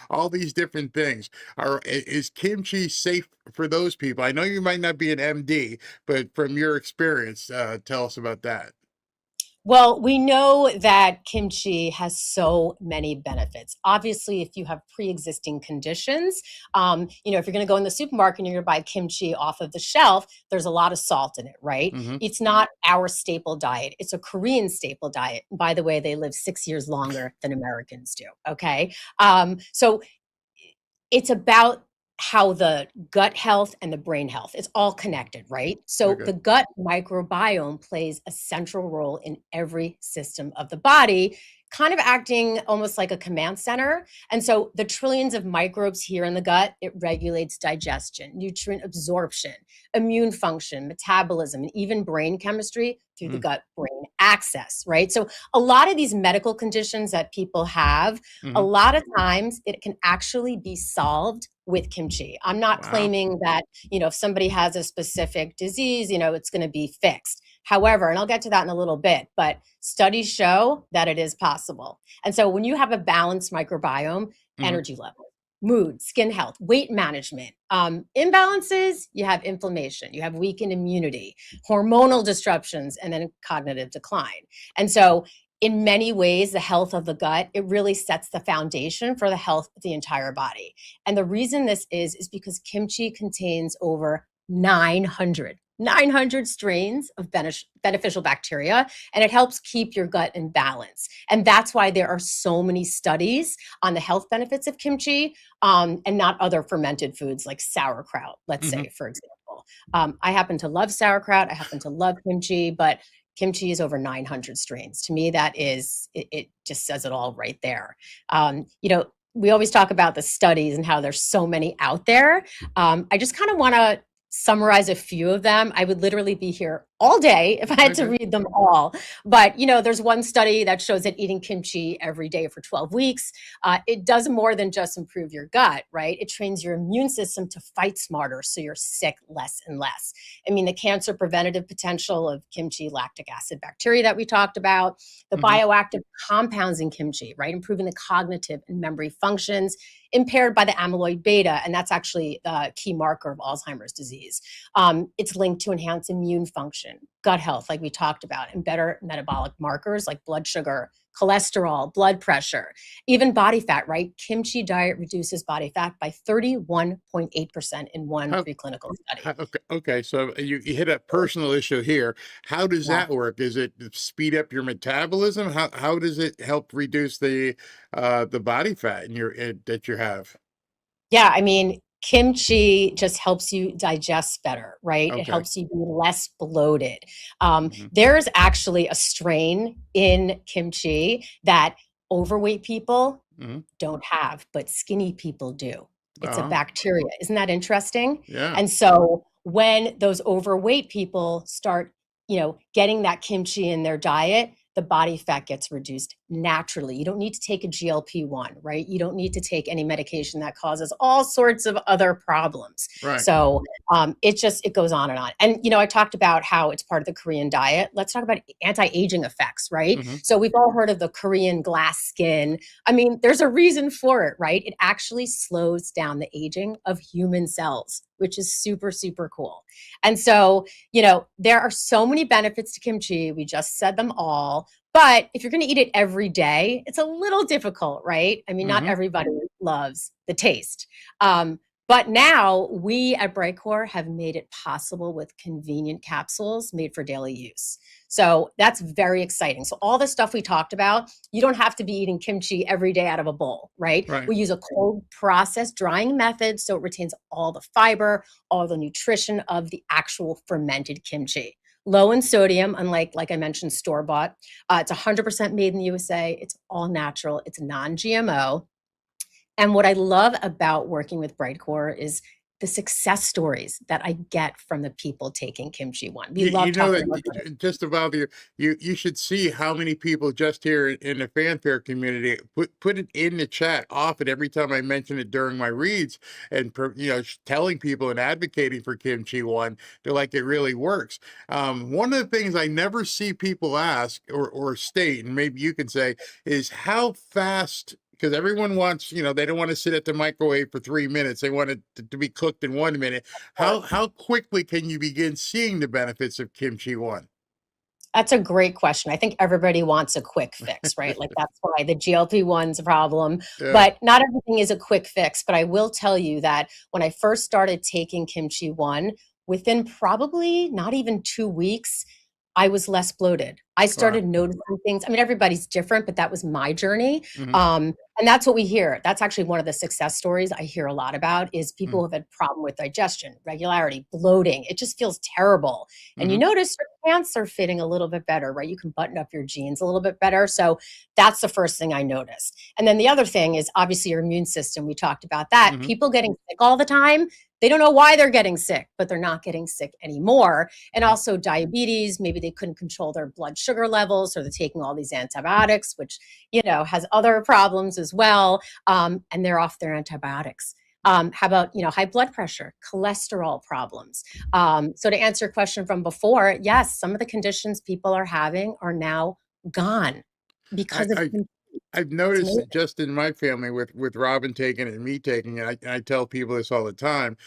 all these different things? Is kimchi safe for those people? I know you might not be an MD, but from your experience, tell us about that. Well, we know that kimchi has so many benefits. Obviously, if you have pre-existing conditions, if you're going to go in the supermarket and you're going to buy kimchi off of the shelf, there's a lot of salt in it, right? It's not our staple diet. It's a Korean staple diet. By the way, they live 6 years longer than Americans do, okay? So it's about how the gut health and the brain health, it's all connected, right? So the gut microbiome plays a central role in every system of the body, kind of acting almost like a command center. And so the trillions of microbes here in the gut, it regulates digestion, nutrient absorption, immune function, metabolism, and even brain chemistry through the gut-brain axis, right? So a lot of these medical conditions that people have, a lot of times it can actually be solved with kimchi. I'm not claiming that, if somebody has a specific disease, it's going to be fixed. However, and I'll get to that in a little bit, but studies show that it is possible. And so when you have a balanced microbiome, energy level, mood, skin health, weight management. Imbalances, you have inflammation, you have weakened immunity, hormonal disruptions, and then cognitive decline. And so in many ways, the health of the gut, it really sets the foundation for the health of the entire body. And the reason this is because kimchi contains over 900 strains of beneficial bacteria, and it helps keep your gut in balance. And that's why there are so many studies on the health benefits of kimchi, and not other fermented foods like sauerkraut, let's say, for example. I happen to love sauerkraut. I happen to love kimchi, but kimchi is over 900 strains. To me, that is, it just says it all right there. We always talk about the studies and how there's so many out there. I just kind of want to summarize a few of them. I would literally be here all day if I had to read them all. But, there's one study that shows that eating kimchi every day for 12 weeks, it does more than just improve your gut, right? It trains your immune system to fight smarter, so you're sick less and less. I mean, the cancer preventative potential of kimchi, lactic acid bacteria that we talked about, the bioactive compounds in kimchi, right? Improving the cognitive and memory functions, impaired by the amyloid beta, and that's actually a key marker of Alzheimer's disease. It's linked to enhanced immune function, gut health, like we talked about, and better metabolic markers like blood sugar, cholesterol, blood pressure, even body fat, right? Kimchi diet reduces body fat by 31.8% in one preclinical study. Okay. So you hit a personal issue here. How does that work? Is it speed up your metabolism? How does it help reduce the body fat that you have? Yeah, I mean, kimchi just helps you digest better, right? It helps you be less bloated. There's actually a strain in kimchi that overweight people don't have, but skinny people do. It's a bacteria. Isn't that interesting? Yeah. And so when those overweight people start, getting that kimchi in their diet, the body fat gets reduced naturally. You don't need to take a GLP-1, right? You don't need to take any medication that causes all sorts of other problems. Right. So it goes on and on. And, I talked about how it's part of the Korean diet. Let's talk about anti-aging effects, right? So we've all heard of the Korean glass skin. I mean, there's a reason for it, right? It actually slows down the aging of human cells, which is super, super cool. And so, there are so many benefits to kimchi. We just said them all. But if you're going to eat it every day, it's a little difficult, right? I mean, not everybody loves the taste. But now we at Brightcore have made it possible with convenient capsules made for daily use. So that's very exciting. So all the stuff we talked about, you don't have to be eating kimchi every day out of a bowl, right? We use a cold process drying method so it retains all the fiber, all the nutrition of the actual fermented kimchi. Low in sodium, unlike, like I mentioned, store-bought. It's 100% made in the USA. It's all natural. It's non-GMO. And what I love about working with Brightcore is the success stories that I get from the people taking Kimchi One. We love talking about that. Just about you should see how many people just here in the fanfare community put it in the chat often every time I mention it during my reads, and telling people and advocating for Kimchi One. They're like, it really works. One of the things I never see people ask or state, and maybe you can say, is how fast. Because everyone wants, they don't want to sit at the microwave for 3 minutes. They want it to be cooked in 1 minute. How quickly can you begin seeing the benefits of Kimchi One? That's a great question. I think everybody wants a quick fix, right? Like that's why the GLP-1's a problem. Yeah. But not everything is a quick fix. But I will tell you that when I first started taking Kimchi One, within probably not even 2 weeks, I was less bloated. I started noticing things. I mean, everybody's different, but that was my journey. And that's what we hear. That's actually one of the success stories I hear a lot about is people who have had problem with digestion, regularity, bloating. It just feels terrible. And you notice your pants are fitting a little bit better, right? You can button up your jeans a little bit better. So that's the first thing I noticed. And then the other thing is obviously your immune system. We talked about that. People getting sick all the time, they don't know why they're getting sick, but they're not getting sick anymore. And also diabetes, maybe they couldn't control their blood sugar levels, so they're taking all these antibiotics, which, has other problems as well. And they're off their antibiotics. How about, high blood pressure, cholesterol problems? So to answer your question from before, yes, some of the conditions people are having are now gone because of I've noticed it just in my family with Robin taking it and me taking it. I tell people this all the time.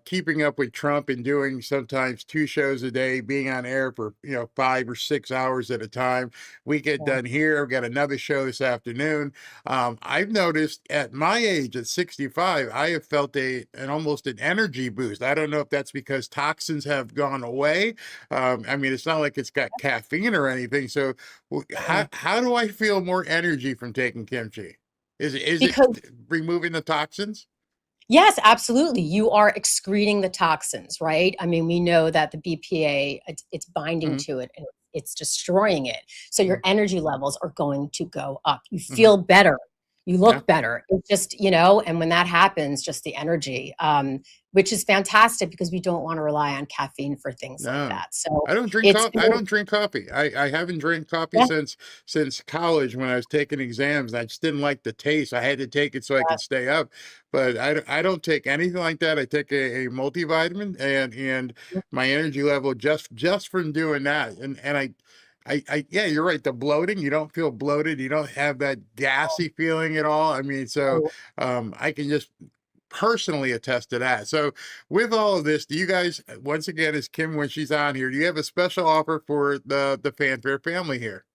Keeping up with Trump and doing sometimes 2 shows a day, being on air for 5 or 6 hours at a time. We get done here. We've got another show this afternoon. I've noticed at my age, at 65, I have felt almost an energy boost. I don't know if that's because toxins have gone away. I mean, it's not like it's got caffeine or anything. So how do I feel more energy from taking kimchi? Is it removing the toxins? Yes, absolutely. You are excreting the toxins, right? I mean, we know that the BPA, it's binding to it and it's destroying it. So your energy levels are going to go up. You feel better. You look better. It's just, and when that happens, just the energy, which is fantastic because we don't want to rely on caffeine for things like that. So I don't drink coffee. I don't drink coffee. I haven't drank coffee since college when I was taking exams. I just didn't like the taste. I had to take it so I could stay up. But I don't take anything like that. I take a multivitamin and my energy level just from doing that. And yeah, you're right. The bloating, you don't feel bloated. You don't have that gassy feeling at all. I mean, so I can just personally attest to that. So with all of this, do you guys, once again, as Kim, when she's on here, do you have a special offer for the Fanfare family here?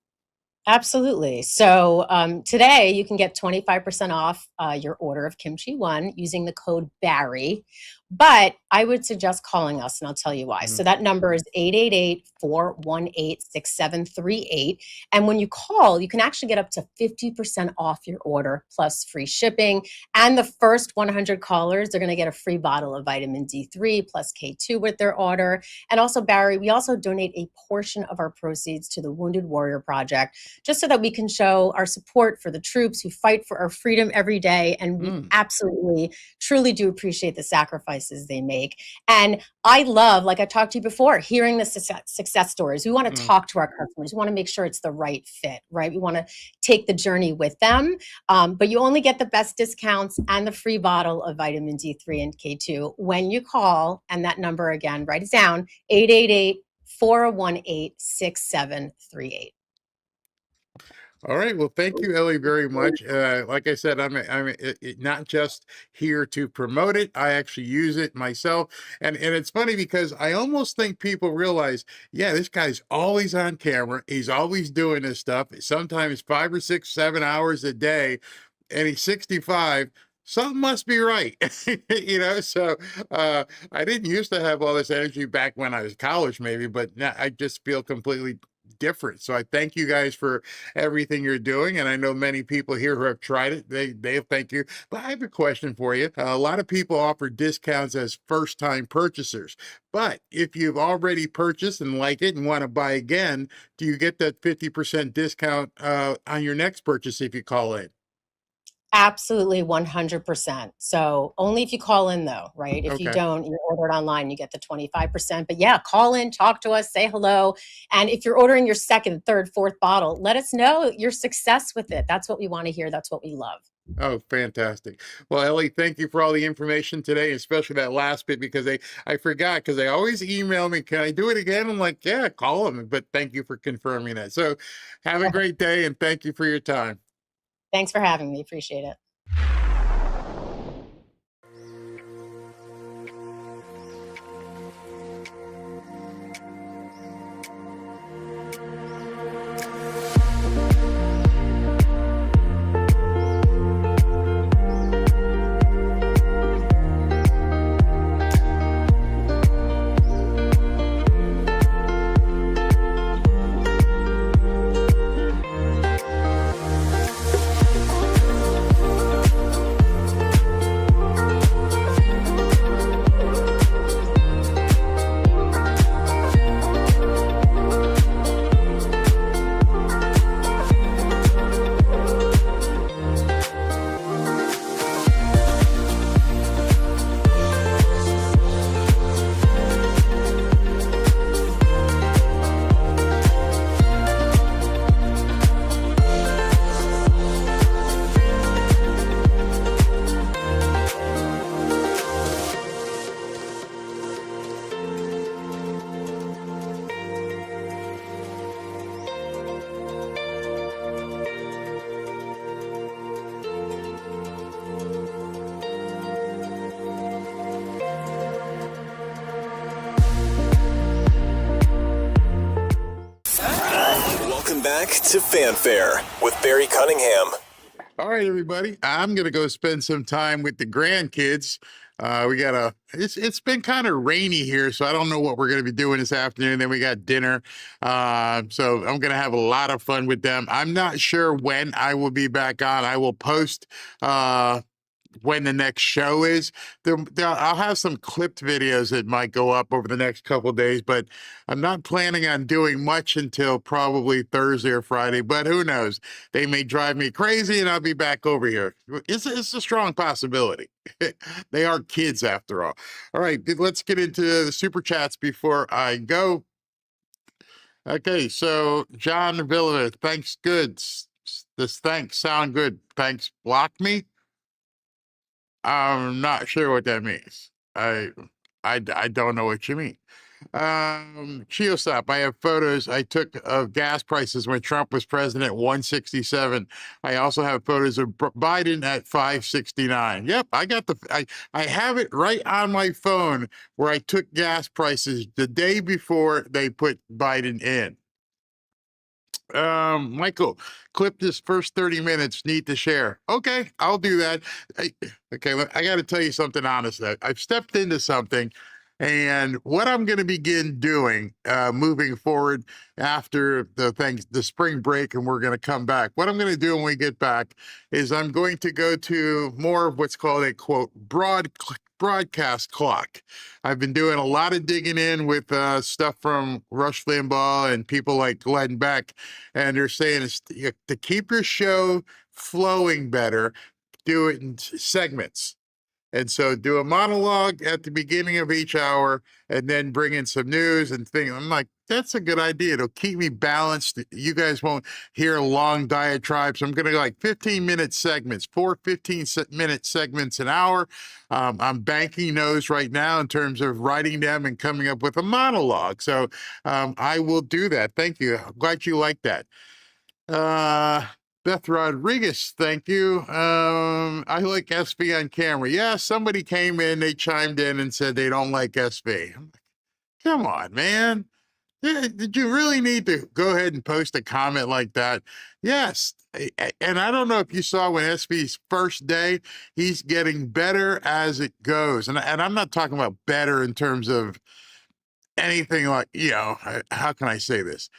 Absolutely. So today you can get 25% off your order of Kimchi One using the code Barry. But I would suggest calling us, and I'll tell you why. So that number is 888-418-6738. And when you call, you can actually get up to 50% off your order plus free shipping. And the first 100 callers, they're going to get a free bottle of vitamin D3 plus K2 with their order. And also, Barry, we also donate a portion of our proceeds to the Wounded Warrior Project, just so that we can show our support for the troops who fight for our freedom every day. And we absolutely, truly do appreciate the sacrifices they make. And I love, like I talked to you before, hearing the success stories. We want to talk to our customers. We want to make sure it's the right fit, right? We want to take the journey with them. But you only get the best discounts and the free bottle of vitamin D3 and K2 when you call. And that number again, write it down, 888-418-6738. All right. Well, thank you, Ellie, very much. Like I said, I'm not just here to promote it. I actually use it myself. And it's funny because I almost think people realize, yeah, this guy's always on camera. He's always doing this stuff, sometimes 5 or 6, 7 hours a day, and he's 65. Something must be right. So I didn't used to have all this energy back when I was in college, maybe, but now I just feel completely different. So I thank you guys for everything you're doing. And I know many people here who have tried it. They thank you. But I have a question for you. A lot of people offer discounts as first-time purchasers. But if you've already purchased and like it and want to buy again, do you get that 50% discount on your next purchase if you call in? Absolutely, 100%. So only if you call in though, right? If you don't, you order it online, you get the 25%. But yeah, call in, talk to us, say hello. And if you're ordering your second, third, fourth bottle, let us know your success with it. That's what we want to hear. That's what we love. Oh, fantastic. Well, Ellie, thank you for all the information today, especially that last bit, because I forgot, because they always email me, can I do it again? I'm like, yeah, call them. But thank you for confirming that. So have a great day and thank you for your time. Thanks for having me. Appreciate it. back to Fanfare with Barry Cunningham. All right, everybody. I'm going to go spend some time with the grandkids. It's been kind of rainy here, so I don't know what we're going to be doing this afternoon. Then we got dinner. So I'm going to have a lot of fun with them. I'm not sure when I will be back on. I will post when the next show is. I'll have some clipped videos that might go up over the next couple of days, but I'm not planning on doing much until probably Thursday or Friday, but who knows? They may drive me crazy and I'll be back over here. It's a strong possibility. They are kids after all. All right, let's get into the super chats before I go. Okay, so John Villa, thanks, good. This thanks sound good. Thanks, block me. I'm not sure what that means. I don't know what you mean. Chiosop, I have photos I took of gas prices when Trump was president, 167. I also have photos of Biden at 569. Yep, I have it right on my phone where I took gas prices the day before they put Biden in. Michael, clip this first 30 minutes, need to share. Okay, I'll do that. Okay, look, I got to tell you something honest. I've stepped into something, and what I'm going to begin doing moving forward after the spring break, and we're going to come back. What I'm going to do when we get back is I'm going to go to more of what's called a, quote, broadcast clock. I've been doing a lot of digging in with stuff from Rush Limbaugh and people like Glenn Beck, and they're saying to keep your show flowing better, do it in segments. And so do a monologue at the beginning of each hour and then bring in some news and things. I'm like, that's a good idea. It'll keep me balanced. You guys won't hear long diatribes. I'm going to go like 15-minute segments, 15-minute segments an hour. I'm banking those right now in terms of writing them and coming up with a monologue. So I will do that. Thank you. I'm glad you like that. Beth Rodriguez, thank you. I like SV on camera. Yeah, somebody came in, they chimed in and said they don't like SV. I'm like, come on, man. Did you really need to go ahead and post a comment like that? Yes. And I don't know if you saw when SV's first day, he's getting better as it goes. And I'm not talking about better in terms of anything like, how can I say this?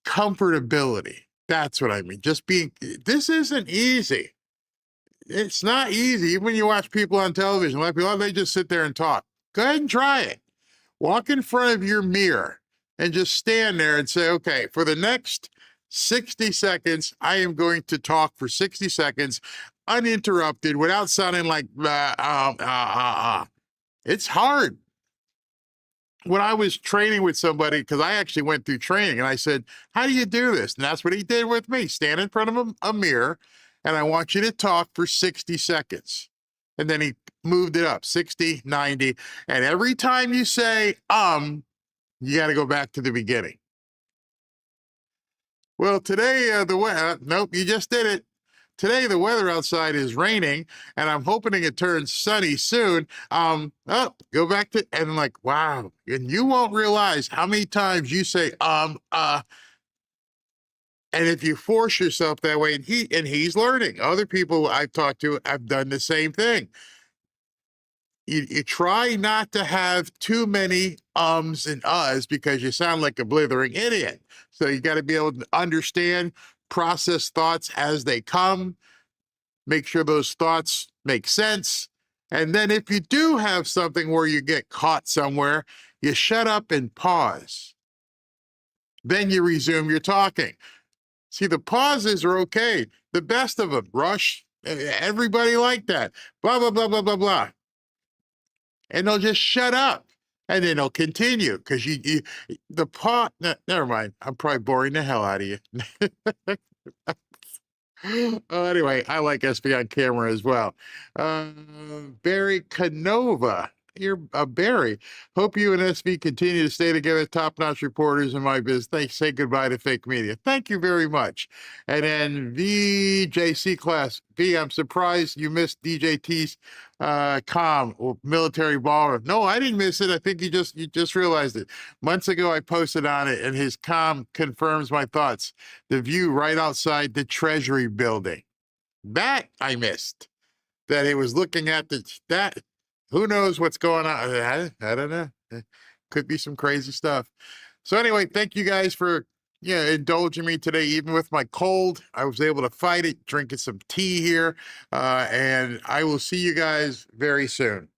Comfortability. That's what I mean. This isn't easy. It's not easy. Even when you watch people on television, they just sit there and talk. Go ahead and try it. Walk in front of your mirror and just stand there and say, okay, for the next 60 seconds, I am going to talk for 60 seconds uninterrupted without sounding like, It's hard. When I was training with somebody, because I actually went through training, and I said, how do you do this? And that's what he did with me. Stand in front of a mirror, and I want you to talk for 60 seconds. And then he moved it up, 60, 90. And every time you say, you got to go back to the beginning. Well, today, nope, you just did it. Today, the weather outside is raining, and I'm hoping it turns sunny soon. Go back to, and I'm like, wow. And you won't realize how many times you say, and if you force yourself that way, and he's learning. Other people I've talked to have done the same thing. You try not to have too many ums and uhs because you sound like a blithering idiot. So you got to be able to understand, process thoughts as they come, make sure those thoughts make sense. And then if you do have something where you get caught somewhere, you shut up and pause. Then you resume your talking. See, the pauses are okay. The best of them, Rush, everybody like that, blah, blah, blah, blah, blah, blah. And they'll just shut up. And then they'll continue because never mind. I'm probably boring the hell out of you. Anyway, I like SV on camera as well. Barry Canova. Barry. Hope you and SV continue to stay together. Top-notch reporters in my business. Thanks. Say goodbye to fake media. Thank you very much. And then VJC class. V, I'm surprised you missed DJT's military baller. No, I didn't miss it. I think you just realized it. Months ago, I posted on it, and his confirms my thoughts. The view right outside the Treasury building. That I missed. That he was looking at that. Who knows what's going on? I don't know. Could be some crazy stuff. So anyway, thank you guys for indulging me today, even with my cold. I was able to fight it, drinking some tea here, and I will see you guys very soon.